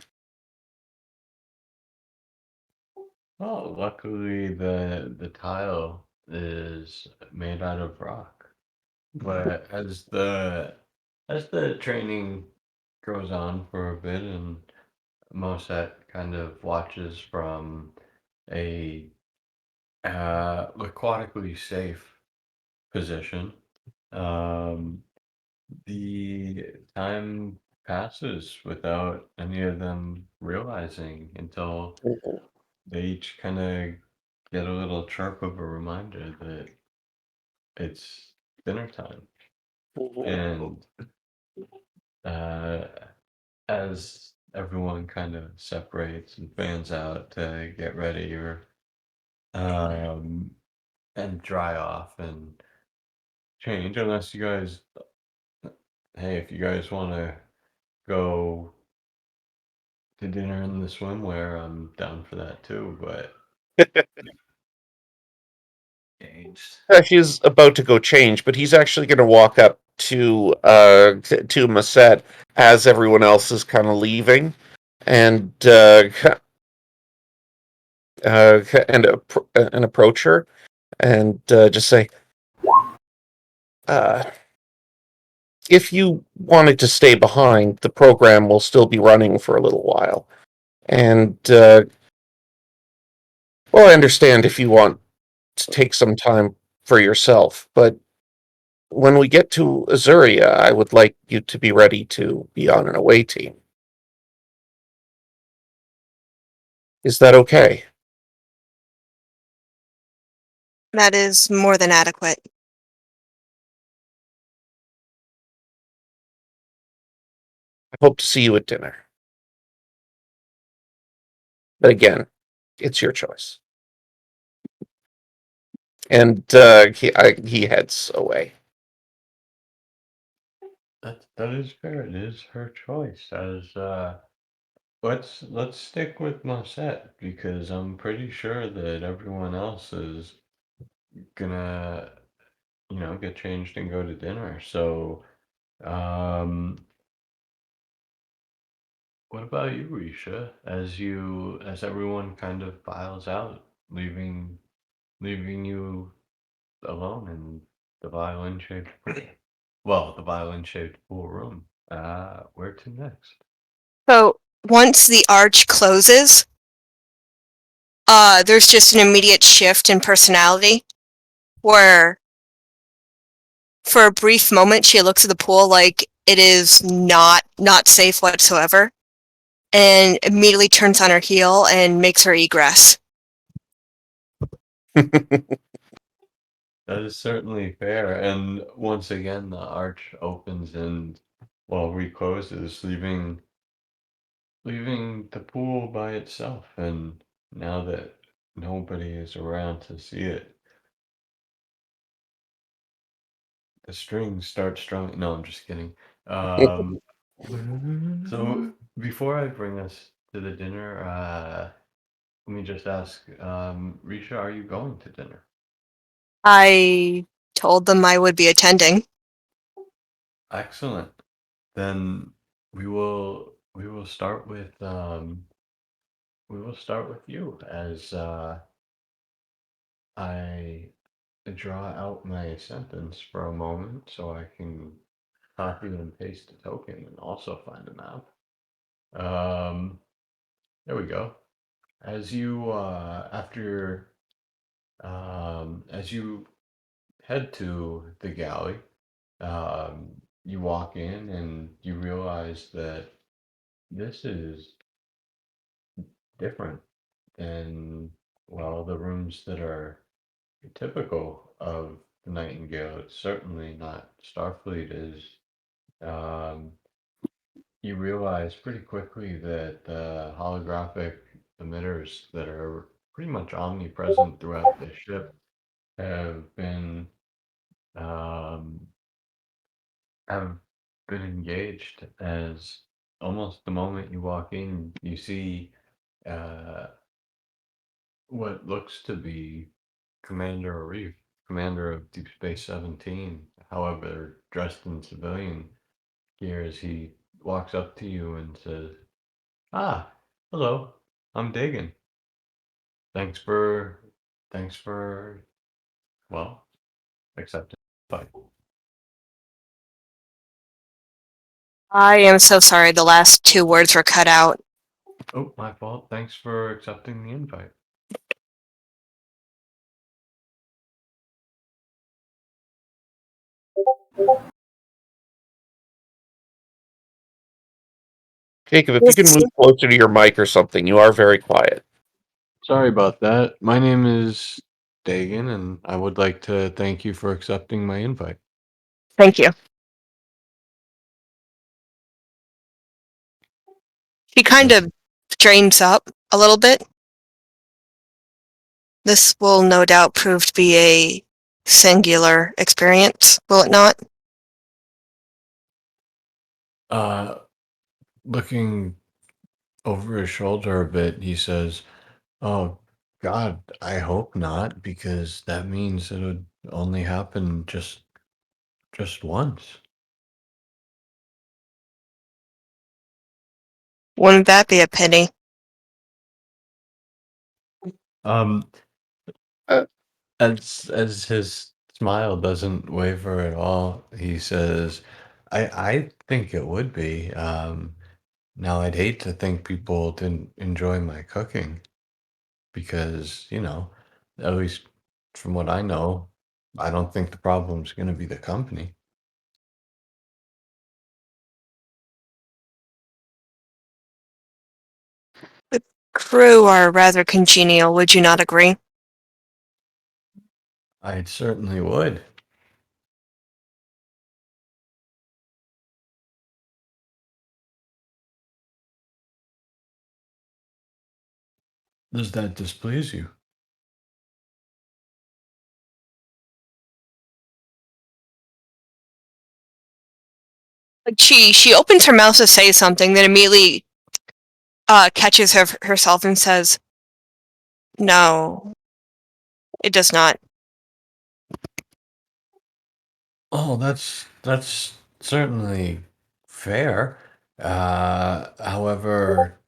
Oh, luckily the tile is made out of rock. But as the training goes on for a bit and Moset kind of watches from a aquatically safe position, the time passes without any of them realizing until they each kind of get a little chirp of a reminder that it's dinner time. And as everyone kind of separates and fans out to get ready or and dry off and change, unless you guys, hey, if you guys want to go to dinner in the swimwear, I'm down for that too. But He's about to go change, but he's actually going to walk up to Masette as everyone else is kind of leaving, and approach her, and just say, "If you wanted to stay behind, the program will still be running for a little while, and well, I understand if you want to take some time for yourself, but when we get to Azuria, I would like you to be ready to be on an away team. Is that okay?" That is more than adequate. I hope to see you at dinner. But again, it's your choice. And he heads away. that is fair. It is her choice. As let's stick with Moset because I'm pretty sure that everyone else is gonna get changed and go to dinner. So what about you, Risha? As everyone kind of files out, leaving you alone in the violin-shaped the violin-shaped pool room. Where to next? So, once the arch closes, there's just an immediate shift in personality, where for a brief moment she looks at the pool like it is not safe whatsoever, and immediately turns on her heel and makes her egress. That is certainly fair. And once again, the arch opens and recloses, leaving leaving the pool by itself, and now that nobody is around to see it, the strings start strumming. No, I'm just kidding. So before I bring us to the dinner, let me just ask, Risha, are you going to dinner? I told them I would be attending. Excellent. Then we will start with you as I draw out my sentence for a moment so I can copy and paste a token and also find a map. There we go. As you as you head to the galley, you walk in and you realize that this is different than, well, the rooms that are typical of the Nightingale. It's certainly not Starfleet is. Um, you realize pretty quickly that the holographic emitters that are pretty much omnipresent throughout the ship have been um, have been engaged. As almost the moment you walk in, you see uh, what looks to be Commander Arif, commander of Deep Space 17, however, dressed in civilian gear, as he walks up to you and says, "Ah, hello, I'm Dagan. Thanks for, thanks for, well, accepting the fight." I am so sorry. The last two words were cut out. Oh, my fault. Thanks for accepting the invite. Jacob, if you can move closer to your mic or something, you are very quiet. Sorry about that. My name is Dagan, and I would like to thank you for accepting my invite. Thank you. He kind of strains up a little bit. This will no doubt prove to be a singular experience, will it not? Looking over his shoulder a bit, he says, "Oh, God, I hope not, because that means it would only happen just once." Wouldn't that be a pity? Um, as his smile doesn't waver at all, he says, "I think it would be. Now I'd hate to think people didn't enjoy my cooking, because, at least from what I know, I don't think the problem's going to be the company." The crew are rather congenial, would you not agree? I certainly would. Does that displease you? Like she opens her mouth to say something, then immediately catches herself and says, "No, it does not." Oh, that's certainly fair. However,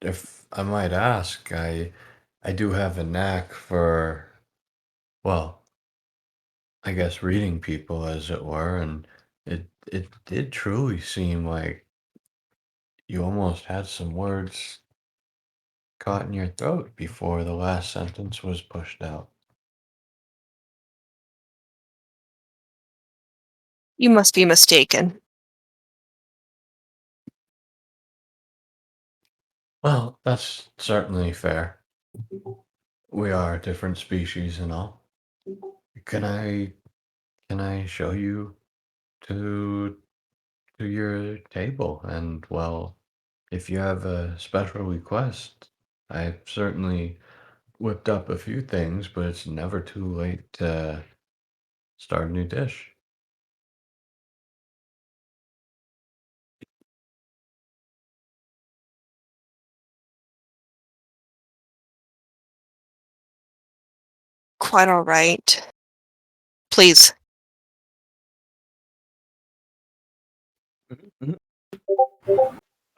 if I might ask, I do have a knack for, well, I guess reading people, as it were, and it did truly seem like you almost had some words caught in your throat before the last sentence was pushed out. You must be mistaken. Well, that's certainly fair. We are different species and all. Can I show you to your table and, well, if you have a special request, I've certainly whipped up a few things, but it's never too late to start a new dish. Quite all right. Please.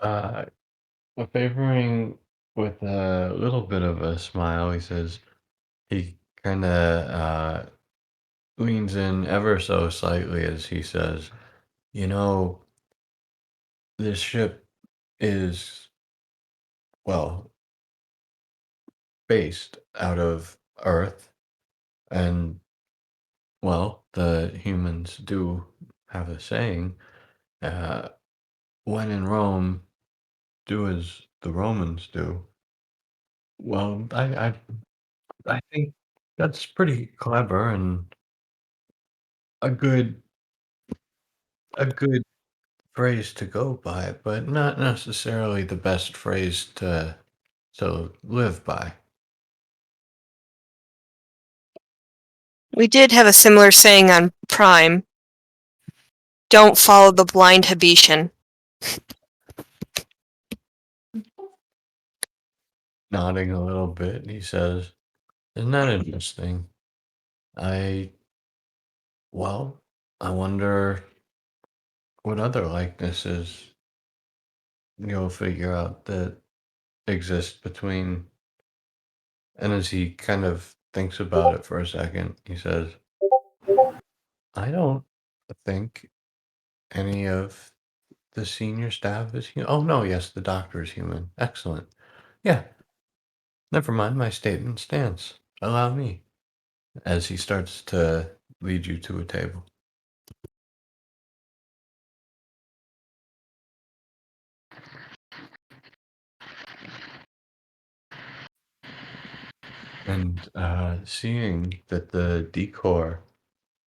Uh, favoring with a little bit of a smile, he says, he kind of leans in ever so slightly as he says, you know, this ship is, well, based out of Earth, and, well, the humans do have a saying, uh, when in Rome, do as the Romans do. Well, I think that's pretty clever and a good a good phrase to go by, but not necessarily the best phrase to live by. We did have a similar saying on Prime. Don't follow the blind Habitian. Nodding a little bit, he says, "Isn't that interesting? I well, I wonder what other likenesses you'll figure out that exist between." And as he kind of thinks about it for a second, he says, "I don't think any of the senior staff is human. Oh, no, yes, the doctor is human. Excellent. Yeah, never mind, my statement stands. Allow me." As he starts to lead you to a table. And seeing that the decor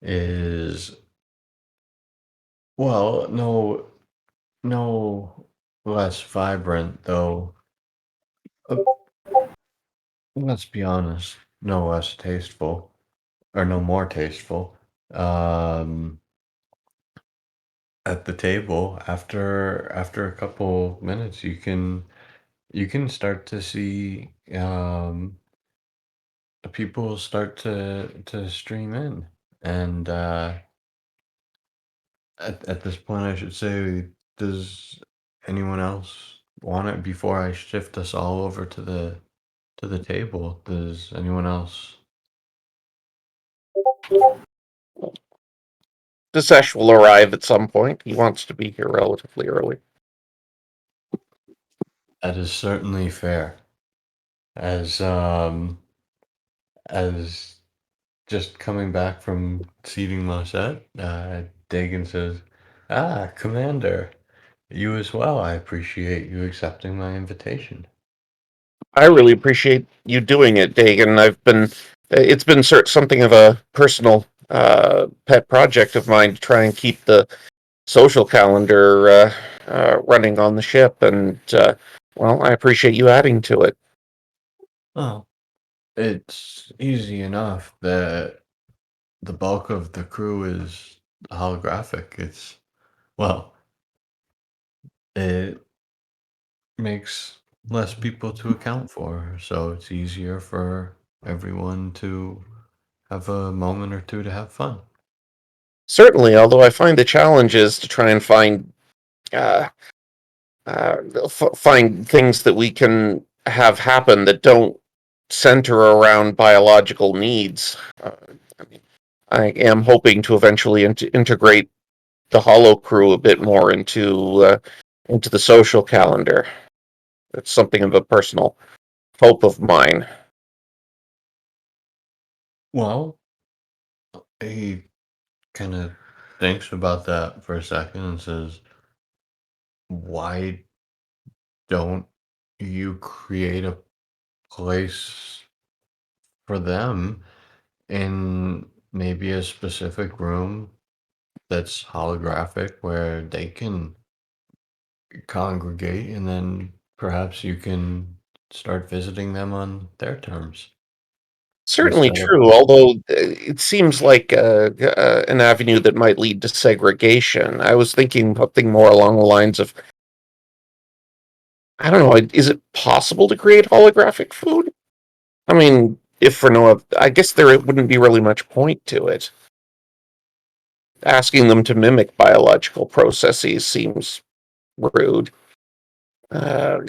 is, well, no less vibrant, though. uh, Let's be honest, no less tasteful, or no more tasteful. Um, at the table, after a couple minutes, you can start to see people start to stream in, and at this point, I should say, does anyone else want it before I shift us all over to the table? Does anyone else? Disesh will arrive at some point. He wants to be here relatively early. That is certainly fair. As just coming back from seating Mosette, Dagon says, "Ah, Commander, you as well. I appreciate you accepting my invitation." I really appreciate you doing it, Dagan. It's been something of a personal pet project of mine to try and keep the social calendar running on the ship, and well, I appreciate you adding to it. Oh, it's easy enough that the bulk of the crew is holographic. Well, it makes less people to account for, so it's easier for everyone to have a moment or two to have fun. Certainly, although I find the challenge is to try and find uh, find things that we can have happen that don't center around biological needs. I mean, I am hoping to eventually integrate the Hollow Crew a bit more into the social calendar. It's something of a personal hope of mine. Well, he kind of thinks about that for a second and says, "Why don't you create a place for them in maybe a specific room that's holographic where they can congregate, and then perhaps you can start visiting them on their terms. Certainly Instead of true, although it seems like an avenue that might lead to segregation. I was thinking something more along the lines of, I don't know, is it possible to create holographic food? I mean, if for no, I guess there wouldn't be really much point to it. Asking them to mimic biological processes seems rude. I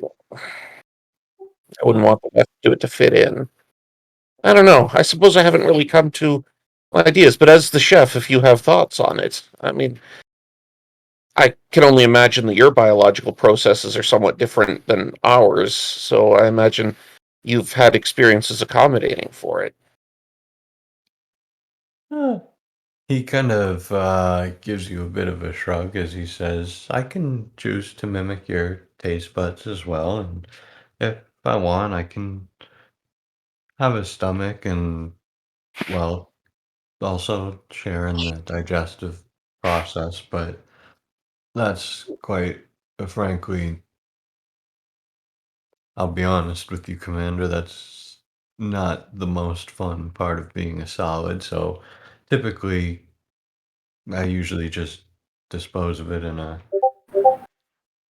wouldn't want them to do it to fit in. I don't know. I suppose I haven't really come to ideas, but as the chef, if you have thoughts on it, I mean, I can only imagine that your biological processes are somewhat different than ours, so I imagine you've had experiences accommodating for it. he kind of gives you a bit of a shrug as he says, I can choose to mimic your taste buds as well, and if I want, I can have a stomach and, well, also share in the digestive process, but that's quite frankly, I'll be honest with you, Commander, that's not the most fun part of being a solid, so typically I usually just dispose of it in a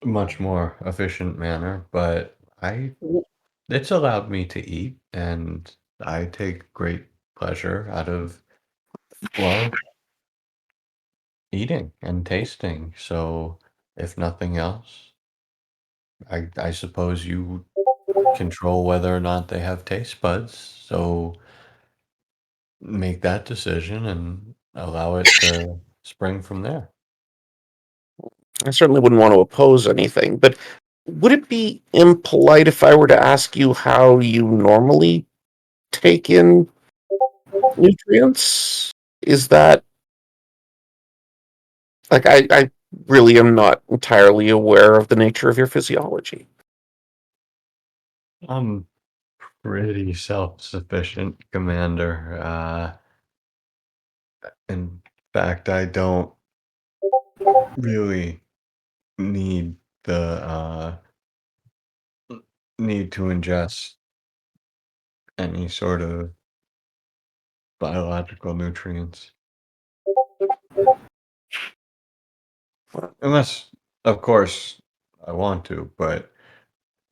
much more efficient manner, but it's allowed me to eat, and I take great pleasure out of, well, eating and tasting. So, if nothing else, I suppose you control whether or not they have taste buds. So, make that decision and allow it to spring from there. I certainly wouldn't want to oppose anything, but would it be impolite if I were to ask you how you normally take in nutrients? Is that like I really am not entirely aware of the nature of your physiology. I'm pretty self-sufficient, Commander. In fact, I don't really need the need to ingest any sort of biological nutrients. Unless, of course, I want to, but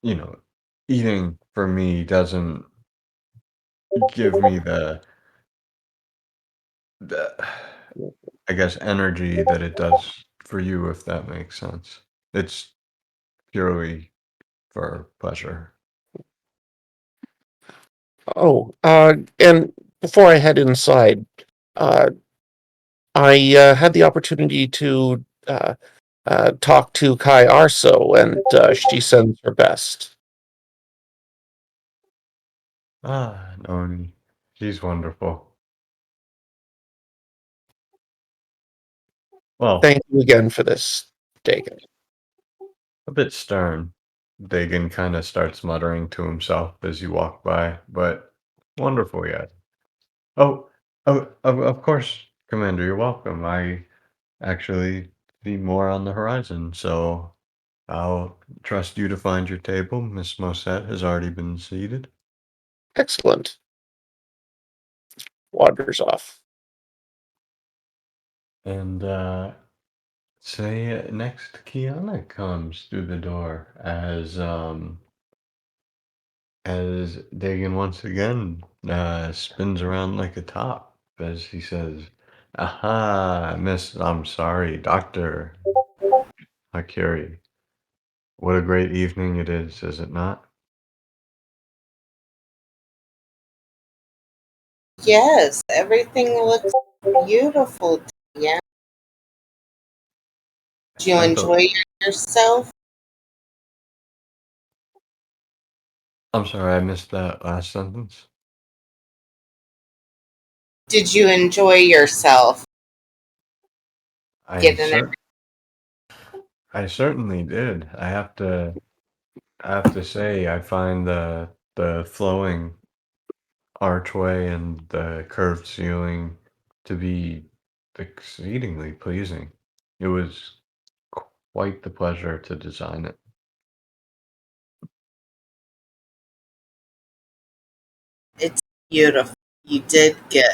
you know, eating for me doesn't give me the I guess energy that it does for you, if that makes sense. It's purely for pleasure. Oh, and before I head inside, uh, I had the opportunity to talk to Kai Arso, and she sends her best. Ah, Noni. She's wonderful. Well, Thank you again for this, Dagon. a bit stern. Dagon kind of starts muttering to himself as you walk by, but wonderful yet. Oh, of course, Commander, you're welcome. I actually see more on the horizon, so I'll trust you to find your table. Miss Mosette has already been seated. Excellent. Wanders off. And say next Kiana comes through the door as Dagon once again spins around like a top as he says, "Aha, I'm sorry, Doctor Hakiri. What a great evening it is it not?" Yes, everything looks beautiful. Yeah. Did you I thought, enjoy yourself? I'm sorry, I missed that last sentence. Did you enjoy yourself? I Given cer- I certainly did. I have to say I find the flowing archway and the curved ceiling to be exceedingly pleasing. It was quite the pleasure to design it. It's beautiful. You did good.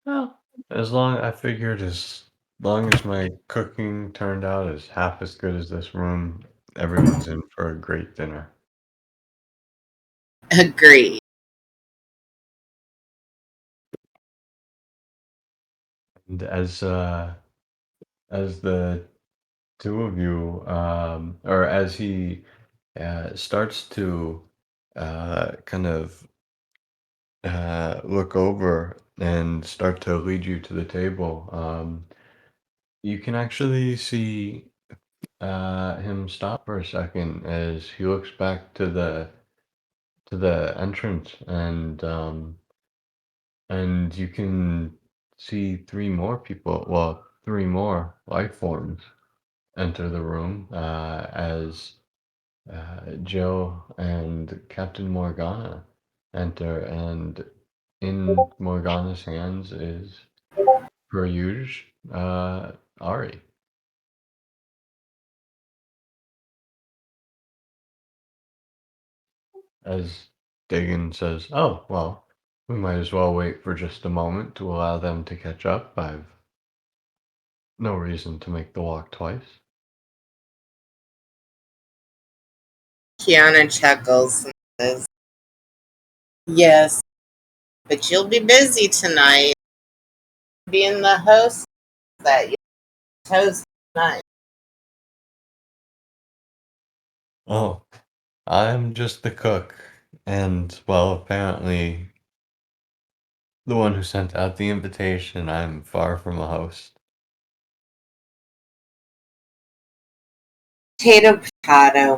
Well, I figured as long as my cooking turned out as half as good as this room, everyone's in for a great dinner. Agreed. And as the two of you, or as he starts to kind of look over and start to lead you to the table, you can actually see him stop for a second as he looks back to the entrance, and you can see three more life forms enter the room as Joe and Captain Morgana enter, and in Morgana's hands is Peruge Ari. As Dagon says, "Oh, well, we might as well wait for just a moment to allow them to catch up. I've no reason to make the walk twice." Kiana chuckles and says, yes, but you'll be busy tonight. Being the host that you host tonight. Oh, I'm just the cook, and, well, apparently the one who sent out the invitation. I'm far from a host. Potato, potato.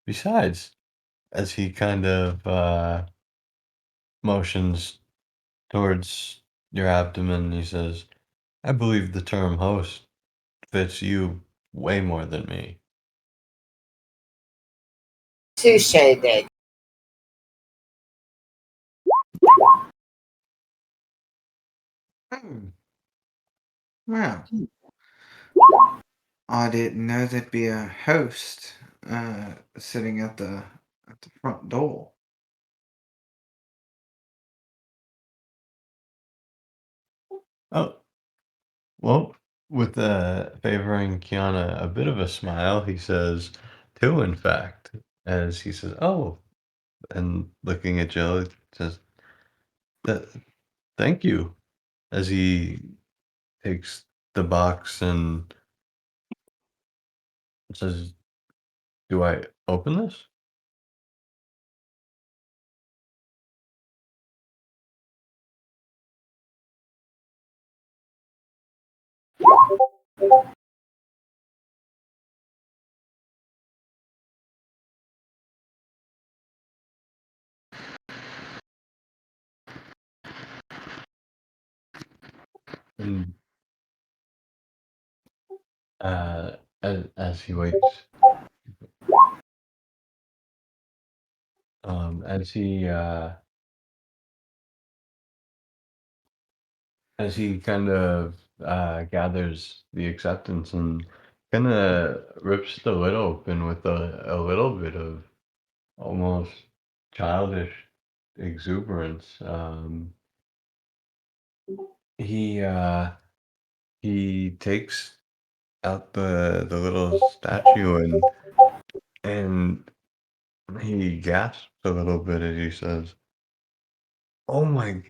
Besides, as he kind of motions towards your abdomen, he says, "I believe the term host fits you way more than me." Touche, Dick. Well, I didn't know there'd be a host sitting at the front door. Oh, well, with favoring Kiana a bit of a smile, he says, two, in fact, as he says, "Oh," and looking at Joe, he says, "Thank you," as he takes the box and says, "Do I open this?" And as he waits, as he kind of gathers the acceptance and kind of rips the lid open with a little bit of almost childish exuberance. He takes out the little statue, and he gasps a little bit as he says, "Oh my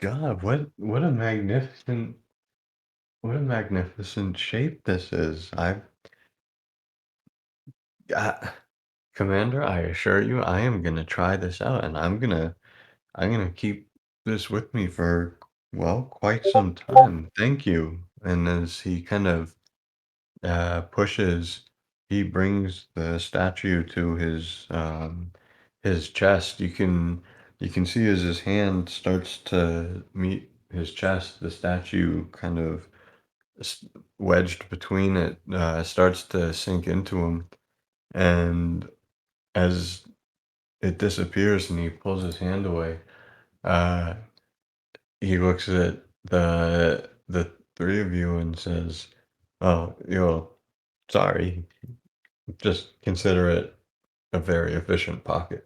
God, what a magnificent shape this is. Uh, Commander, I assure you, I am gonna try this out, and I'm gonna keep this with me for, well, quite some time. Thank you." And as he kind of pushes, he brings the statue to his chest. You can see as his hand starts to meet his chest, the statue kind of wedged between it starts to sink into him, and as it disappears and he pulls his hand away, uh, he looks at the three of you and says, "Oh, sorry. Just consider it a very efficient pocket."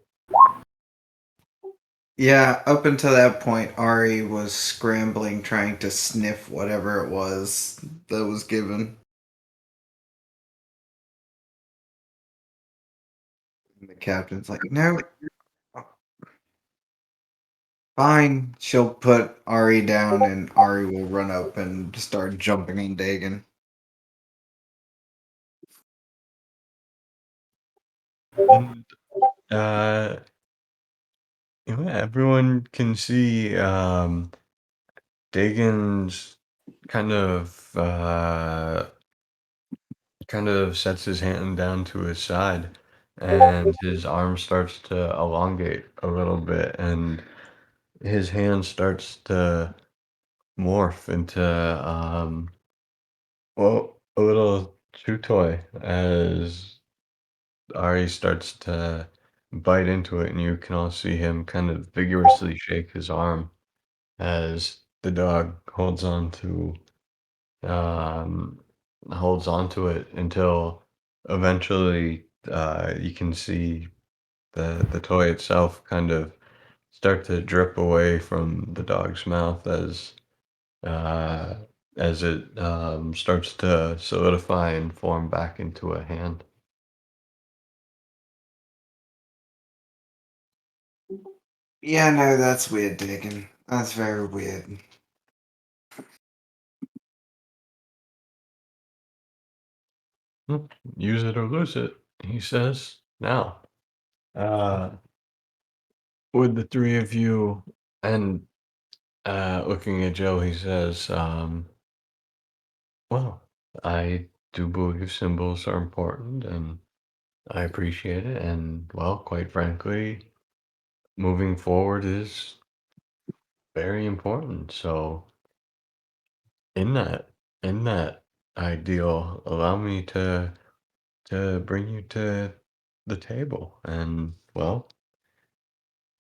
Yeah, up until that point, Ari was scrambling, trying to sniff whatever it was that was given. And the captain's like, no. Fine. She'll put Ari down, and Ari will run up and start jumping on Dagon. And everyone can see Dagon's kind of sets his hand down to his side, and his arm starts to elongate a little bit, and his hand starts to morph into a little chew toy as Ari starts to bite into it, and you can all see him kind of vigorously shake his arm as the dog holds on to it until eventually you can see the toy itself kind of start to drip away from the dog's mouth uh, as it starts to solidify and form back into a hand. Yeah, no, that's weird, Dagon. That's very weird. Use it or lose it, he says. Now, with the three of you and looking at Joe, he says, well, I do believe symbols are important and I appreciate it. And, well, quite frankly, moving forward is very important. So, in that, in that ideal, allow me to bring you to the table, and well,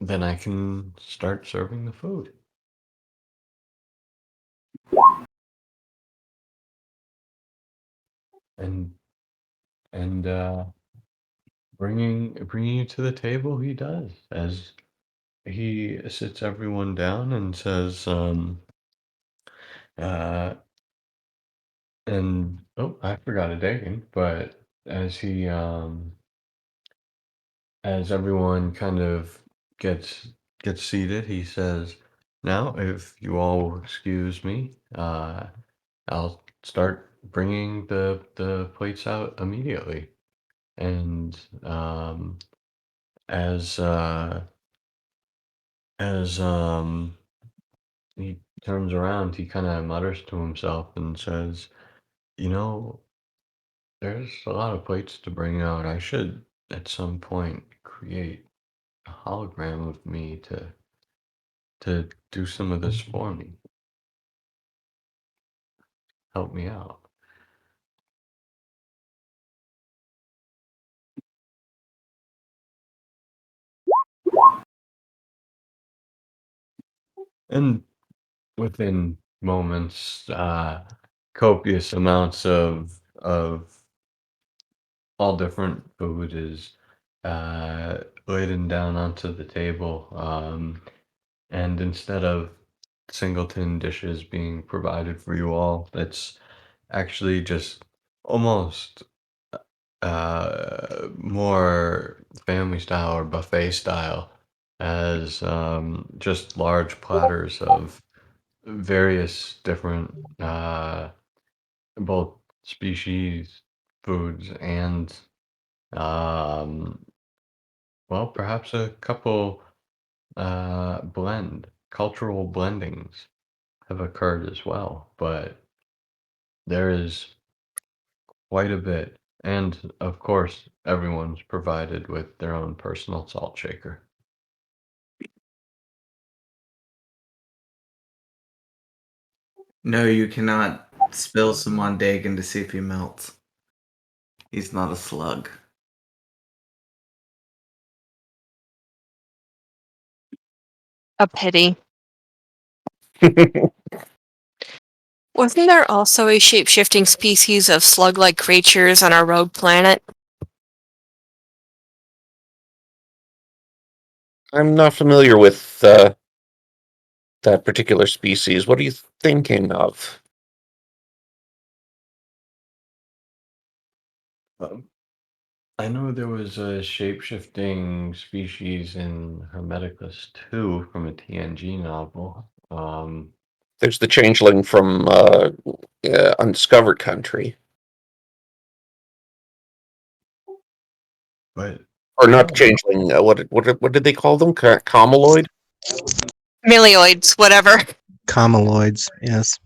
then I can start serving the food. And bringing you to the table, he does as he sits everyone down and says, uh, and oh, I forgot a Dagon, but as he as everyone kind of gets seated, he says, "Now, if you all will excuse me, I'll start bringing the plates out immediately." And as as he turns around, he kind of mutters to himself and says, "You know, there's a lot of plates to bring out. I should at some point create a hologram of me to do some of this for me. Help me out." And within moments, copious amounts of all different food is laden down onto the table. And instead of singleton dishes being provided for you all, it's actually just almost more family style or buffet style, as just large platters of various different both species foods and um, well, perhaps a couple cultural blendings have occurred as well, but there is quite a bit. And of course, everyone's provided with their own personal salt shaker. No, you cannot spill some on Dagon to see if he melts. He's not a slug. A pity. Wasn't there also a shape-shifting species of slug-like creatures on our rogue planet? I'm not familiar with that particular species. What are you thinking of? I know there was a shape-shifting species in Hermeticus 2 from a TNG novel. There's the changeling from Undiscovered Country. But Or not changeling. What did they call them? Comaloid? Milioids, whatever. Comaloids, yes.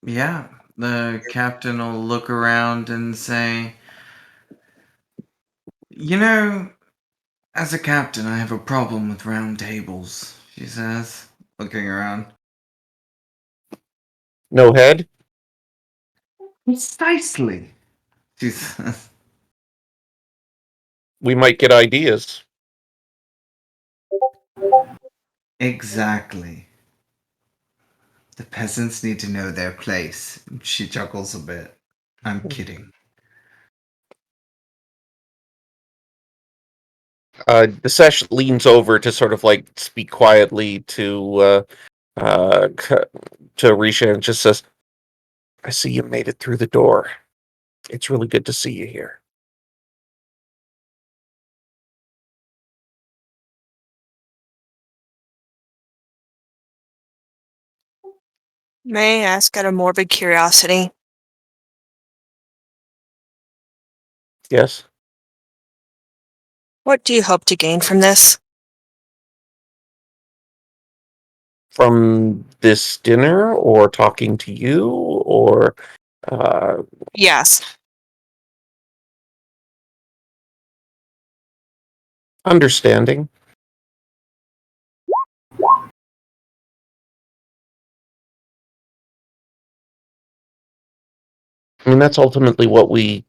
Yeah, the captain will look around and say, "You know, as a captain, I have a problem with round tables," she says, looking around. No head? Precisely, she says. We might get ideas. Exactly. The peasants need to know their place. She chuckles a bit. I'm kidding. Desesh leans over to sort of like speak quietly to Risha and just says, "I see you made it through the door. It's really good to see you here." May I ask out of morbid curiosity? Yes? What do you hope to gain from this? From this dinner, or talking to you, or Yes. understanding? I mean, that's ultimately what we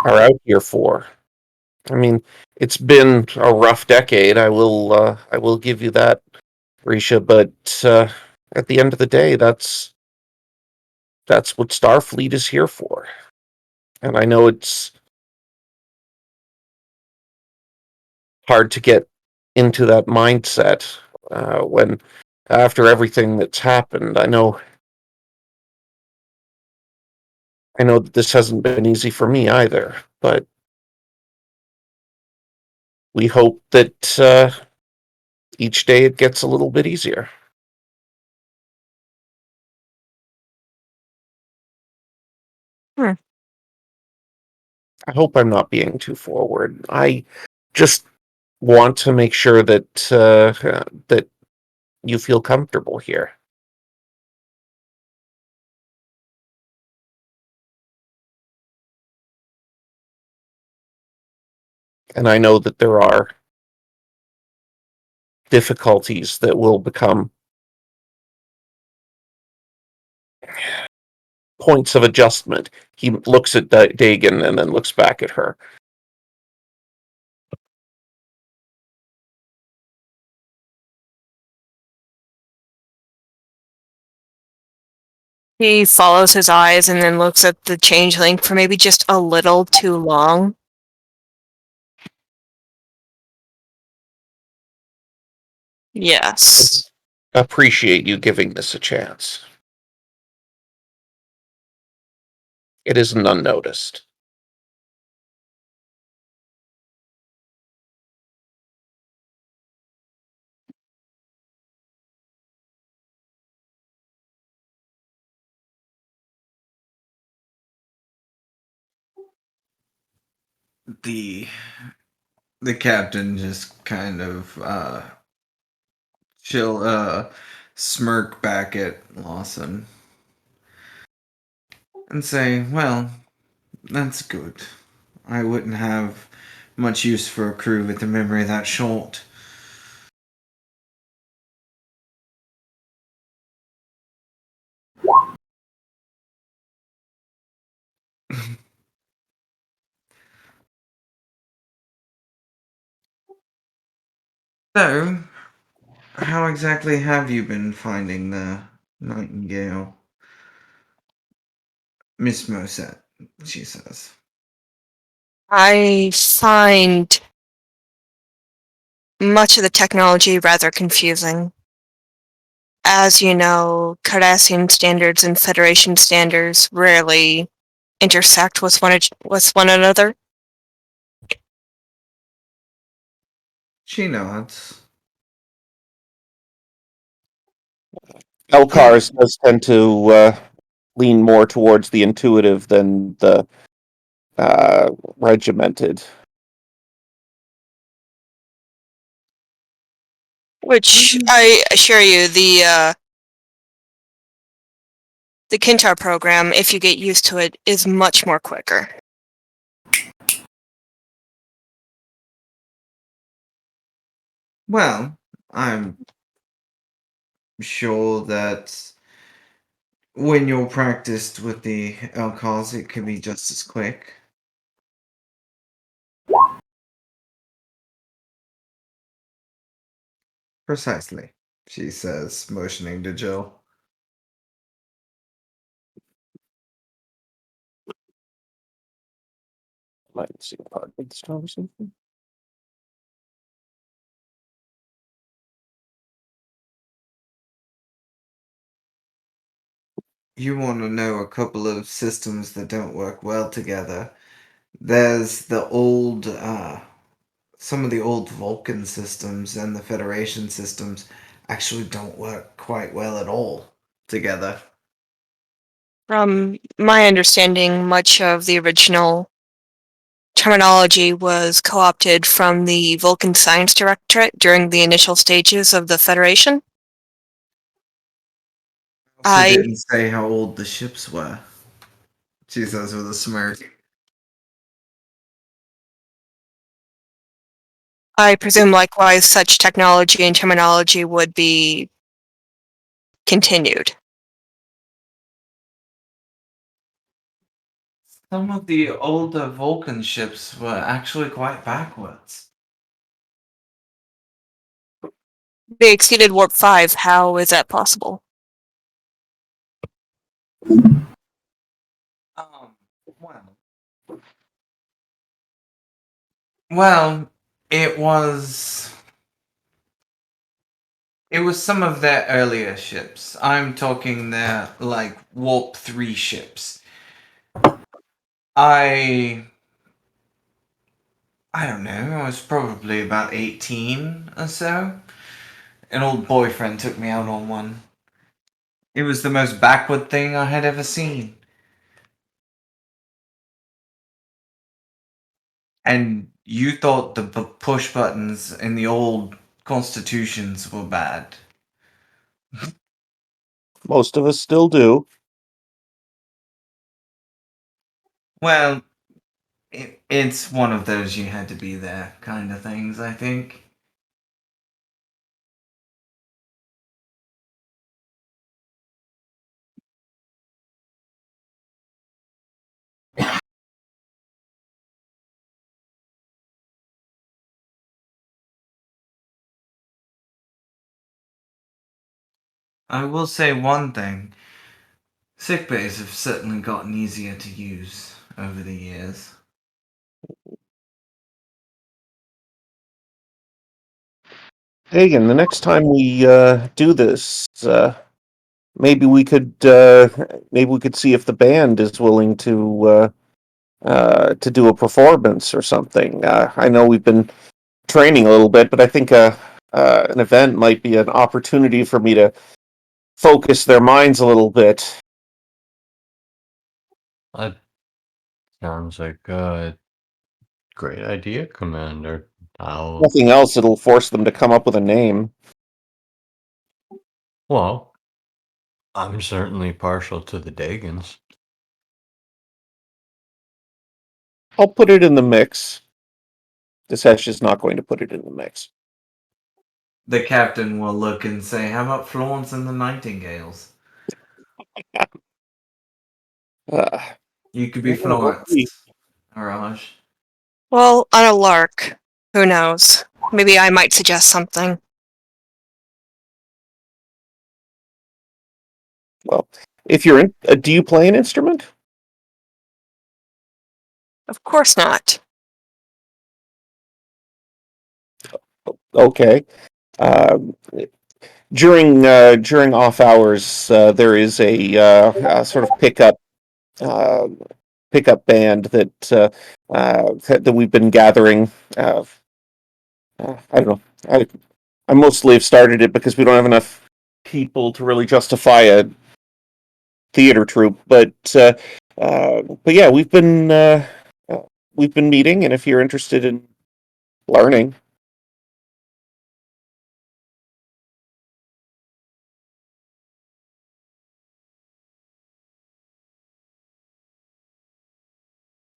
are out here for. I mean, it's been a rough decade. I will give you that, Risha. But at the end of the day, that's what Starfleet is here for. And I know it's hard to get into that mindset when, after everything that's happened, I know that this hasn't been easy for me either. But we hope that each day it gets a little bit easier. Hmm. I hope I'm not being too forward. I just want to make sure that that you feel comfortable here. And I know that there are difficulties that will become points of adjustment. He looks at Dagon and then looks back at her. He follows his eyes and then looks at the changeling for maybe just a little too long. Yes. Appreciate you giving this a chance. It isn't unnoticed. The captain just kind of smirk back at Lawson and say, "Well, that's good. I wouldn't have much use for a crew with a memory that short." So, how exactly have you been finding the Nightingale? Miss Moset, she says. I find much of the technology rather confusing. As you know, Cardassian standards and Federation standards rarely intersect with one another. She nods. Elcars does tend to lean more towards the intuitive than the regimented. Which I assure you, the Kintar program, if you get used to it, is much more quicker. Well, I'm sure that when you're practiced with the Elcars, it can be just as quick. Precisely, she says, motioning to Jill. Might see a part of this conversation. You want to know a couple of systems that don't work well together. There's the old, some of the old Vulcan systems and the Federation systems actually don't work quite well at all together. From my understanding, much of the original terminology was co-opted from the Vulcan Science Directorate during the initial stages of the Federation. She didn't say how old the ships were. She says with a smirk. I presume likewise such technology and terminology would be continued. Some of the older Vulcan ships were actually quite backwards. They exceeded Warp 5. How is that possible? Well, it was some of their earlier ships. I'm talking their like Warp 3 ships. I don't know, I was probably about 18 or so. An old boyfriend took me out on one. It was the most backward thing I had ever seen. And you thought the push buttons in the old constitutions were bad. Most of us still do. Well, it's one of those you had to be there kind of things, I think. I will say one thing. Sick bays have certainly gotten easier to use over the years. Hagen, the next time we do this, maybe we could see if the band is willing to do a performance or something. I know we've been training a little bit, but I think an event might be an opportunity for me to focus their minds a little bit. That sounds like a great idea, Commander. Nothing else, it'll force them to come up with a name. Well, I'm certainly partial to the Dagans. I'll put it in the mix. Disesh is not going to put it in the mix. The captain will look and say, how about Florence and the Nightingales? You could be Florence, Raj. Well, on a lark. Who knows? maybe I might suggest something. Well, if you're in, do you play an instrument? Of course not. Okay. Um, during off hours, there is a sort of uh, pickup band that we've been gathering. I don't know. I mostly have started it because we don't have enough people to really justify a theater troupe, but yeah, we've been meeting, and if you're interested in learning.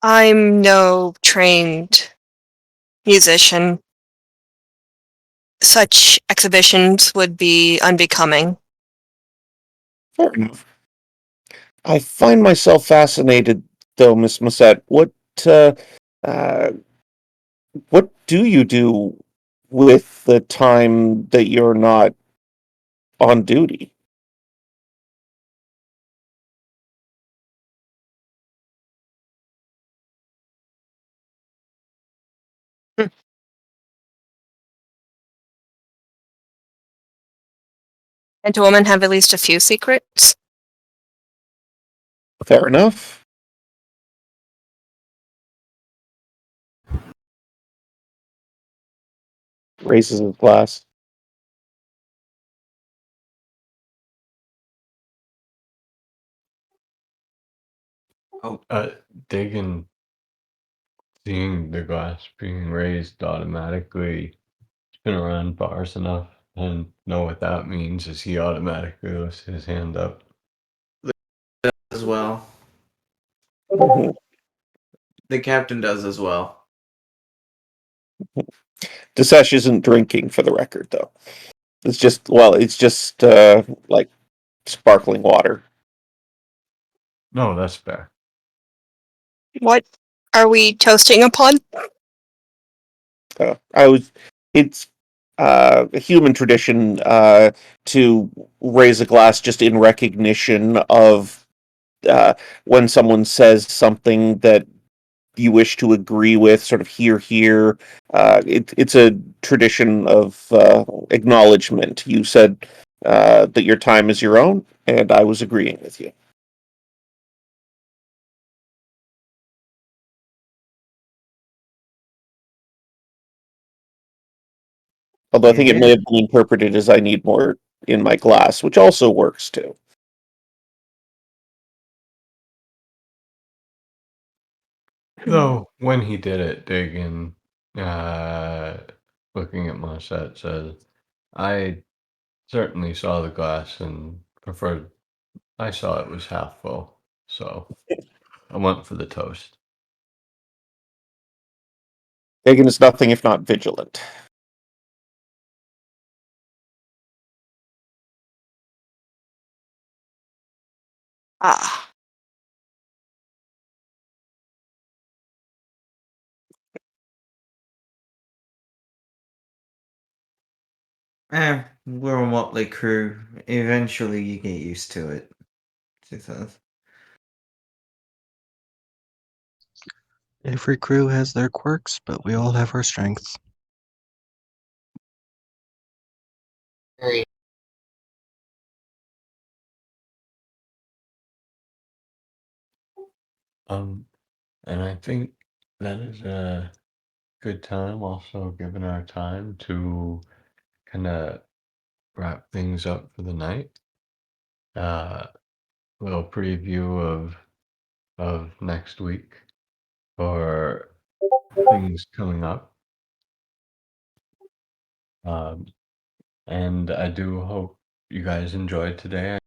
I'm no trained musician. Such exhibitions would be unbecoming. Fair enough. I find myself fascinated, though, Miss Musette. Uh, uh, what do you do with the time that you're not on duty? Hmm. Can't a woman have at least a few secrets? Fair enough. Raises his glass. Digging, seeing the glass being raised automatically, been around bars enough and know what that means is he automatically lifts his hand up. As well. Mhm. The captain does as well. Desesh isn't drinking, for the record, though. It's just like sparkling water. No, that's fair. What are we toasting upon? It's a human tradition to raise a glass just in recognition of when someone says something that you wish to agree with, sort of hear. It's a tradition of acknowledgement. You said that your time is your own, and I was agreeing with you. Although I think it may have been interpreted as I need more in my glass, which also works too. Though when he did it, Diggin, looking at Marset, says, I certainly saw the glass and preferred, I saw it was half full, so I went for the toast. Hagen is nothing if not vigilant. Ah. We're a motley crew. Eventually you get used to it, she says. Every crew has their quirks, but we all have our strengths. And I think that is a good time, also given our time to kind of wrap things up for the night. Little preview of next week for things coming up. And I do hope you guys enjoyed today.